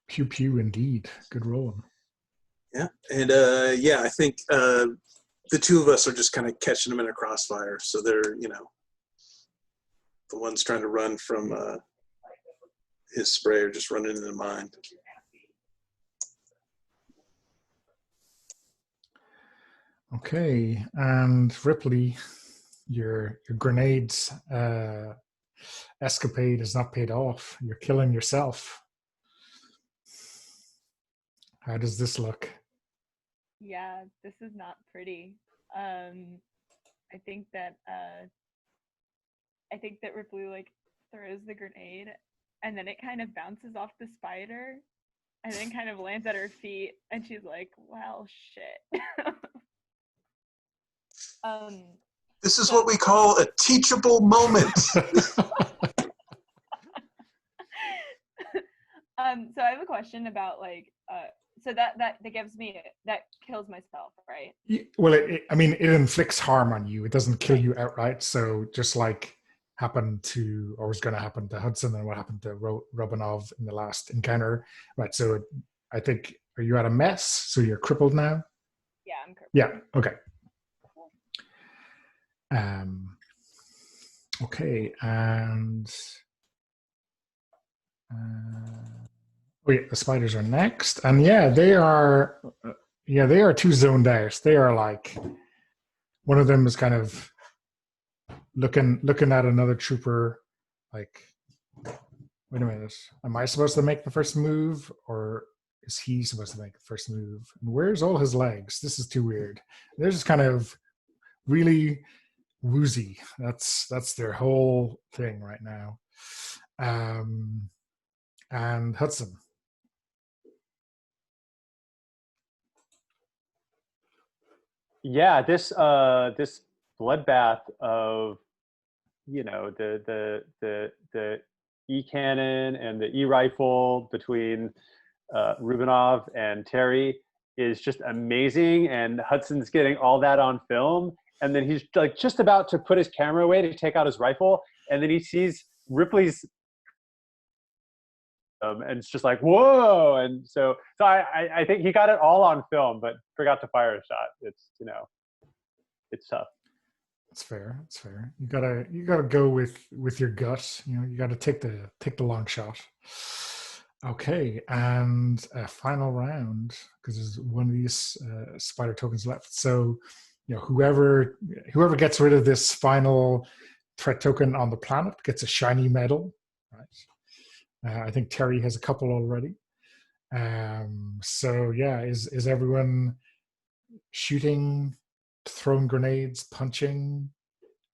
Pew pew, indeed. Good rolling. Yeah, and I think the two of us are just kind of catching them in a crossfire. So they're, the ones trying to run from his spray are just running into mine. Okay, and Ripley, your grenades escapade has not paid off. You're killing yourself. How does this look? Yeah, this is not pretty. I think that Ripley like throws the grenade, and then it kind of bounces off the spider, and then kind of lands at her feet, and she's like, "Well, shit." This is what we call a teachable moment. So I have a question about so that kills myself, right? Well, it inflicts harm on you. It doesn't kill you outright. So just like happened to, or was going to happen to Hudson, and what happened to Rubinov in the last encounter, right? So I think, are you at a mess? So you're crippled now? Yeah, I'm crippled. Yeah. Okay. Okay, and wait, the spiders are next, and yeah, they are. Yeah, they are too zoned out. They are like one of them is kind of looking at another trooper, like, wait a minute, am I supposed to make the first move, or is he supposed to make the first move? And where's all his legs? This is too weird. They're just kind of really woozy. That's their whole thing right now. And Hudson. Yeah, this bloodbath of, you know, the E cannon and the E rifle between Rubinov and Terry is just amazing, and Hudson's getting all that on film, and then he's like just about to put his camera away to take out his rifle, and then he sees Ripley's and it's just like, whoa. And so I think he got it all on film, but forgot to fire a shot. It's, you know, it's tough. It's fair. It's fair. You gotta go with your gut. You know, you gotta take the long shot. Okay, and a final round, because there's one of these spider tokens left. So, you know, whoever gets rid of this final threat token on the planet gets a shiny medal. Right. I think Terry has a couple already. So yeah, is everyone shooting, throwing grenades, punching?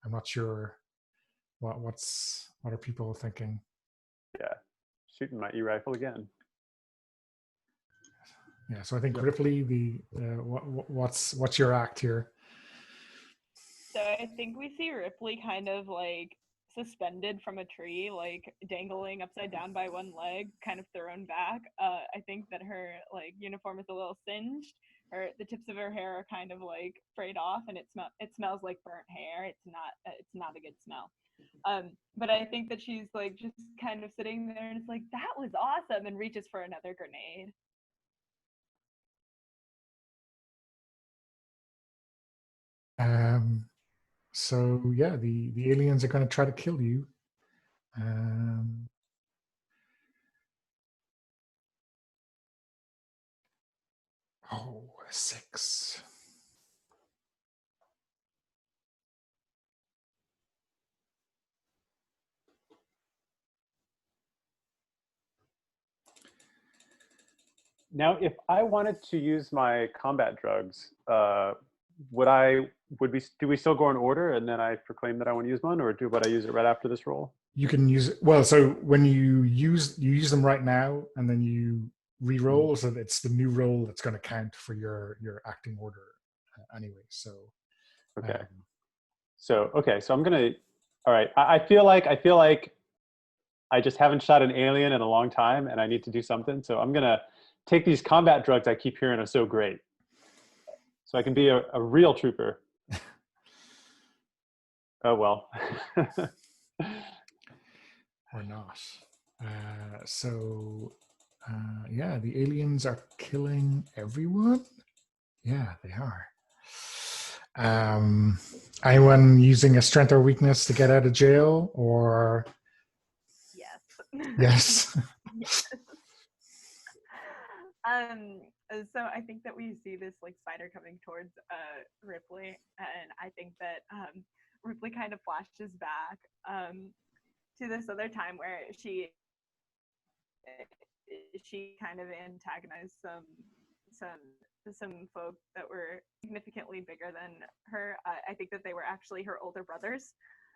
I'm not sure. What are people thinking? Yeah, shooting my E-rifle again. Yeah, so I think Ripley, what's your act here? So I think we see Ripley kind of like suspended from a tree, like dangling upside down by one leg, kind of thrown back. I think that her like uniform is a little singed. The tips of her hair are kind of like frayed off, and it smells like burnt hair. It's not a good smell. But I think that she's like just kind of sitting there, and it's like, that was awesome, and reaches for another grenade. So yeah, the aliens are going to try to kill you. Oh, 6. Now, if I wanted to use my combat drugs, do we still go in order and then I proclaim that I want to use one, or would I use it right after this roll? You can use it. Well, so when you use them right now, and then you re-roll, so it's the new roll that's going to count for your acting order anyway. So okay. So I'm gonna. All right. I feel like I just haven't shot an alien in a long time, and I need to do something. So I'm gonna take these combat drugs I keep hearing are so great, so I can be a real trooper. Oh well. Or not. Yeah, the aliens are killing everyone. Yeah, they are. Anyone using a strength or weakness to get out of jail, or? Yes. Yes. Yes. So I think that we see this like spider coming towards Ripley, and I think that Ripley kind of flashes back to this other time where she kind of antagonized some folk that were significantly bigger than her. I think that they were actually her older brothers,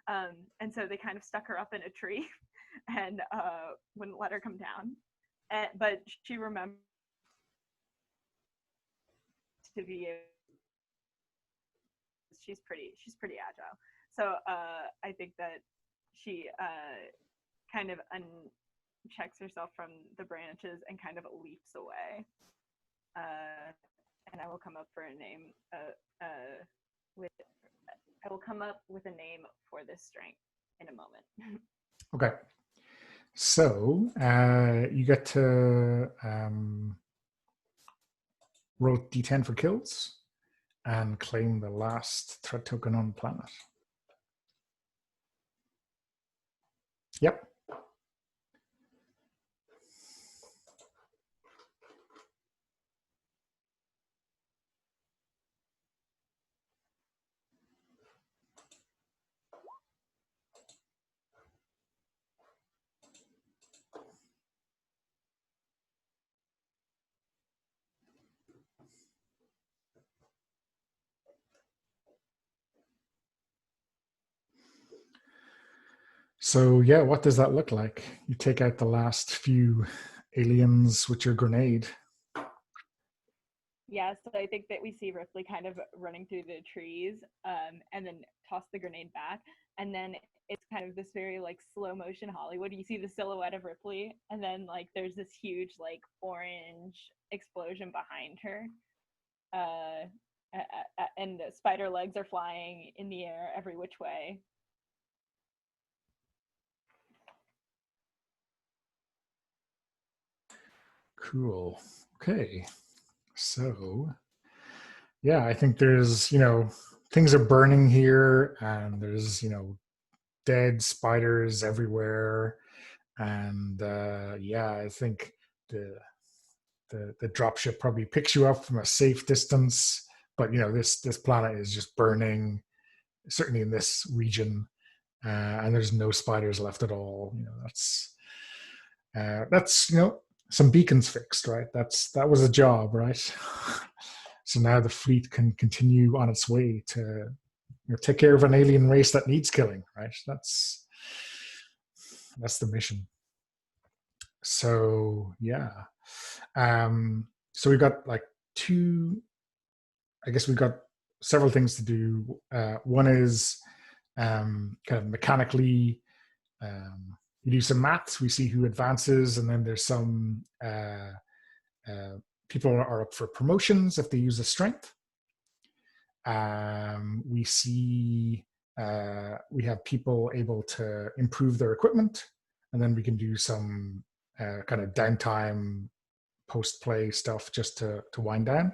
and so they kind of stuck her up in a tree and wouldn't let her come down. But she remembered to be she's pretty agile. So I think that she kind of unchecks herself from the branches and kind of leaps away. And I will come up for a name I will come up with a name for this strength in a moment. Okay. So you get to roll D10 for kills and claim the last threat token on the planet. Yep. So yeah, what does that look like? You take out the last few aliens with your grenade. Yeah, so I think that we see Ripley kind of running through the trees, and then toss the grenade back, and then it's kind of this very like slow motion Hollywood. You see the silhouette of Ripley, and then like there's this huge like orange explosion behind her, and the spider legs are flying in the air every which way. Cool. Okay. So yeah, I think there's, things are burning here, and there's, dead spiders everywhere. And yeah, I think the dropship probably picks you up from a safe distance. But this planet is just burning, certainly in this region, and there's no spiders left at all. That's some beacons fixed, right? That was a job, right? So now the fleet can continue on its way to take care of an alien race that needs killing, right? That's the mission. So yeah, so we've got like we've got several things to do. One is kind of mechanically, you do some maths, we see who advances, and then there's some people are up for promotions if they use a strength. We see we have people able to improve their equipment, and then we can do some kind of downtime post-play stuff just to wind down.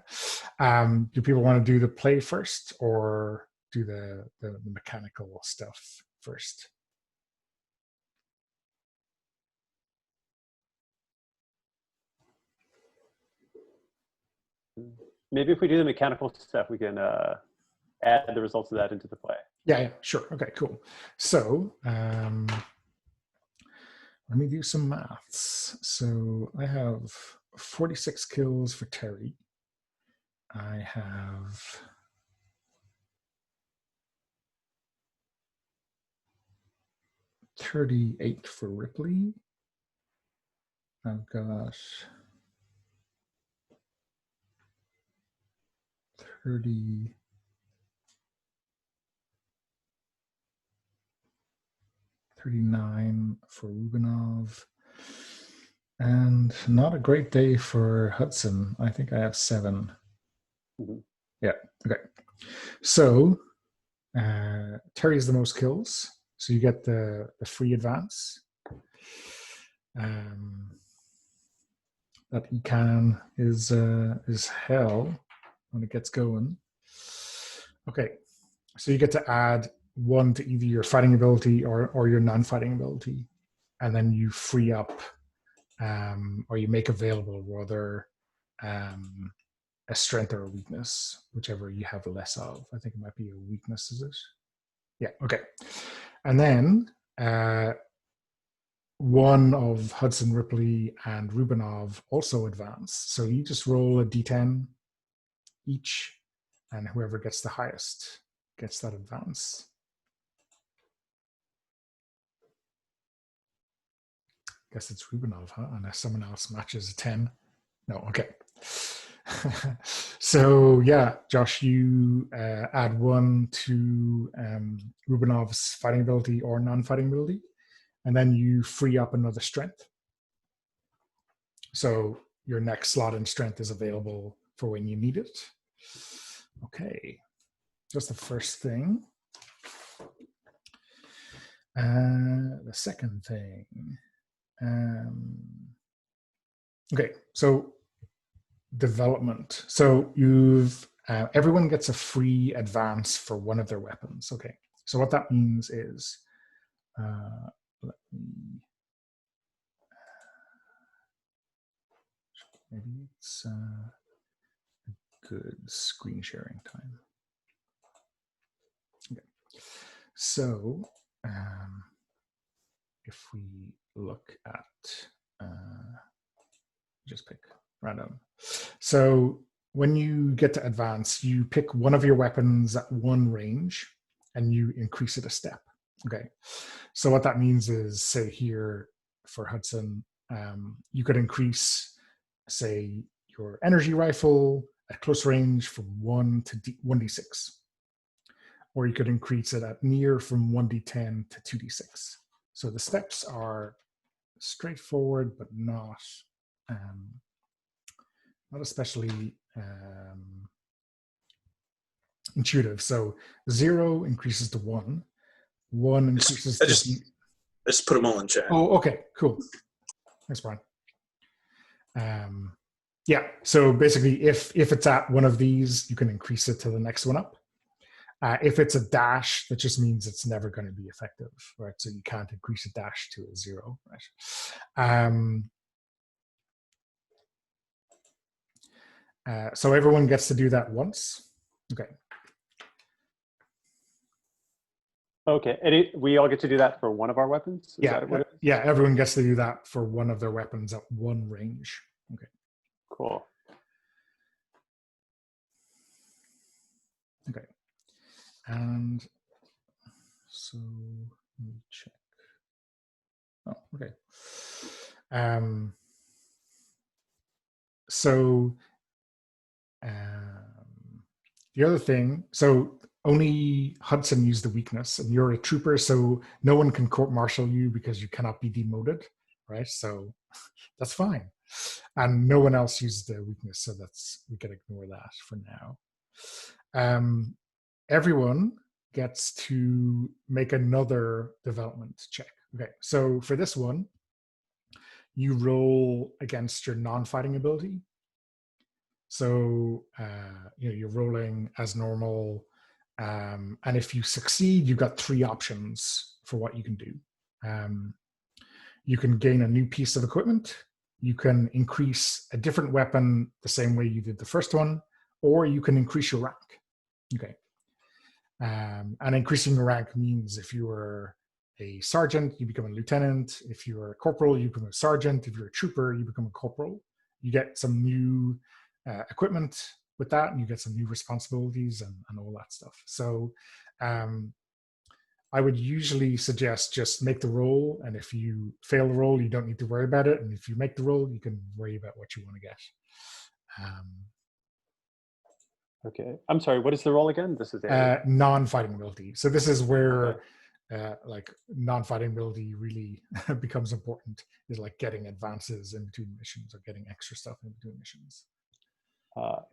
Do people want to do the play first or do the mechanical stuff first? Maybe if we do the mechanical stuff, we can add the results of that into the play. Yeah, sure. Okay, cool. So let me do some maths. So I have 46 kills for Terry. I have 38 for Ripley. I've got 39 for Rubinov. And not a great day for Hudson. I think I have 7. Mm-hmm. Yeah, okay. So Terry's the most kills. So you get the free advance. That econ is hell when it gets going. Okay, so you get to add 1 to either your fighting ability or your non-fighting ability, and then you free up or you make available rather a strength or a weakness, whichever you have less of. I think it might be a weakness, is it? Yeah, okay. And then 1 of Hudson, Ripley, and Rubinov also advance. So you just roll a d10 each, and whoever gets the highest gets that advance. Guess it's Rubinov, huh? Unless someone else matches a 10. No, okay. So yeah, Josh, you add 1 to Rubinov's fighting ability or non-fighting ability, and then you free up another strength. So your next slot in strength is available for when you need it. Okay, that's the first thing. The second thing. Okay, so development. So you've everyone gets a free advance for one of their weapons. Okay, so what that means is let me. Maybe it's a good screen sharing time. Okay. So if we look at, just pick random. So when you get to advance, you pick one of your weapons at one range and you increase it a step. Okay. So what that means is, say here for Hudson, you could increase, say, your energy rifle at close range from 1 to 1d6. Or you could increase it at near from 1d10 to 2d6. So the steps are straightforward, but not especially intuitive. So 0 increases to 1. 1 increases I to... just put them all in chat. Oh, okay, cool. Thanks, Brian. Yeah, so basically if it's at one of these, you can increase it to the next one up. If it's a dash, that just means it's never going to be effective, right? So you can't increase a dash to a 0, right? So everyone gets to do that once. Okay. Okay, and we all get to do that for one of our weapons? Is Yeah, that what it is? yeah, everyone gets to do that for one of their weapons at one range. Okay. Cool. Okay. And so let me check. Oh, okay. So the other thing, so only Hudson used the weakness, and you're a trooper, so no one can court-martial you because you cannot be demoted, right? So that's fine. And no one else used the weakness, so we can ignore that for now. Everyone gets to make another development check. Okay, so for this one, you roll against your non-fighting ability. So you're rolling as normal, and if you succeed, you've got 3 options for what you can do. You can gain a new piece of equipment. You can increase a different weapon the same way you did the first one, or you can increase your rank. Okay. And increasing your rank means if you were a sergeant, you become a lieutenant. If you're a corporal, you become a sergeant. If you're a trooper, you become a corporal. You get some new equipment with that, and you get some new responsibilities and all that stuff. So I would usually suggest just make the roll, and if you fail the roll, you don't need to worry about it. And if you make the roll, you can worry about what you want to get. Okay, I'm sorry, what is the roll again? This is non-fighting ability. So this is where like non-fighting ability really becomes important, is like getting advances in between missions or getting extra stuff in between missions.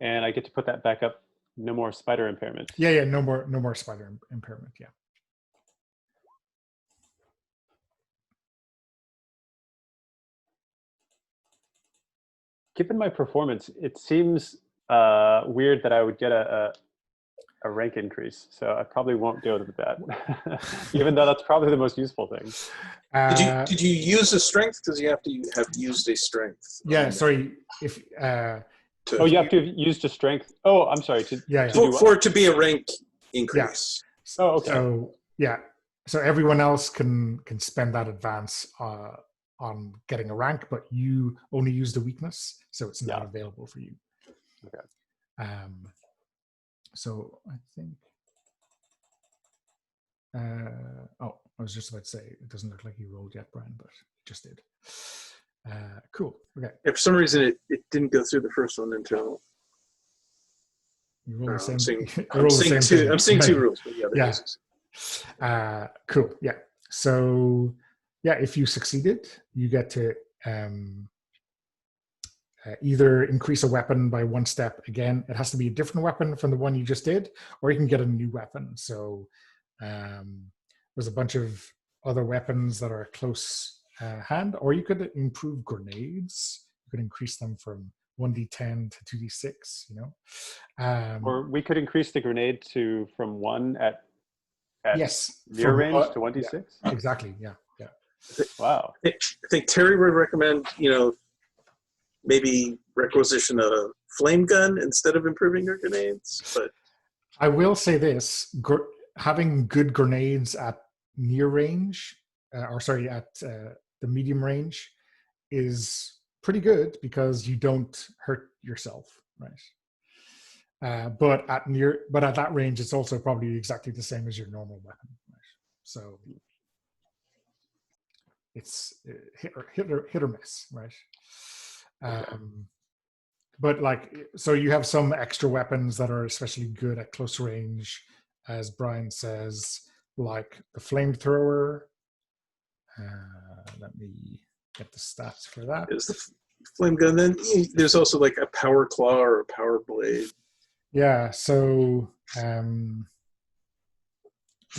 And I get to put that back up. No more spider impairment. Yeah, no more spider impairment. Yeah. Given my performance, it seems weird that I would get a rank increase. So I probably won't go with that, even though that's probably the most useful thing. Did you use a strength? Because you have to have used a strength. Yeah, sorry. If you have to have used a strength. Oh, I'm sorry. For it to be a rank increase. Yeah. Oh, okay. So yeah, so everyone else can spend that advance on getting a rank, but you only use the weakness, so it's not available for you. Okay. So I think. I was just about to say it doesn't look like you rolled yet, Brian, but it just did. Cool. Okay. Yeah, for some reason, it didn't go through the first one until. You roll the same. I'm seeing two rules. But yeah. Cool. Yeah. So yeah, if you succeeded, you get to either increase a weapon by 1 step. Again, it has to be a different weapon from the one you just did, or you can get a new weapon. So there's a bunch of other weapons that are close hand, or you could improve grenades. You could increase them from 1d10 to 2d6, you know. Or we could increase the grenade from 1 at yes, near range to 1d6? Yeah, exactly, yeah. Wow. I think Terry would recommend, maybe requisition a flame gun instead of improving your grenades. But I will say this: having good grenades at near range, at the medium range, is pretty good because you don't hurt yourself, right? But at that range, it's also probably exactly the same as your normal weapon, right? So it's hit or miss, right? But so you have some extra weapons that are especially good at close range, as Brian says, like the flamethrower. Let me get the stats for that. There's the flame gun. Then there's also like a power claw or a power blade. Yeah. So the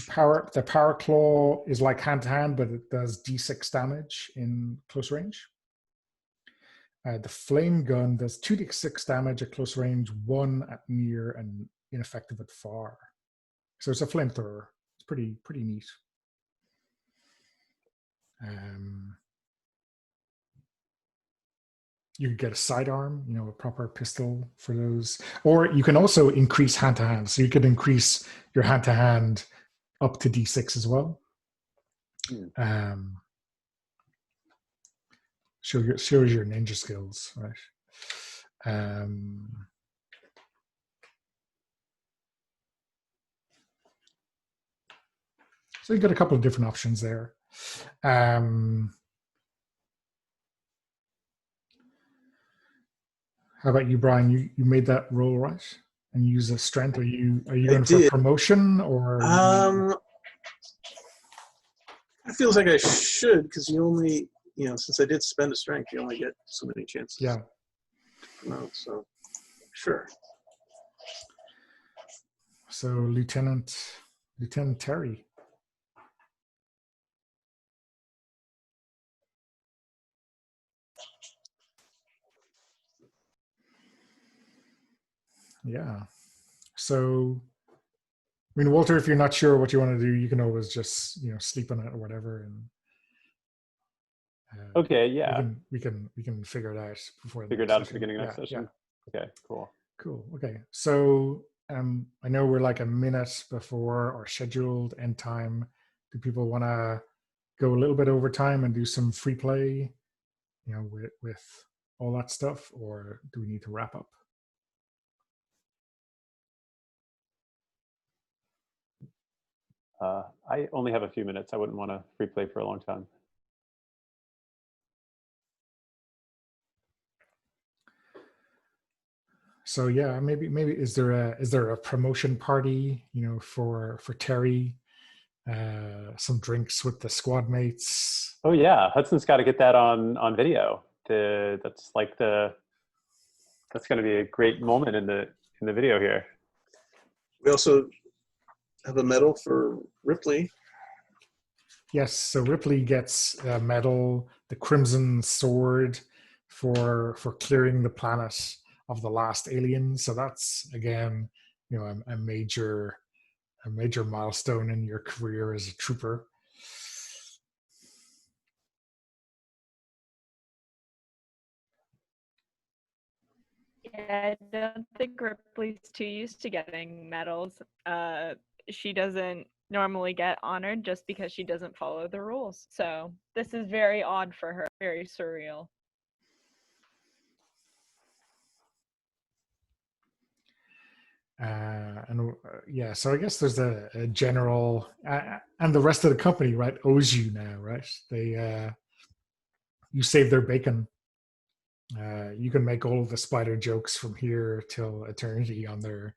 power claw is like hand to hand, but it does D6 damage in close range. The flame gun does 2d6 damage at close range, 1 at near, and ineffective at far. So it's a flamethrower. It's pretty neat. You could get a sidearm, a proper pistol for those. Or you can also increase hand-to-hand. So you could increase your hand-to-hand up to D6 as well. Shows your ninja skills, right? So you've got a couple of different options there. How about you, Brian? You made that roll, right? And you use a strength. Are you going for promotion or? It feels like I should, because you only, since I did spend a strength, you only get so many chances. Yeah. To promote, so sure. So Lieutenant Terry. Yeah. So, Walter, if you're not sure what you want to do, you can always just, sleep on it or whatever. And okay, yeah. We can figure it out before. Figure it out at the beginning of next session. Yeah. Okay, cool. Cool. Okay. So, I know we're like a minute before our scheduled end time. Do people want to go a little bit over time and do some free play, with all that stuff, or do we need to wrap up? I only have a few minutes. I wouldn't want to free play for a long time. So yeah, maybe is there a promotion party, for Terry? Some drinks with the squad mates. Oh yeah, Hudson's got to get that on video. That's going to be a great moment in the video here. We also have a medal for Ripley. Yes, so Ripley gets a medal, the Crimson Sword, for clearing the planet of the last alien. So that's, again, a major milestone in your career as a trooper. Yeah, I don't think Ripley's too used to getting medals. She doesn't normally get honored just because she doesn't follow the rules. So this is very odd for her, very surreal. So I guess there's a general, and the rest of the company, right, owes you now, right? They you save their bacon. You can make all of the spider jokes from here till eternity on their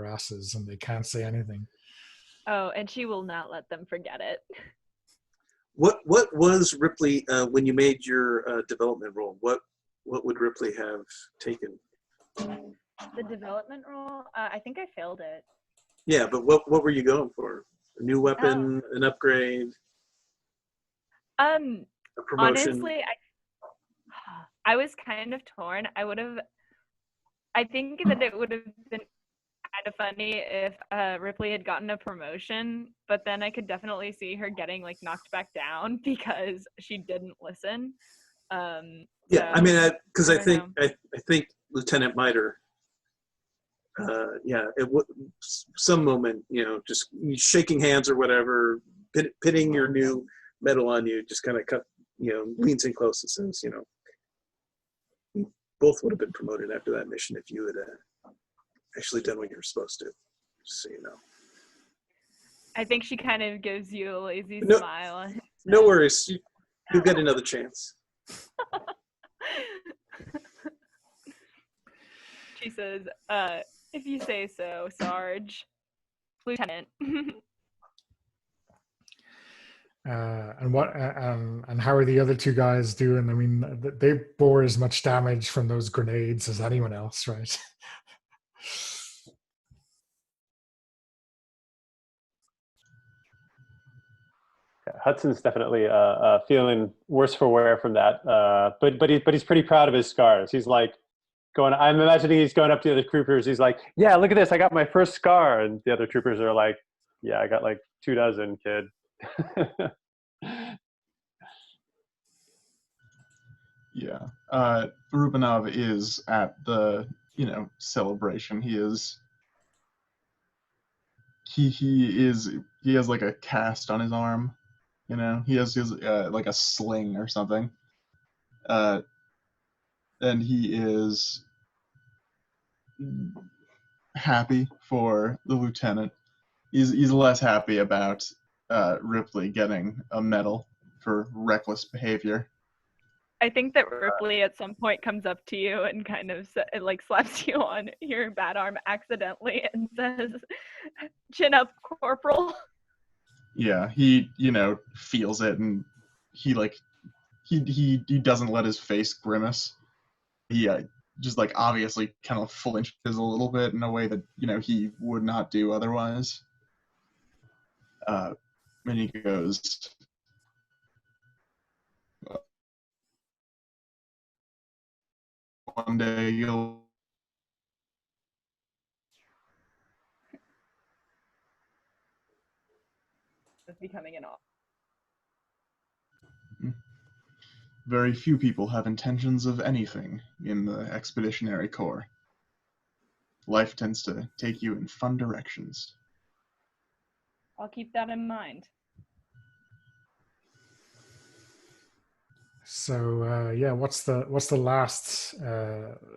asses, and they can't say anything. Oh, and she will not let them forget it. What was Ripley when you made your development role? What would Ripley have taken? The development role? I think I failed it. Yeah, but what were you going for? A new weapon, an upgrade? A promotion? Honestly, I was kind of torn. I think that it would have been kind of funny if Ripley had gotten a promotion, but then I could definitely see her getting like knocked back down because she didn't listen. Yeah, I So, mean, because I don't think know. I think Lieutenant Miter, yeah, it would some moment, you know, just shaking hands or whatever, pinning your new medal on you, just kind of cut, you know, leans in close and says, you know, we both would have been promoted after that mission if you had actually done what you were supposed to. Just so you know. I think she kind of gives you a lazy No, smile. no worries, you'll get another chance. She says, if you say so, Sarge. Lieutenant. And how are the other two guys doing? I mean, they bore as much damage from those grenades as anyone else, right? Hudson's definitely feeling worse for wear from that, but he's pretty proud of his scars. He's like going. I'm imagining he's going up to the other troopers. He's like, "Yeah, look at this! I got my first scar." And the other troopers are like, "Yeah, I got like 24, kid." Yeah. Rubinov is at the, you know, celebration. He has like a cast on his arm, you know. He has his like a sling or something. And he is happy for the lieutenant. He's less happy about Ripley getting a medal for reckless behavior. I think that Ripley at some point comes up to you and kind of like slaps you on your bad arm accidentally and says, "Chin up, Corporal." Yeah, he, you know, feels it, and he like he doesn't let his face grimace. He just like obviously kind of flinches a little bit in a way that, you know, he would not do otherwise. And he goes, "One day you'll." It's becoming an off. Very few people have intentions of anything in the Expeditionary Corps. Life tends to take you in fun directions. I'll keep that in mind. So yeah, what's the last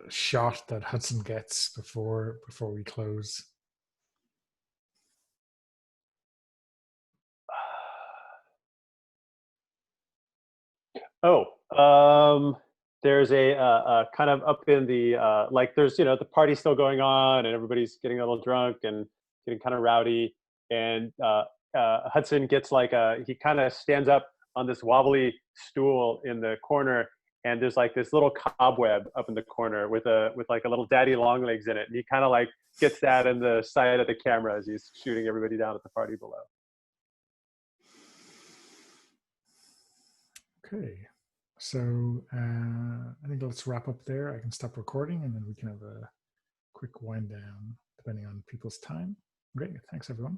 shot that Hudson gets before we close? There's a kind of up in the like there's, you know, the party's still going on and everybody's getting a little drunk and getting kind of rowdy, and Hudson gets like he kind of stands up on this wobbly stool in the corner, and there's like this little cobweb up in the corner with like a little daddy long legs in it, and he kind of like gets that in the side of the camera as he's shooting everybody down at the party below. Okay. So I think let's wrap up there. I can stop recording and then we can have a quick wind down depending on people's time. Great. Thanks, everyone.